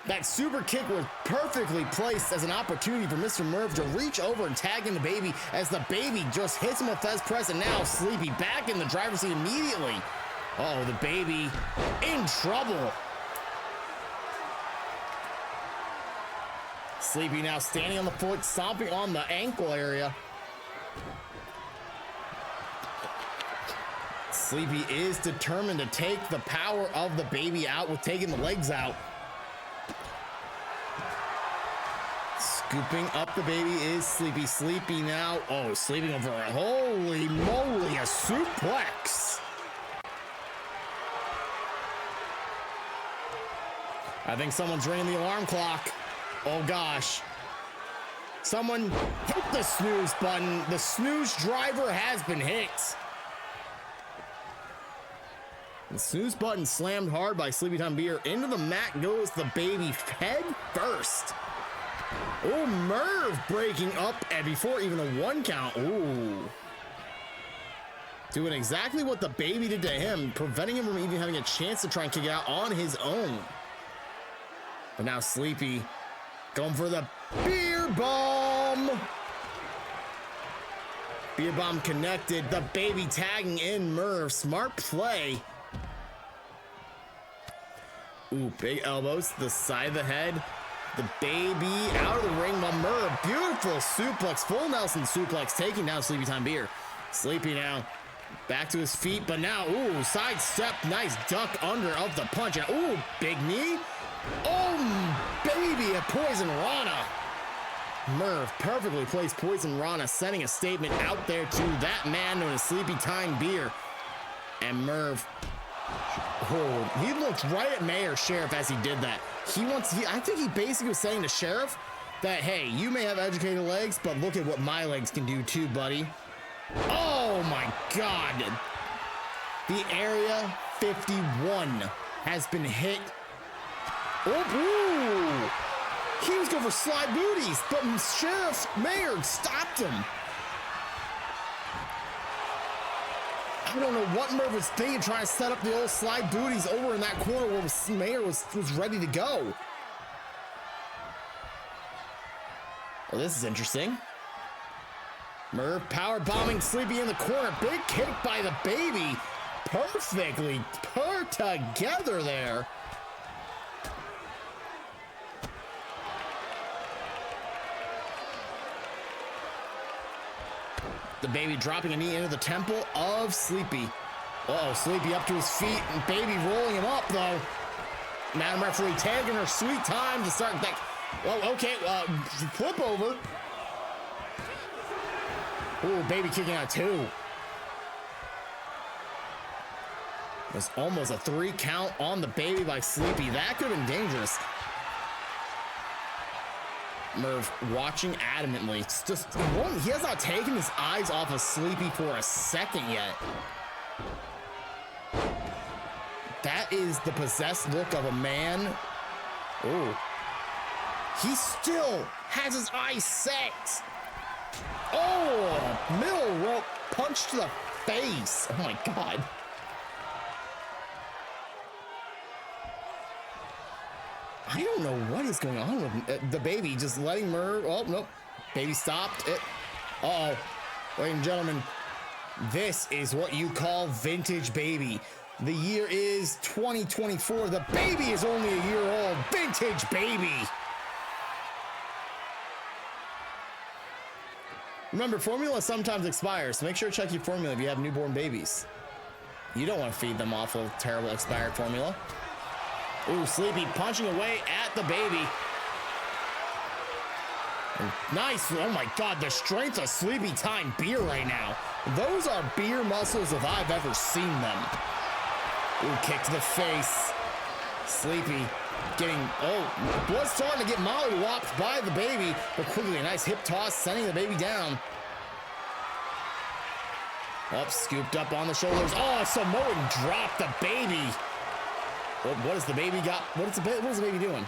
That super kick was perfectly placed as an opportunity for Mr. Merv to reach over and tag in the baby as the baby just hits him with Fez press, and now Sleepy back in the driver's seat immediately. Oh, the baby in trouble. Sleepy now standing on the foot, stomping on the ankle area. Sleepy is determined to take the power of the baby out with taking the legs out. Scooping up the baby is Sleepy. Sleepy now, oh, sleeping over it. Holy moly, a suplex. I think someone's ringing the alarm clock. Oh gosh. Someone hit the snooze button. The snooze driver has been hit. The snooze button slammed hard by Sleepy Time Beer. Into the mat goes the baby head first. Oh, Merv breaking up and before even a 1 count. Ooh. Doing exactly what the baby did to him, preventing him from even having a chance to try and kick it out on his own. But now Sleepy going for the beer bomb. Beer bomb connected. The baby tagging in Merv. Smart play. Ooh, big elbows to the side of the head. The baby out of the ring by Merv. Beautiful suplex. Full Nelson suplex. Taking down Sleepy Time Beer. Sleepy now back to his feet. But now, ooh, side step. Nice duck under of the punch. And ooh, big knee. Oh, baby, a Poison Rana. Merv perfectly placed Poison Rana, sending a statement out there to that man known as Sleepy Time Beer. And Merv, oh, he looked right at Mayor Sheriff as he did that. I think he basically was saying to Sheriff that, hey, you may have educated legs, but look at what my legs can do too, buddy. Oh my God. The Area 51 has been hit. Oh, ooh. He was going for slide booties, but Sheriff Mayer stopped him. I don't know what Merv was thinking, trying to set up the old slide booties over in that corner where Mayer was ready to go. Well, this is interesting. Merv power bombing Sleepy in the corner. Big kick by the baby. Perfectly put together there. The baby dropping a knee into the temple of Sleepy. Uh-oh, Sleepy up to his feet, and baby rolling him up, though. Madam Referee tagging her sweet time to start that. Well, okay, flip over. Ooh, baby kicking out 2. It was almost a 3 count on the baby by Sleepy. That could have been dangerous. Merv watching adamantly. It's just, he has not taken his eyes off of Sleepy for a second yet. That is the possessed look of a man. Oh, he still has his eyes set. Oh, middle rope punch to the face. Oh my God. I don't know what is going on with the baby. Just letting Merv. Oh, nope. Baby stopped it. Uh-oh. Ladies and gentlemen, this is what you call vintage baby. The year is 2024. The baby is only a year old. Vintage baby. Remember, formula sometimes expires, so make sure to check your formula if you have newborn babies. You don't want to feed them awful, terrible expired formula. Ooh, Sleepy punching away at the baby. Nice. Oh my God, the strength of Sleepy Time Beer right now. Those are beer muscles if I've ever seen them. Ooh, kick to the face. Sleepy getting, was starting to get mollywopped by the baby, but quickly a nice hip toss, sending the baby down. Up, scooped up on the shoulders. Oh, Samoan dropped the baby. What has the baby got? What is the baby doing?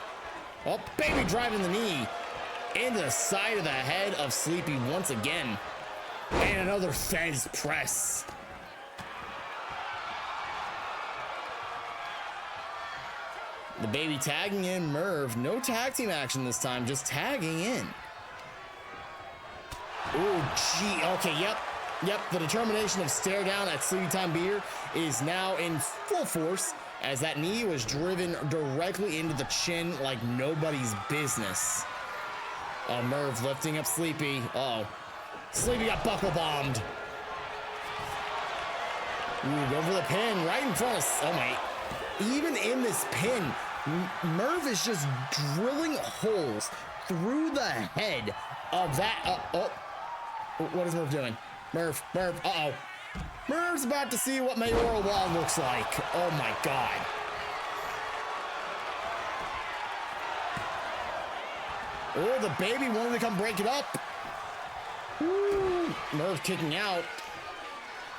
Oh, baby driving the knee into the side of the head of Sleepy once again. And another Fez press. The baby tagging in Merv. No tag team action this time, just tagging in. Oh, gee. Okay, yep. The determination of stare down at Sleepy Time Beer is now in full force as that knee was driven directly into the chin like nobody's business. Oh, Merv lifting up Sleepy. Uh-oh. Sleepy got buckle bombed. Ooh, go for the pin right in front of... Oh, my. Even in this pin, Merv is just drilling holes through the head of that... What is Merv doing? Merv, uh-oh. Merv's about to see what Mayoral Wall looks like. Oh, my God. Oh, the baby wanted to come break it up. Woo. Merv kicking out.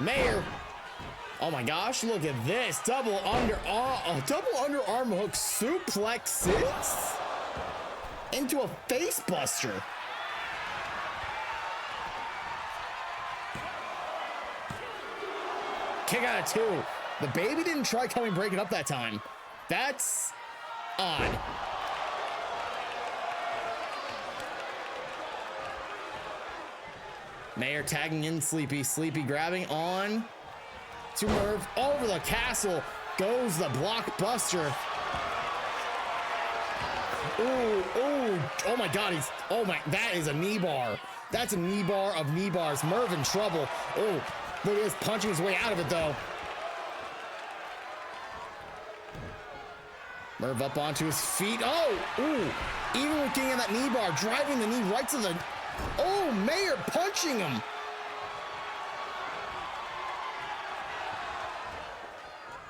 Mayor. Oh, my gosh, look at this. Double underarm hook suplexes into a face buster. Kick out of 2. The baby didn't try coming break it up that time. That's odd. Mayor tagging in Sleepy. Sleepy grabbing on to Merv. Over the castle goes the blockbuster. Oh my God. That is a knee bar. That's a knee bar of knee bars. Merv in trouble. Oh. Look at this, punching his way out of it, though. Merv up onto his feet. Even with getting in that knee bar, driving the knee right to the... Oh, Mayor punching him.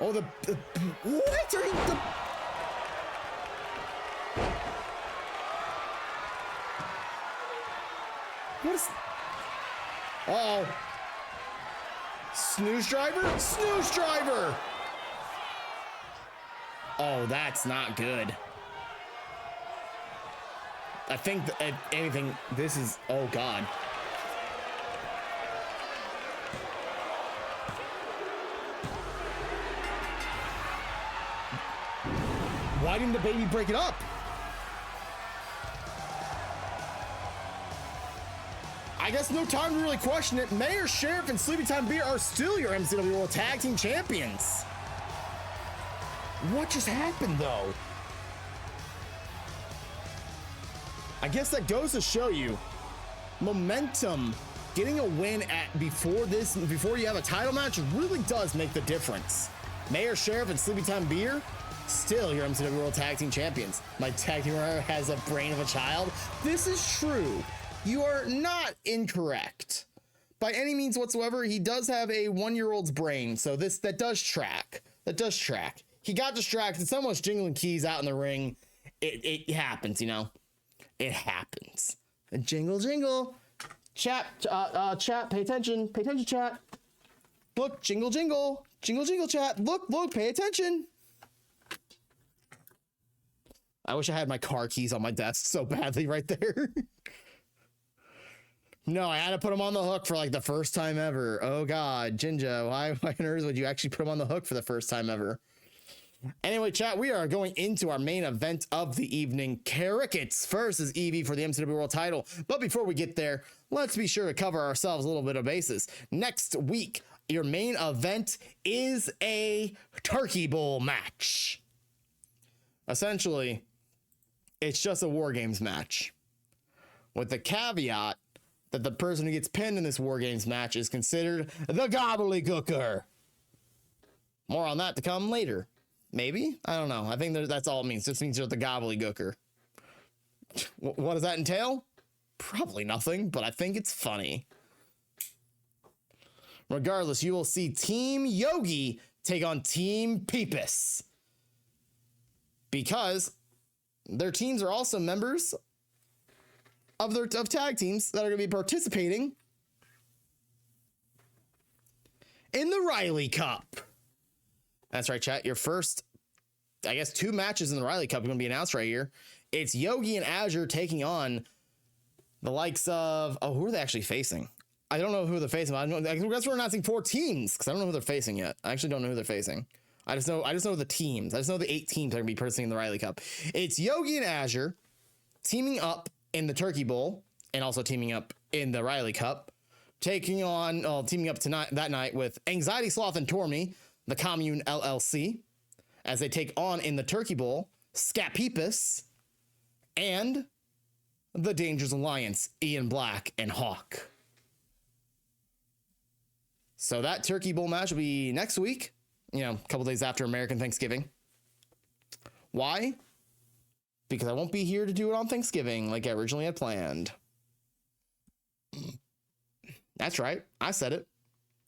Oh, what are you... What is... Uh-oh. Snooze driver? Snooze driver! Oh, that's not good. I think, if anything, this is... Oh, God. Why didn't the baby break it up? I guess no time to really question it. Mayor, Sheriff, and Sleepy Time Beer are still your MCW World Tag Team Champions. What just happened, though? I guess that goes to show you momentum. Getting a win before you have a title match really does make the difference. Mayor, Sheriff, and Sleepy Time Beer, still your MCW World Tag Team Champions. My tag team has a brain of a child. This is true. You are not incorrect. By any means whatsoever, he does have a 1-year-old's brain, so that does track. That does track. He got distracted. Someone was jingling keys out in the ring. It happens, you know. It happens. Jingle, jingle. Chat, pay attention. Pay attention, chat. Look, jingle, jingle. Jingle, jingle, chat. Look, pay attention. I wish I had my car keys on my desk so badly right there. No, I had to put him on the hook for like the first time ever. Oh God, Jinjo, why on earth would you actually put him on the hook for the first time ever? Anyway, chat, we are going into our main event of the evening. Crickets versus Evie for the MCW World title. But before we get there, let's be sure to cover ourselves a little bit of basis. Next week, your main event is a Turkey Bowl match. Essentially, it's just a War Games match. With the caveat that the person who gets pinned in this War Games match is considered the gobbledygooker. More on that to come later. Maybe? I don't know. I think that's all it means. It just means you're the gobbledygooker. What does that entail? Probably nothing, but I think it's funny. Regardless, you will see Team Yogi take on Team Peepus. Because their teams are also members of tag teams that are going to be participating in the Riley Cup. That's right, chat. Your first, I guess, 2 matches in the Riley Cup are going to be announced right here. It's Yogi and Azure taking on the likes of... Oh, who are they actually facing? I don't know who they're facing. I guess we're announcing 4 teams because I don't know who they're facing yet. I actually don't know who they're facing. I just know the teams. I just know the 8 teams that are going to be participating in the Riley Cup. It's Yogi and Azure teaming up in the Turkey Bowl and also teaming up in the Riley Cup, teaming up tonight that night with Anxiety, Sloth, and Tormy, the Commune LLC, as they take on in the Turkey Bowl Scat Peepus and the Dangerous Alliance, Ian Black and Hawk. So that Turkey Bowl match will be next week, a couple days after American Thanksgiving. Why? Because I won't be here to do it on Thanksgiving like I originally had planned. That's right. I said it.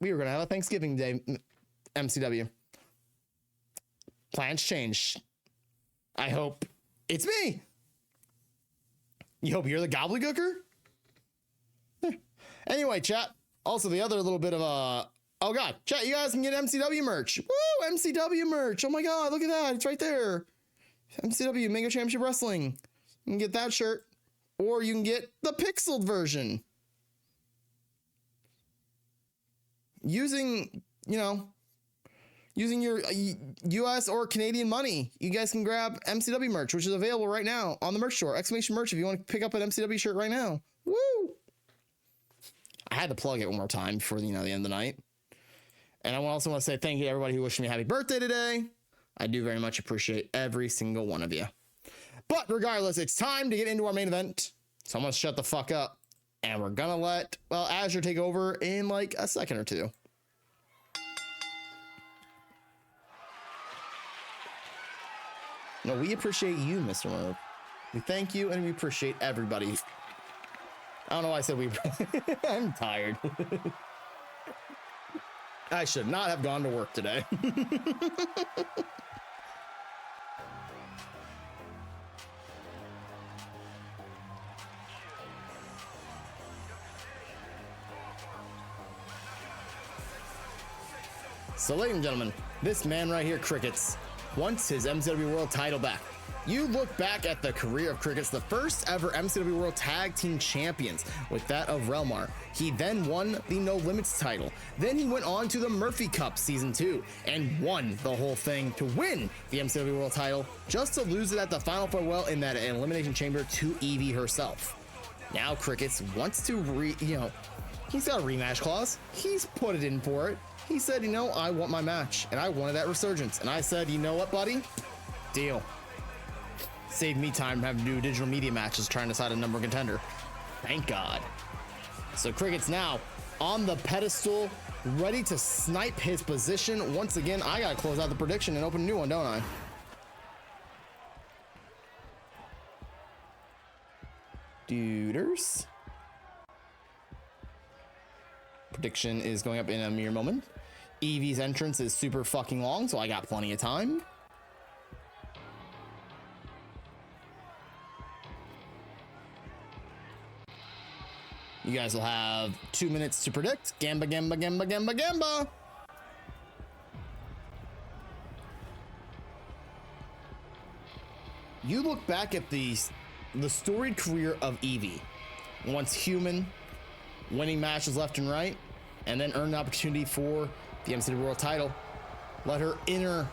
We were going to have a Thanksgiving Day MCW. Plans changed. I hope it's me. You hope you're the gobbledygooker? Anyway, chat. Also, the other little bit of a... Oh, God. Chat, you guys can get MCW merch. Woo! MCW merch. Oh, my God. Look at that. It's right there. MCW, Mango Championship Wrestling. You can get that shirt. Or you can get the pixeled version. Using your US or Canadian money, you guys can grab MCW merch, which is available right now on the merch store. Exclamation merch if you want to pick up an MCW shirt right now. Woo! I had to plug it one more time before the end of the night. And I also want to say thank you to everybody who wished me a happy birthday today. I do very much appreciate every single one of you. But regardless, it's time to get into our main event. So I'm going to shut the fuck up. And we're going to let, Azure take over in like a second or two. No, we appreciate you, Mr. Merv. We thank you and we appreciate everybody. I don't know why I said we... I'm tired. I should not have gone to work today. So, ladies and gentlemen, this man right here, Crickets, wants his MCW World title back. You look back at the career of Crickets, the first ever MCW World Tag Team Champions with that of Relmar. He then won the No Limits title. Then he went on to the Murphy Cup Season 2 and won the whole thing to win the MCW World title, just to lose it at the Final Farewell in that Elimination Chamber to Evie herself. Now Crickets wants to he's got a rematch clause. He's put it in for it. He said, I want my match, and I wanted that Resurgence. And I said, you know what, buddy? Deal. Saved me time having to do digital media matches trying to decide a number one contender. Thank God. So Cricket's now on the pedestal, ready to snipe his position. Once again, I gotta close out the prediction and open a new one, don't I? Duders. Prediction is going up in a mere moment. Evie's entrance is super fucking long, so I got plenty of time. You guys will have 2 minutes to predict. Gamba, gamba, gamba, gamba, gamba. You look back at the storied career of Evie. Once human, winning matches left and right, and then earned an opportunity for the MCW World title. Let her inner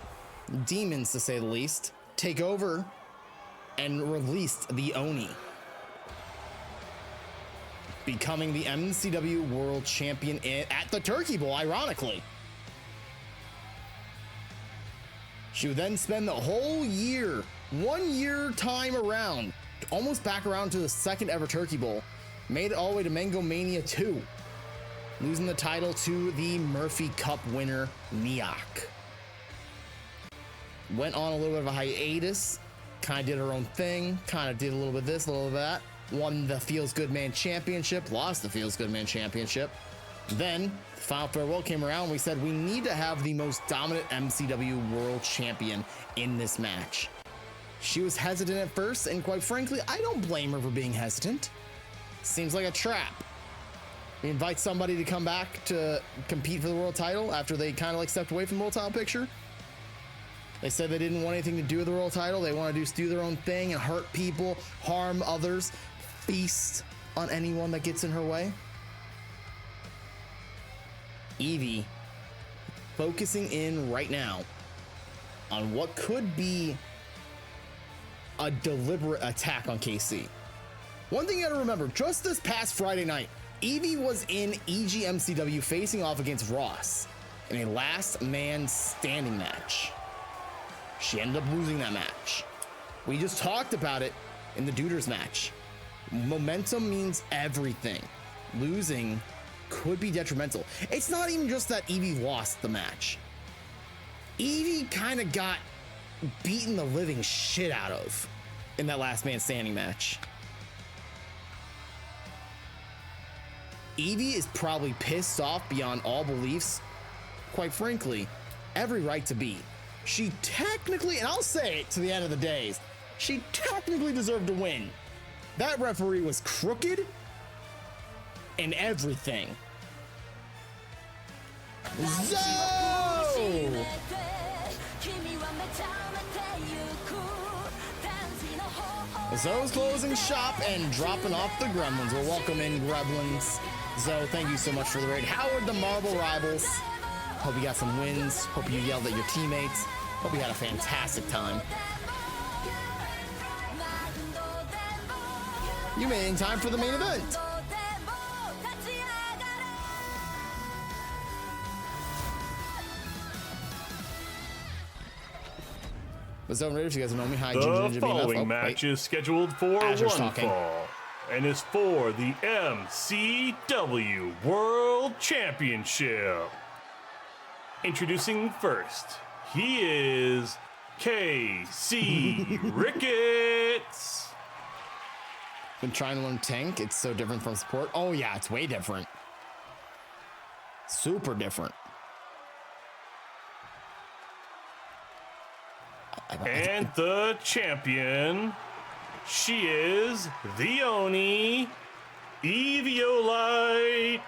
demons, to say the least, take over and released the Oni, becoming the MCW World Champion at the Turkey Bowl, ironically. She would then spend the whole year, 1 year time around, almost back around to the second ever Turkey Bowl, made it all the way to Mango Mania 2, losing the title to the Murphy Cup winner, Niak. went on a little bit of a hiatus, kind of did her own thing, kind of did a little bit of this, a little bit of that, won the Feels Good Man Championship, lost the Feels Good Man Championship. Then Final Farewell came around. We said we need to have the most dominant MCW World Champion in this match. She was hesitant at first, and quite frankly, I don't blame her for being hesitant. Seems like a trap. We invite somebody to come back to compete for the world title after they kind of like stepped away from the world title picture. They said they didn't want anything to do with the world title. They want to just do their own thing and hurt people, harm others, feast on anyone that gets in her way. Evie focusing in right now on what could be a deliberate attack on KC. One thing you gotta remember, just this past Friday night, Evie was in EGMCW facing off against Ross in a last man standing match. She ended up losing that match. We just talked about it in the Duders match. Momentum means everything. Losing could be detrimental. It's not even just that Evie lost the match. Evie kind of got beaten the living shit out of in that last man standing match. Evie is probably pissed off beyond all beliefs. Quite frankly, every right to be. She technically, and I'll say it to the end of the days, she technically deserved to win. That referee was crooked in everything. Zoe! Zoe's closing shop and dropping off the gremlins. We'll welcome in gremlins. Zoe, thank you so much for the raid. Howard, the Marble Rivals. Hope you got some wins. Hope you yelled at your teammates. Hope you had a fantastic time. You made it in time for the main event. The Zone Raiders, you guys know me. Hi, The following match is scheduled for Azur's one talking. fall and is for the MCW World Championship. Introducing first, he is KC Ricketts. Been trying to learn tank. It's so different from support. Oh yeah, it's way different. Super different. And the champion, she is the Oni Eviolite.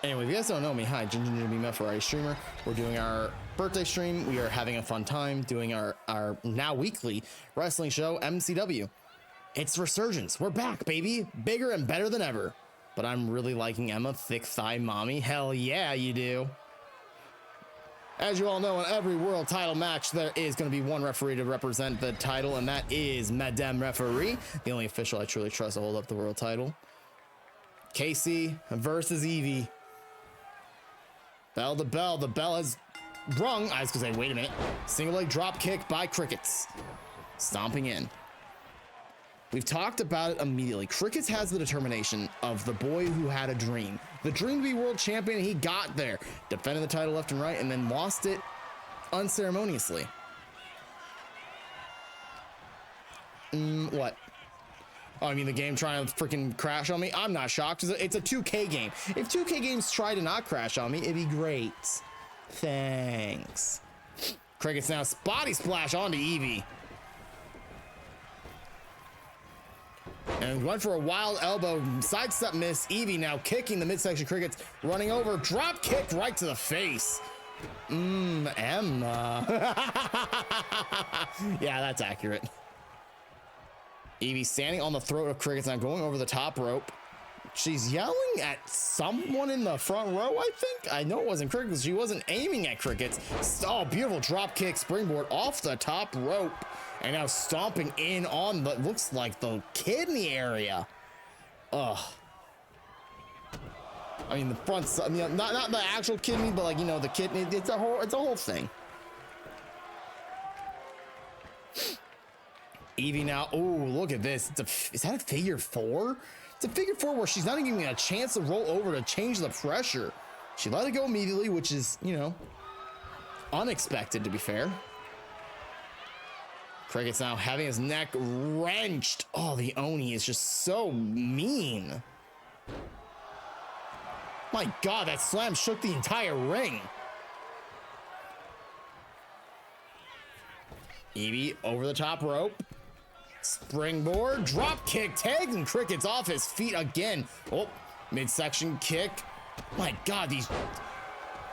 Anyway, if you guys don't know me, hi, Ginger Ferrari streamer. We're doing our birthday stream. We are having a fun time doing our now weekly wrestling show, MCW. It's Resurgence. We're back, baby. Bigger and better than ever. But I'm really liking Emma, thick thigh mommy. Hell yeah, you do. As you all know, in every world title match, there is going to be one referee to represent the title, and that is Madame Referee, the only official I truly trust to hold up the world title. KC versus Evie. Bell to bell. The bell has rung. I was going to say, wait a minute. Single leg drop kick by Crickets. Stomping in. We've talked about it immediately. Crickets has the determination of the boy who had a dream. The dream to be world champion, he got there. Defended the title left and right and then lost it unceremoniously. What? Oh, I mean the game trying to freaking crash on me? I'm not shocked. It's a 2K game. If 2K games try to not crash on me, it'd be great. Thanks. Crickets now body splash onto Evie. And went for a wild elbow, sidestep miss. Evie now kicking the midsection. Crickets running over, drop kick right to the face. Emma. Yeah, that's accurate. Evie standing on the throat of Crickets, now going over the top rope. She's yelling at someone in the front row, I think. I know it wasn't Crickets. She wasn't aiming at Crickets. Oh, beautiful drop kick springboard off the top rope. And now stomping in on the, looks like the kidney area. Ugh. I mean, the front side, you know, not the actual kidney, but like, you know, the kidney, it's a whole thing. Evie now, oh, look at this. Is that a figure four? It's a figure four where she's not even getting a chance to roll over to change the pressure. She let it go immediately, which is, you know, unexpected, to be fair. Cricket's now having his neck wrenched. Oh, the Oni is just so mean. My God, that slam shook the entire ring. Evie over the top rope. Springboard, drop kick, tags, and Cricket's off his feet again. Oh, midsection kick. My God, these...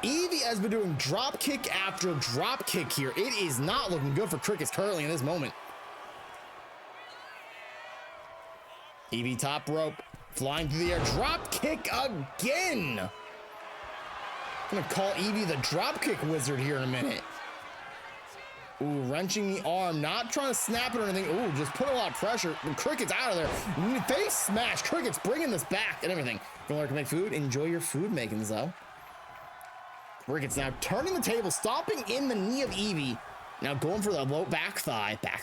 Evie has been doing drop kick after drop kick here. It is not looking good for Crickets currently in this moment. Evie top rope, flying through the air, drop kick again. I'm gonna call Evie the drop kick wizard here in a minute. Ooh, wrenching the arm, not trying to snap it or anything. Ooh, just put a lot of pressure. Cricket's out of there. Face smash. Cricket's bringing this back and everything. Gonna learn to make food. Enjoy your food makings, though. Cricket's now turning the table, stomping in the knee of Evie. Now going for the low back thigh. Back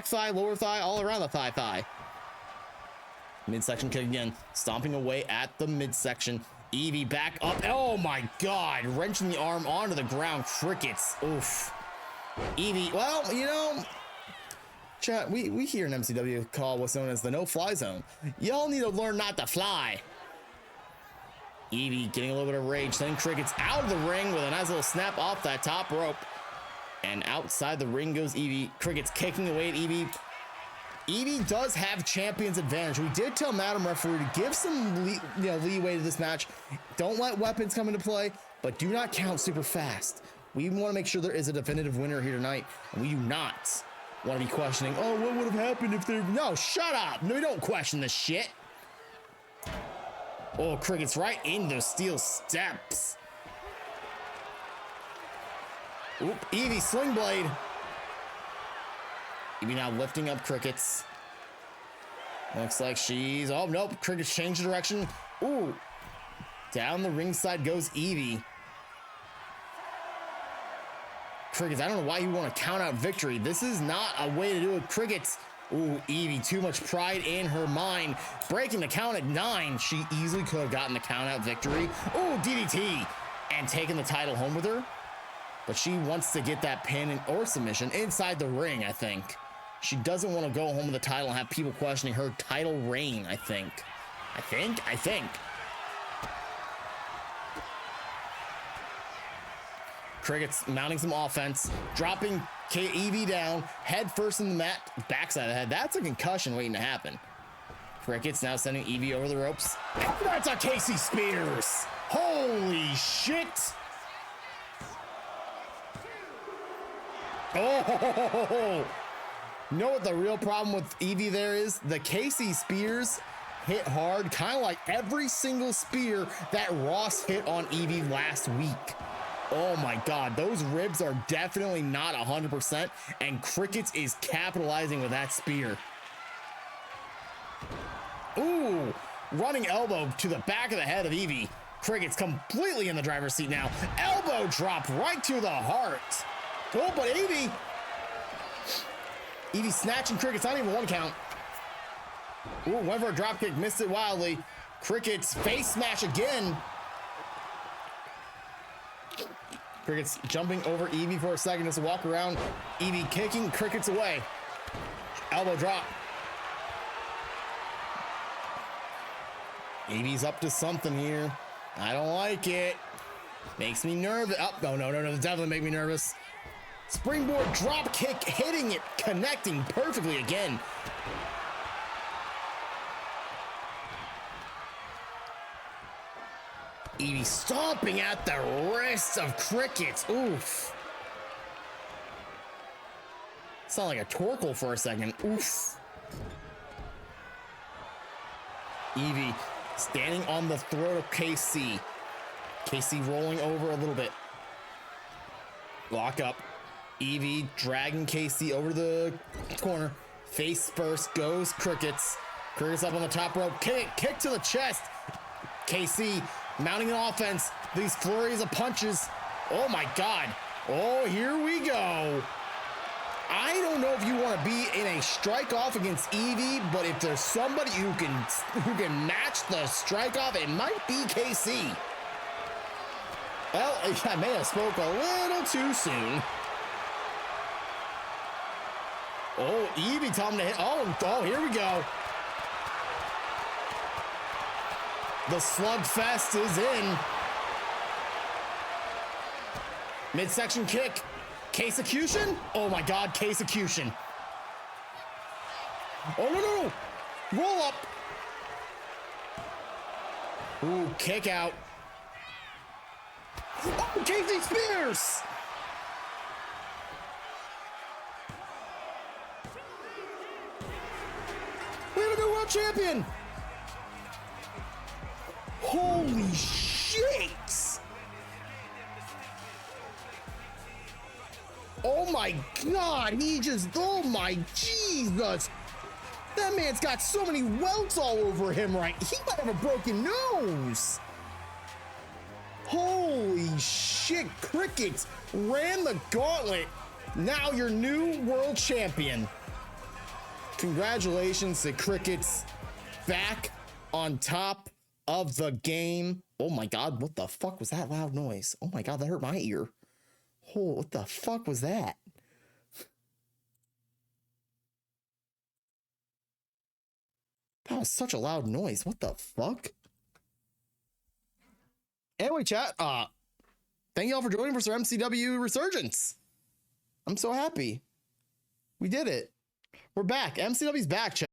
thigh, lower thigh, all around the thigh. Midsection kick again. Stomping away at the midsection. Evie back up. Oh my God. Wrenching the arm onto the ground. Crickets. Oof. Evie, well, you know, chat, we here in MCW call what's known as the no-fly zone. Y'all need to learn not to fly. Evie getting a little bit of rage, sending Crickets out of the ring with a nice little snap off that top rope. And outside the ring goes Evie. Crickets kicking away at Evie. Evie does have champion's advantage. We did tell Madam Referee to give some leeway to this match. Don't let weapons come into play, but do not count super fast. We want to make sure there is a definitive winner here tonight, and we do not want to be questioning, oh, what would have happened if there... No, shut up. No, we don't question this shit. Oh, Cricket's right in those steel steps. Oop, Evie sling blade. Evie now lifting up Crickets. Looks like she's... Oh, nope. Cricket's changed direction. Ooh. Down the ringside goes Evie. Crickets, I don't know why you want to count out victory. This is not a way to do it. Crickets. Ooh, Evie, too much pride in her mind. Breaking the count at 9. She easily could have gotten the count out victory. Ooh, DDT. And taking the title home with her. But she wants to get that pin or submission inside the ring, I think. She doesn't want to go home with the title and have people questioning her title reign, I think. I think. Cricket's mounting some offense, dropping Evie down, head first in the mat, backside of the head. That's a concussion waiting to happen. Cricket's now sending Evie over the ropes. That's a Casey Spears. Holy shit. Oh, know what the real problem with Evie there is? The Casey Spears hit hard, kind of like every single spear that Ross hit on Evie last week. Oh my God, those ribs are definitely not 100%, and Crickets is capitalizing with that spear. Ooh, running elbow to the back of the head of Evie. Crickets completely in the driver's seat now. Elbow drop right to the heart. Oh, but Evie snatching Crickets, not even one count. Ooh, went for a drop kick, missed it wildly. Crickets face smash again. Crickets jumping over Evie for a second just to walk around. Evie kicking Crickets away. Elbow drop. Evie's up to something here. I don't like it. Makes me nervous. Oh, no. Definitely make me nervous. Springboard drop kick, hitting it, connecting perfectly again. Evie stomping at the wrists of Crickets. Oof. Sound like a Torkoal for a second. Oof. Evie standing on the throat of KC. KC rolling over a little bit. Lock up. Evie dragging KC over the corner. Face first goes Crickets. Crickets up on the top rope. Kick to the chest. KC mounting an offense. These flurries of punches. Oh my God. Oh, here we go. I don't know if you want to be in a strike off against Evie, but if there's somebody who can match the strike off, it might be KC. Well, I may have spoke a little too soon. Oh, Evie telling him to hit. Oh, here we go. The slugfest is in. Midsection kick. Case-ecution? Oh my God, case-ecution. Oh, no. Roll up. Ooh, kick out. Oh, Casey Spears. We have a new world champion. Holy shit. Oh my God, oh my Jesus. That man's got so many welts all over him, right? He might have a broken nose. Holy shit, Crickets ran the gauntlet. Now your new world champion. Congratulations to Crickets, back on top of the game. Oh my God, what the fuck was that loud noise? Oh my God, that hurt my ear. Oh, what the fuck was that? That was such a loud noise. What the fuck? Anyway, chat, thank you all for joining us for MCW Resurgence. I'm so happy. We did it. We're back. MCW's back, chat.